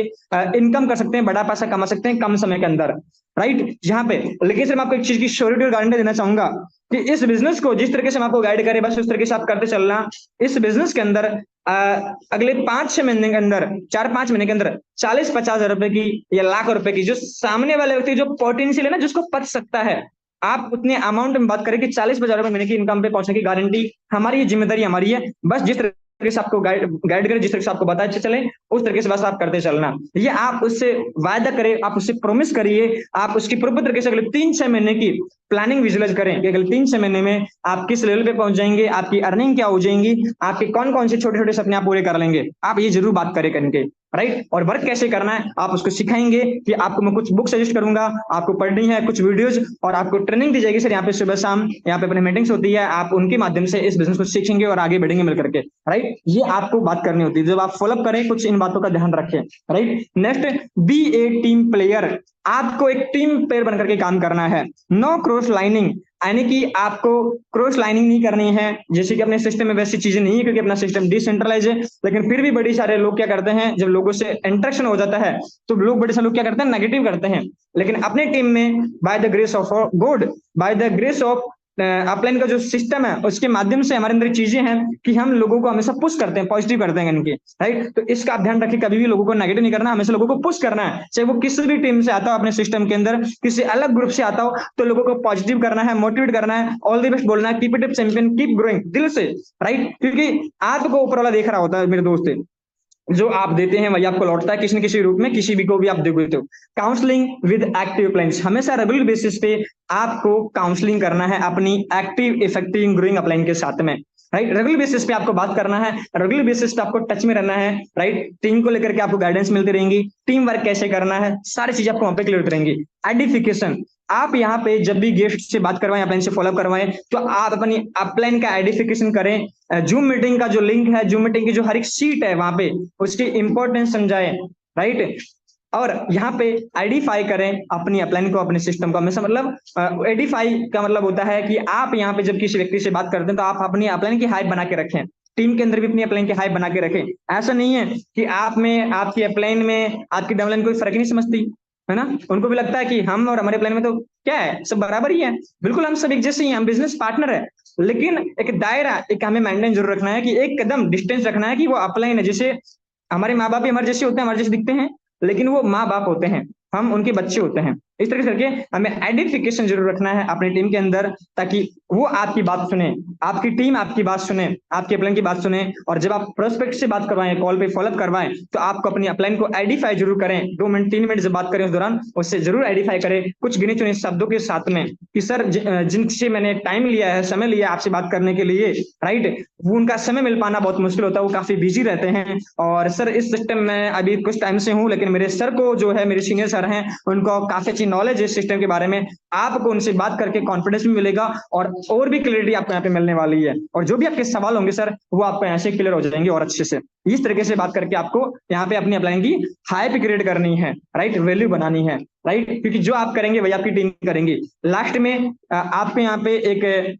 इनकम कर सकते हैं, बड़ा पैसा कमा सकते हैं कम समय के अंदर, राइट। यहाँ पे लेकिन सर मैं आपको एक चीज की श्योरिटी और गारंटी देना चाहूंगा कि इस बिजनेस को जिस तरीके से हम आपको गाइड करें, बस उस तरीके से आप करते चलना। इस बिजनेस के अंदर अगले 5-6 महीने के अंदर, 4-5 महीने के अंदर 40-50 हजार रुपए की या लाख रुपए की, जो सामने वाले व्यक्ति जो पोटेंशियल है ना, जिसको पच सकता है, आप उतने अमाउंट में बात करें कि 40-50 रुपए महीने की इनकम पे पहुंचने की गारंटी हमारी, जिम्मेदारी हमारी है। बस जिस तरीके से आपको गाइड करें, जिस तरीके से आपको बताया चले, उस तरीके से बस आप करते चलना। ये आप उससे वायदा करें, आप उससे प्रोमिस करिए, आप उसकी प्रॉपर तरीके से अगले 3-6 महीने की प्लानिंग विजुअलाइज करें कि अगले 3-6 महीने में आप किस लेवल पे पहुंच जाएंगे, आपकी अर्निंग क्या हो जाएंगी, आपके कौन कौन से छोटे छोटे सपने आप पूरे कर लेंगे। आप ये जरूर बात करें करके, राइट। और वर्क कैसे करना है आप उसको सिखाएंगे कि आपको मैं कुछ बुक सजेस्ट करूंगा, आपको पढ़नी है कुछ वीडियोस, और आपको ट्रेनिंग दी जाएगी सर यहाँ पे सुबह शाम, यहाँ पे अपने मीटिंग्स होती है, आप उनके माध्यम से इस बिजनेस को सीखेंगे और आगे बढ़ेंगे मिलकर के, राइट। ये आपको बात करनी होती है, जब आप फॉलोअप करें कुछ इन बातों का ध्यान रखें, राइट। नेक्स्ट, बी ए टीम प्लेयर। आपको एक टीम प्लेयर बनकर के काम करना है, नो क्रॉस लाइनिंग, यानी कि आपको क्रॉस लाइनिंग नहीं करनी है। जैसे कि अपने सिस्टम में वैसी चीजें नहीं है, क्योंकि अपना सिस्टम डिसेंट्रलाइज है, लेकिन फिर भी बड़ी सारे लोग क्या करते हैं, जब लोगों से इंटरेक्शन हो जाता है तो लोग, बड़े सारे लोग क्या करते हैं, नेगेटिव करते हैं। लेकिन अपने टीम में by the grace of God, by the grace of upline का जो सिस्टम है उसके माध्यम से हमारे अंदर चीजें हैं कि हम लोगों को हमेशा पुश करते हैं, पॉजिटिव करते हैं इनके, राइट। तो इसका आप ध्यान रखिए, कभी भी लोगों को नेगेटिव नहीं करना, हमेशा लोगों को पुश करना है, चाहे वो किसी भी टीम से आता हो अपने सिस्टम के अंदर, किसी अलग ग्रुप से आता हो, तो लोगों को पॉजिटिव करना है, मोटिवेट करना है, ऑल द बेस्ट बोलना है, keep it up champion, keep growing, दिल से, राइट। क्योंकि आपको ऊपर वाला देख रहा होता है मेरे दोस्त, जो आप देते हैं वही आपको लौटता है किसी न किसी रूप में, किसी भी को भी आप देखते हो। काउंसलिंग विद एक्टिव अपलाइंस, हमेशा रेगुलर बेसिस पे आपको काउंसलिंग करना है अपनी एक्टिव इफेक्टिव ग्रोइंग अपलाइन के साथ में, राइट। रेगुलर बेसिस पे आपको बात करना है, रेगुलर बेसिस पे आपको टच में रहना है, राइट। टीम को लेकर के आपको गाइडेंस मिलती रहेंगी, टीम वर्क कैसे करना है, सारी चीजें आपको वहां पे क्लियर होती रहेंगी। आइडेंटिफिकेशन, आप यहाँ पे जब भी गेस्ट से बात करवाएं, अपलाइन से फॉलोअप करवाएं, तो आप अपनी अपलाइन का आइडेंटिफिकेशन करें। जूम मीटिंग का जो लिंक है, जूम मीटिंग की जो हर एक सीट है वहां पे उसकी इंपॉर्टेंस समझाएं, राइट। और यहाँ पे आइडेंटिफाई करें अपनी अपलाइन को, अपने सिस्टम को हमेशा, मतलब आइडेंटिफाई का मतलब होता है कि आप यहाँ पे जब किसी व्यक्ति से बात करते हैं तो आप अपनी अपलाइन की हाइप बना के रखें, टीम के अंदर भी अपनी अपलाइन की हाइप बना के रखें। ऐसा नहीं है कि आप में, आपकी अपलाइन में आपकी डाउनलाइन कोई फर्क ही नहीं समझती, है ना। उनको भी लगता है कि हम और हमारे प्लान में तो क्या है, सब बराबर ही है, बिल्कुल हम सब एक जैसे ही हैं, हम बिजनेस पार्टनर है। लेकिन एक दायरा, एक हमें मेंटेन जरूर रखना है कि एक कदम डिस्टेंस रखना है कि वो अपलाइन है, जैसे हमारे माँ बाप भी हमारे जैसे होते हैं, हमारे जैसे दिखते हैं, लेकिन वो माँ बाप होते हैं, हम उनके बच्चे होते हैं। इस तरह से करके हमें आइडेंटिफिकेशन जरूर रखना है अपनी टीम के अंदर, ताकि वो आपकी बात सुने, आपकी टीम आपकी बात सुने, आपके अपलाइन की बात सुने। और जब आप प्रोस्पेक्ट से बात करवाएं, कॉल पे फॉलोअप करवाएं, तो आपको अपनी अपलाइन को आइडेंटिफाई जरूर करें। 2 मिनट 3 मिनट जब बात करें उस दौरान उससे जरूर आइडेंटिफाई करें कुछ गिने चुने शब्दों के साथ में, कि सर जिनसे मैंने टाइम लिया है, समय लिया आपसे बात करने के लिए, राइट, वो उनका समय मिल पाना बहुत मुश्किल होता है, वो काफी बिजी रहते हैं। और सर इस सिस्टम में अभी कुछ टाइम से हूँ, लेकिन मेरे सर को जो है, मेरे सीनियर सर हैं, उनको काफी अच्छी नॉलेज है इस सिस्टम के बारे में। आपको उनसे बात करके कॉन्फिडेंस भी मिलेगा और भी क्लियरिटी आपको यहाँ पे मिलने वाली है। और जो भी आपके सवाल होंगे सर, वो आपको ऐसे क्लियर हो जाएंगे और अच्छे से। इस तरीके से बात करके आपको यहाँ पे अपनी अपलाइन की हाइप क्रिएट करनी है, राइट, वैल्यू बनानी है, राइट। क्योंकि जो आप करेंगे वही आपकी टीम करेंगी। लास्ट में आपको यहाँ पे एक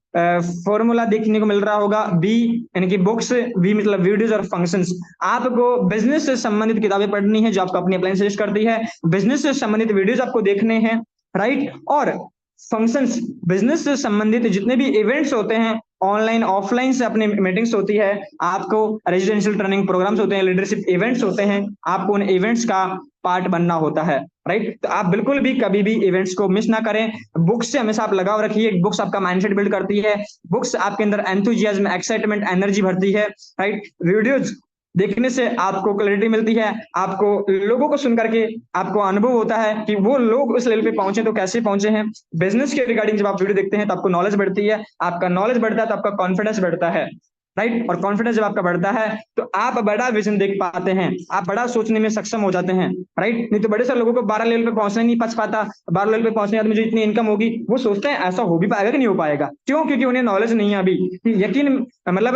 फॉर्मूला देखने को मिल रहा होगा, बी यानी कि बुक्स, वी मतलब वीडियोस और फंक्शंस। आपको बिजनेस से संबंधित किताबें पढ़नी है जो आपको अपनी अपलाइन सजेस्ट करती है, बिजनेस से संबंधित वीडियोस आपको देखने हैं, राइट। और फंक्शंस, बिजनेस से संबंधित जितने भी इवेंट्स होते हैं, ऑनलाइन ऑफलाइन से अपनी मीटिंग्स होती है, आपको रेजिडेंशियल ट्रेनिंग प्रोग्राम्स होते हैं, लीडरशिप इवेंट्स होते हैं, आपको उन इवेंट्स का पार्ट बनना होता है, राइट। तो आप बिल्कुल भी कभी भी इवेंट्स को मिस ना करें। बुक्स से हमेशा आप लगाव रखिए, बुक्स आपका माइंडसेट बिल्ड करती है, बुक्स आपके अंदर एंथुजियाज्म, एक्साइटमेंट, एनर्जी भरती है, राइट। वीडियोज देखने से आपको क्लैरिटी मिलती है, आपको लोगों को सुन करके आपको अनुभव होता है कि वो लोग उस लेवल पे पहुंचे तो कैसे पहुंचे हैं। बिजनेस के रिगार्डिंग जब आप वीडियो देखते हैं तो आपको नॉलेज बढ़ती है, आपका नॉलेज बढ़ता है तो आपका कॉन्फिडेंस बढ़ता है, राइट। और कॉन्फिडेंस जब आपका बढ़ता है तो आप बड़ा विजन देख पाते हैं, आप बड़ा सोचने में सक्षम हो जाते हैं, राइट। नहीं तो बड़े सारे लोगों को 12 लेवल पे पहुंचना नहीं पच पाता, 12 लेवल पे पहुंचने के बाद मुझे इतनी इनकम होगी, वो सोचते हैं ऐसा हो भी पाएगा कि नहीं हो पाएगा, क्यों? क्योंकि उन्हें नॉलेज नहीं है अभी। यकीन मतलब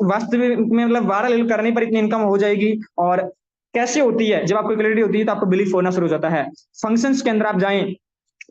वास्तविक में मतलब 12 लेवल करने पर इतनी इनकम हो जाएगी, और कैसे होती है, जब आपको क्लैरिटी होती है तो आपको बिलीफ होना शुरू हो जाता है। फंक्शंस के अंदर आप जाएं,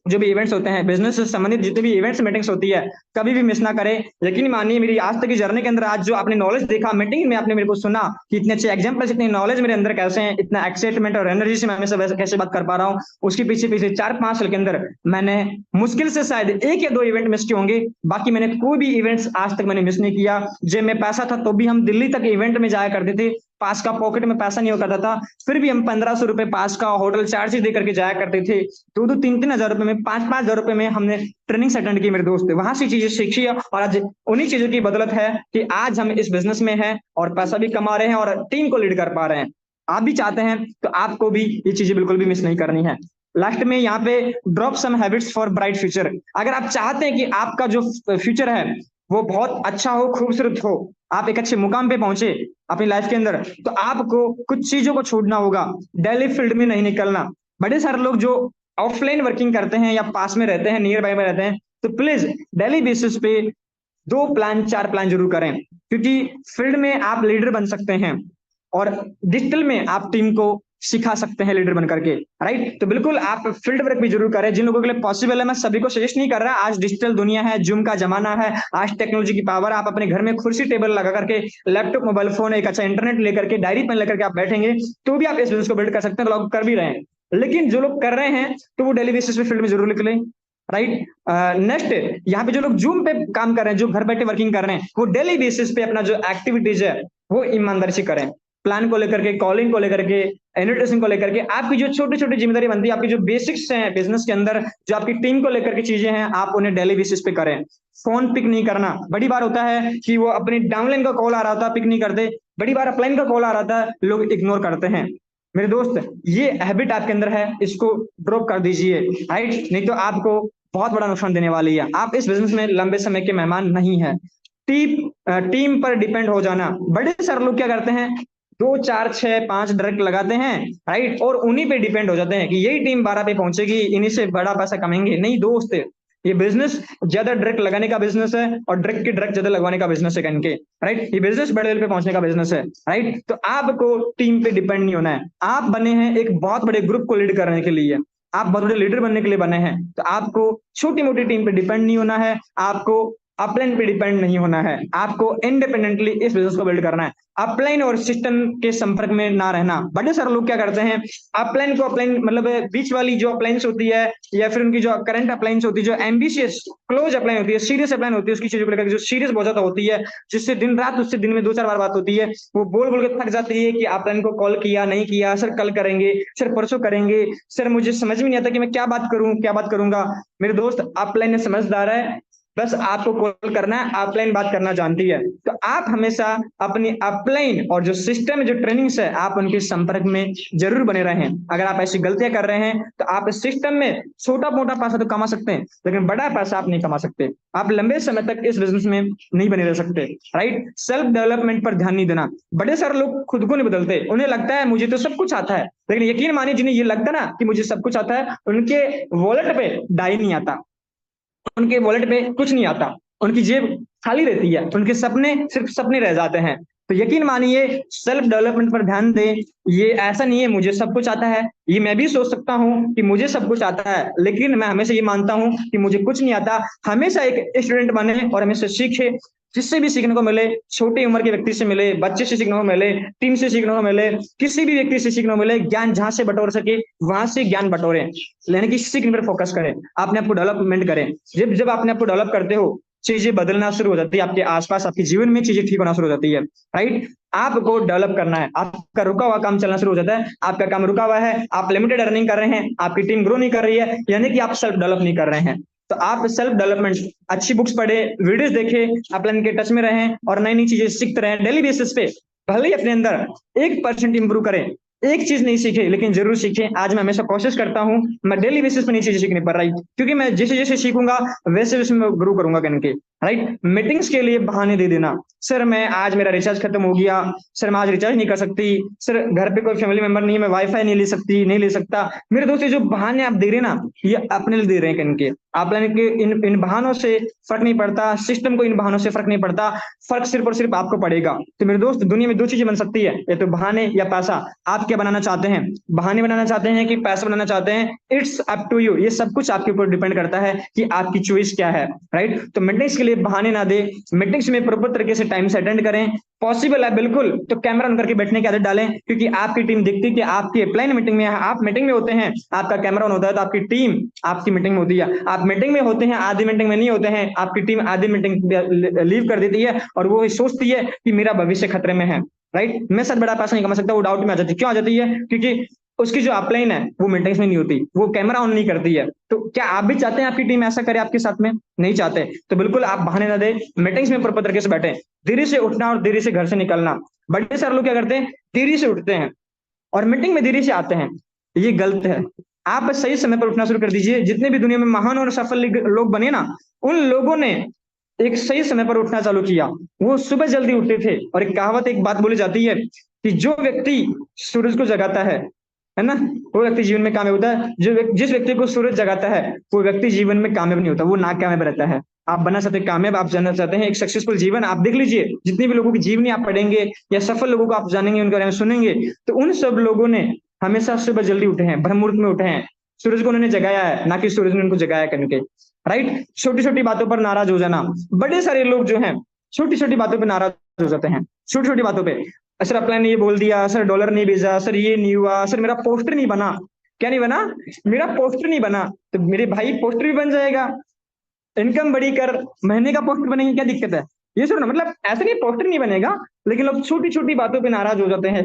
जो भी इवेंट्स होते हैं, बिजनेस से संबंधित जितने भी इवेंट्स मीटिंग्स होती है, कभी भी मिस ना करें। यकीन मानिए मेरी आज तक की जर्नी के अंदर आज जो आपने नॉलेज देखा मीटिंग में, आपने मेरे को सुना कि इतने अच्छे एग्जांपल्स, इतनी नॉलेज मेरे अंदर कैसे हैं, इतना एक्साइटमेंट और एनर्जी से मैं हमेशा वैसे कैसे बात कर पा रहा हूँ, उसके पीछे पीछे 4-5 साल के अंदर मैंने मुश्किल से शायद 1 या 2 इवेंट मिस किए होंगे, बाकी मैंने कोई भी इवेंट्स आज तक मैंने मिस नहीं किया। जब मैं पैसा था तो भी हम दिल्ली तक इवेंट में जाया करते थे, पास का पॉकेट में पैसा नहीं हो करता था, फिर भी हम 1500 रुपए पास का होटल चार्जेस दे करके जाया करते थे। 2-2 3-3 हजार रुपए में, 5-5 हजार रुपए में हमने ट्रेनिंग अटेंड की मेरे दोस्त, वहां से चीजें सीखी, और आज उन्हीं चीजों की बदौलत है कि आज हम इस बिजनेस में हैं और पैसा भी कमा रहे हैं और टीम को लीड कर पा रहे हैं। आप भी चाहते हैं तो आपको भी ये चीजें बिल्कुल भी मिस नहीं करनी है। लास्ट में यहाँ पे drop some habits for bright future. अगर आप चाहते हैं कि आपका जो फ्यूचर है वो बहुत अच्छा हो, खूबसूरत हो, आप एक अच्छे मुकाम पे पहुंचे अपनी लाइफ के अंदर, तो आपको कुछ चीजों को छोड़ना होगा। डेली फील्ड में नहीं निकलना। बड़े सारे लोग जो ऑफलाइन वर्किंग करते हैं या पास में रहते हैं, नियर बाय में रहते हैं, तो प्लीज डेली बेसिस पे 2 प्लान 4 प्लान जरूर करें, क्योंकि फील्ड में आप लीडर बन सकते हैं और डिजिटल में आप टीम को सिखा सकते हैं लीडर बन करके, राइट। तो बिल्कुल आप फील्ड वर्क भी जरूर करें, जिन लोगों के लिए पॉसिबल है। मैं सभी को सजेस्ट नहीं कर रहा, आज डिजिटल दुनिया है, जूम का जमाना है, आज टेक्नोलॉजी की पावर, आप अपने घर में कुर्सी टेबल लगा करके, लैपटॉप मोबाइल फोन, एक अच्छा इंटरनेट लेकर के, डायरी पेन लेकर के आप बैठेंगे तो भी आप इस बिजनेस को बिल्ड कर सकते हैं। लोग कर भी रहे हैं, लेकिन जो लोग कर रहे हैं तो वो डेली बेसिस पे फील्ड में जरूर निकलें, राइट। नेक्स्ट, यहाँ पे जो लोग जूम पे काम कर रहे हैं, जो घर बैठे वर्किंग कर रहे हैं, वो डेली बेसिस पे अपना जो एक्टिविटीज है वो ईमानदारी से करें। प्लान को लेकर के, कॉलिंग को लेकर के, एनोटेशन को लेकर के, आपकी जो छोटी छोटी जिम्मेदारी बनती है, आपकी जो बेसिक्स हैं बिजनेस के अंदर, जो आपकी टीम को लेकर के चीजें हैं, आप उन्हें डेली बेसिस पे करें। फोन पिक नहीं करना, बड़ी बार होता है कि वो अपनी डाउनलाइन का कॉल आ रहा था पिक नहीं करते, बड़ी बार अपलाइन का कॉल आ रहा था लोग इग्नोर करते हैं। मेरे दोस्त, ये हैबिट आपके अंदर है, इसको ड्रॉप कर दीजिए, राइट, नहीं तो आपको बहुत बड़ा नुकसान देने वाली है। आप इस बिजनेस में लंबे समय के मेहमान नहीं है। टीम पर डिपेंड हो जाना, बड़े सारे लोग क्या करते हैं, 2 4 6 5 डायरेक्ट लगाते हैं, राइट, और उन्हीं पे डिपेंड हो जाते हैं कि यही टीम 12 पे पहुंचेगी, इन्हीं से बड़ा पैसा कमाएंगे। नहीं दोस्त, ये बिजनेस ज्यादा डायरेक्ट लगाने का बिजनेस है और डायरेक्ट के डायरेक्ट ज्यादा लगवाने का बिजनेस है इनके, राइट। ये बिजनेस बड़े लेवल पे पहुंचने का बिजनेस है, राइट। तो आपको टीम पे डिपेंड नहीं होना है। आप बने हैं एक बहुत बड़े ग्रुप को लीड करने के लिए, आप बहुत बड़े लीडर बनने के लिए बने हैं, तो आपको छोटी मोटी टीम पे डिपेंड नहीं होना है, आपको अपलाइन पे डिपेंड नहीं होना है, आपको इंडिपेंडेंटली इस बिजनेस को बिल्ड करना है। अपलाइन और सिस्टम के संपर्क में ना रहना। बड़े सारे लोग क्या करते हैं, अपलाइन को अपलाइन मतलब बीच वाली जो अप्लायंस होती है, या फिर उनकी जो करंट अप्लायंस होती है, जो एम्बिशियस क्लोज अप्लाइन होती है, सीरियस अप्लाइन होती है, उसकी चीजों को लेकर जो सीरियस बहुत ज्यादा होती है, जिससे दिन रात, उससे दिन में 2 4 बार बात होती है, वो बोल बोल के थक जाती है कि अपलाइन को कॉल किया नहीं किया, सर कल करेंगे, सर परसों करेंगे, सर मुझे समझ में नहीं आता कि मैं क्या बात करूं, क्या बात करूंगा। मेरे दोस्त, अपलाइन समझदार है, बस आपको कॉल करना है, अपलाइन बात करना जानती है। तो आप हमेशा अपनी अपलाइन और जो सिस्टम जो ट्रेनिंग्स है, आप उनके संपर्क में जरूर बने रहें। अगर आप ऐसी गलतियां कर रहे हैं तो आप सिस्टम में छोटा मोटा पैसा तो कमा सकते हैं, लेकिन बड़ा पैसा आप नहीं कमा सकते। आप लंबे समय तक इस बिजनेस में नहीं बने रह सकते, राइट। सेल्फ डेवलपमेंट पर ध्यान नहीं देना। बड़े सारे लोग खुद को नहीं बदलते, उन्हें लगता है मुझे तो सब कुछ आता है, लेकिन यकीन मानिए जिन्हें ये लगता ना कि मुझे सब कुछ आता है, उनके वॉलेट पे डाई नहीं आता, उनके वॉलेट में कुछ नहीं आता, उनकी जेब खाली रहती है, उनके सपने सिर्फ सपने रह जाते हैं। तो यकीन मानिए, सेल्फ डेवलपमेंट पर ध्यान दें। ये ऐसा नहीं है मुझे सब कुछ आता है, ये मैं भी सोच सकता हूँ कि मुझे सब कुछ आता है, लेकिन मैं हमेशा ये मानता हूँ कि मुझे कुछ नहीं आता। हमेशा एक स्टूडेंट बने और हमेशा सीखे, जिससे भी सीखने को मिले, छोटी उम्र के व्यक्ति से मिले, बच्चे से सीखने को मिले, टीम से सीखने को मिले, किसी भी व्यक्ति से सीखने को मिले, ज्ञान जहां से बटोर सके वहां से ज्ञान बटोरें, यानी कि सीखने पर फोकस करें, अपने आप को डेवलपमेंट करें। जब जब अपने आप को डेवलप करते हो, चीजें बदलना शुरू हो जाती है, आपके आसपास आपके जीवन में चीजें ठीक होना शुरू हो जाती है, राइट। आपको डेवलप करना है, आपका रुका हुआ काम चलना शुरू हो जाता है, आपका काम रुका हुआ है, आप लिमिटेड अर्निंग कर रहे हैं, आपकी टीम ग्रो नहीं कर रही है, यानी कि आप सेल्फ डेवलप नहीं कर रहे हैं। तो आप सेल्फ डेवलपमेंट, अच्छी बुक्स पढ़े, वीडियोस देखे, अपलाइन के टच में रहें और नई नई चीजें सीखते रहें डेली बेसिस पे। भले ही अपने अंदर 1% इंप्रूव करें, एक चीज नहीं सीखे लेकिन जरूर सीखें। आज मैं हमेशा कोशिश करता हूं, मैं डेली बेसिस पे नई चीजें सीखने पर, राइट, क्योंकि मैं जैसे जैसे सीखूंगा वैसे वैसे मैं ग्रो करूंगा करके, राइट। मीटिंग्स के लिए बहाने दे देना, सर मैं आज मेरा रिचार्ज खत्म हो गया, सर मैं आज रिचार्ज नहीं कर सकती, सर घर पे कोई फैमिली मेंबर नहीं है, मैं वाईफाई नहीं ले सकती, नहीं ले सकता। मेरे दोस्त, जो बहाने आप दे रहे हैं ना, ये अपने लिए दे रहे हैं इनके, आप के इन बहानों से फर्क नहीं पड़ता, सिस्टम को इन बहानों से फर्क नहीं पड़ता, फर्क सिर्फ और सिर्फ आपको पड़ेगा। तो मेरे दोस्त, दुनिया में 2 चीजें बन सकती है, या तो बहाने या पैसा। आप क्या बनाना चाहते हैं, बहाने बनाना चाहते हैं कि पैसा बनाना चाहते हैं, इट्स अप टू यू। ये सब कुछ आपके ऊपर डिपेंड करता है कि आपकी चॉइस क्या है, राइट। तो मीटिंग्स के लिए बहाने ना दे, मीटिंग्स में प्रॉपर तरीके से टाइम से अटेंड करें, पॉसिबल है बिल्कुल तो कैमरा ऑन करके बैठने की आदत डालें, क्योंकि आपकी टीम दिखती है कि आपकी अपलाइन मीटिंग में, आप मीटिंग में होते हैं, आपका कैमरा ऑन होता है, तो आपकी टीम आपकी मीटिंग में होती है। आप मीटिंग में होते हैं, आधी मीटिंग में नहीं होते हैं, आपकी टीम आधी मीटिंग लीव कर देती है और वो सोचती है कि मेरा भविष्य खतरे में है, राइट। मैं सच बड़ा पैसा नहीं कमा सकता, वो डाउट में आ जाती है। क्यों आ जाती है? क्योंकि उसकी जो अपलाइन है वो मीटिंग्स में नहीं होती, वो कैमरा ऑन नहीं करती है। तो क्या आप भी चाहते हैं आपकी टीम ऐसा करे आपके साथ में? नहीं चाहते। तो बिल्कुल आप बहाने ना दे, मीटिंग्स में प्रॉपर तरीके से बैठे, देरी से उठना और देरी से घर से निकलना। बड़े सारे लोग क्या करते हैं, देरी से उठते हैं और मीटिंग में देरी से आते हैं, ये गलत है। आप सही समय पर उठना शुरू कर दीजिए। जितने भी दुनिया में महान और सफल लोग बने ना, उन लोगों ने एक सही समय पर उठना चालू किया, वो सुबह जल्दी उठते थे। और एक कहावत, एक बात बोली जाती है कि जो व्यक्ति सूरज को जगाता है ना, वो व्यक्ति जीवन में कामयाब होता है। जिस व्यक्ति को सूरज जगाता है वो व्यक्ति जीवन में कामयाब नहीं होता, वो नाकामयाब रहता है। आप बनना चाहते हैं कामयाब, आप जानना चाहते हैं एक सक्सेसफुल जीवन, आप देख लीजिए जितने भी लोगों की जीवनी आप पढ़ेंगे या सफल लोगों को आप जानेंगे, उनके बारे में सुनेंगे, तो उन सब लोगों ने हमेशा सुबह जल्दी उठे हैं, ब्रह्म मुहूर्त में उठे हैं। सूरज को उन्होंने जगाया है, ना कि सूरज ने उनको जगाया करके, राइट। छोटी छोटी बातों पर नाराज हो जाना, बड़े सारे लोग जो हैं छोटी छोटी बातों पर नाराज हो जाते हैं, छोटी छोटी बातों पे। सर अपना ने ये बोल दिया, सर डॉलर नहीं भेजा, सर ये नहीं हुआ, सर मेरा पोस्टर नहीं बना। क्या नहीं बना? मेरा पोस्टर नहीं बना, तो मेरे भाई पोस्टर भी बन जाएगा। इनकम बड़ी कर, महीने का पोस्टर बनेगी, क्या दिक्कत है? ये सुनो, मतलब ऐसे नहीं पोस्टर नहीं बनेगा, लेकिन लोग छोटी छोटी बातों पे नाराज हो जाते हैं।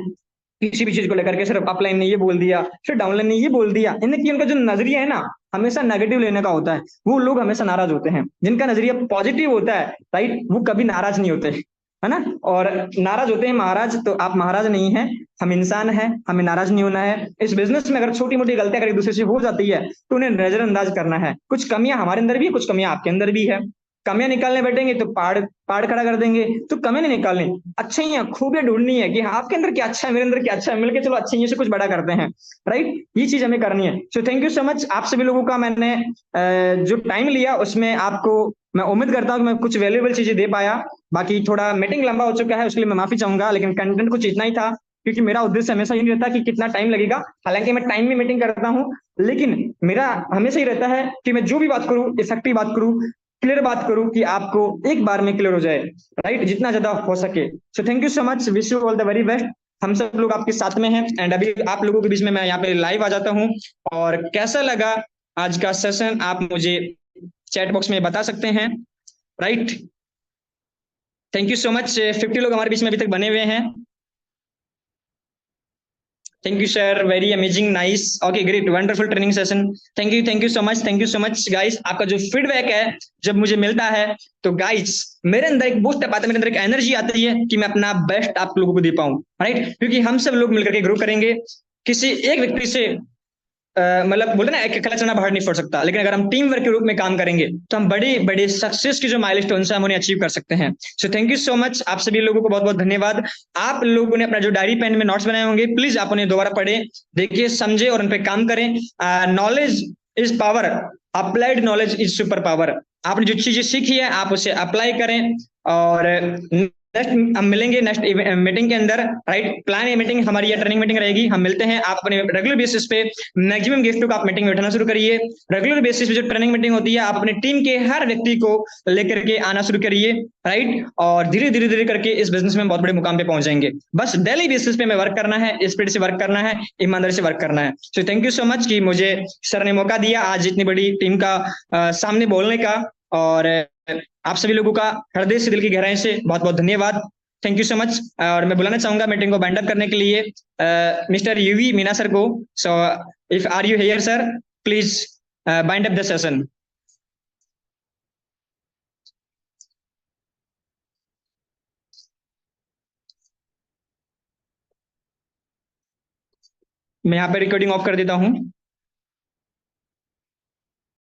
किसी भी चीज को लेकर के सिर्फ अपलाइन ने ये बोल दिया, फिर डाउनलाइन ने ये बोल दिया, इनमें कि उनका जो नजरिया है ना, हमेशा नेगेटिव लेने का होता है, वो लोग हमेशा नाराज होते हैं। जिनका नजरिया पॉजिटिव होता है, राइट, वो कभी नाराज नहीं होते, है ना? और नाराज होते हैं महाराज, तो आप महाराज नहीं हैं, हम इंसान हैं, हमें नाराज नहीं होना है। इस बिजनेस में अगर छोटी मोटी गलतियां अगर एक दूसरे से हो जाती है, तो उन्हें नजरअंदाज करना है। कुछ कमियां हमारे अंदर भी है, कुछ कमियां आपके अंदर भी है। कमियां निकालने बैठेंगे तो पहाड़ पहाड़ खड़ा कर देंगे, तो कमियां नहीं निकालनी, अच्छाइयां खूबियां ढूंढनी है कि हाँ, आपके अंदर क्या अच्छा है, मेरे अंदर क्या अच्छा है, मिलकर चलो अच्छाइयों से कुछ बड़ा करते हैं, राइट? ये चीज हमें करनी है। सो थैंक यू सो मच आप सभी लोगों का। मैंने जो टाइम लिया उसमें आपको, मैं उम्मीद करता हूँ कि मैं कुछ वैल्यूएबल चीजें दे पाया। बाकी थोड़ा मीटिंग लंबा हो चुका है, उसके लिए मैं माफी चाहूंगा, लेकिन कंटेंट कुछ इतना ही था, क्योंकि मेरा उद्देश्य हमेशा ये नहीं रहता कि कितना टाइम लगेगा। हालांकि मैं टाइम में मीटिंग करता हूँ, लेकिन मेरा हमेशा ही रहता है कि मैं जो भी बात करूँ, इफेक्टिव बात करूँ, क्लियर बात करूं, कि आपको एक बार में क्लियर हो जाए, राइट, जितना ज्यादा हो सके। सो thank you so much, wish you all the very best. हम सब लोग आपके साथ में हैं, एंड अभी आप लोगों के बीच में मैं यहाँ पे लाइव आ जाता हूँ। और कैसा लगा आज का सेशन, आप मुझे चैट बॉक्स में बता सकते हैं, right? Thank you so much. 50 लोग हमारे बीच में अभी तक बने हुए हैं। Thank you sir, very amazing, nice, okay, great, wonderful training session. Thank you so much, thank you so much guys. आपका जो फीडबैक है जब मुझे मिलता है, तो गाइस मेरे अंदर एक बूस्ट आता है, मेरे अंदर एक एनर्जी आती है कि मैं अपना बेस्ट आप लोगों को दे पाऊं, राइट? क्योंकि हम सब लोग मिलकर के ग्रो करेंगे। किसी एक व्यक्ति से मतलब बोलते ना, एक अकेला चना बाहर नहीं फोड़ सकता, लेकिन अगर हम टीम वर्क के रूप में काम करेंगे, तो हम बड़ी बड़ी सक्सेस की जो माइलस्टोन है हम उन्हें अचीव कर सकते हैं। सो थैंक यू सो मच, आप सभी लोगों को बहुत बहुत धन्यवाद। आप लोगों ने अपना जो डायरी पेन में नोट्स बनाए होंगे, प्लीज आप उन्हें दोबारा पढ़ें, देखिए, समझे और उन पर काम करें। Knowledge is power, applied knowledge is super power. आपने जो चीजें सीखी है आप उसे अप्लाई करें। और नेक्स्ट हम मिलेंगे नेक्स्ट मीटिंग के अंदर, राइट? प्लान ये मीटिंग हमारी, ये ट्रेनिंग मीटिंग रहेगी, हम मिलते हैं। आप अपने रेगुलर बेसिस पे मैक्सिमम गेस्टों को आप मीटिंग में उठाना शुरू करिए। रेगुलर बेसिस पे जो ट्रेनिंग मीटिंग होती है, आप अपने टीम के हर व्यक्ति को लेकर के आना शुरू करिए, राइट? और धीरे धीरे धीरे करके इस बिजनेस में बहुत बड़े मुकाम पे पहुंच जाएंगे। बस डेली बेसिस पे हमें वर्क करना है, स्पीड से वर्क करना है, ईमानदारी से वर्क करना है। सो थैंक यू सो मच कि मुझे सर ने मौका दिया आज इतनी बड़ी टीम का सामने बोलने का। और आप सभी लोगों का हृदय से, दिल की गहराई से बहुत बहुत धन्यवाद। Thank you so much. और मैं बुलाना चाहूंगा मीटिंग को बाइंड अप करने के लिए मिस्टर यूवी मीना सर को। So if are you here sir, please bind up the session. मैं यहाँ पे रिकॉर्डिंग ऑफ कर देता हूँ।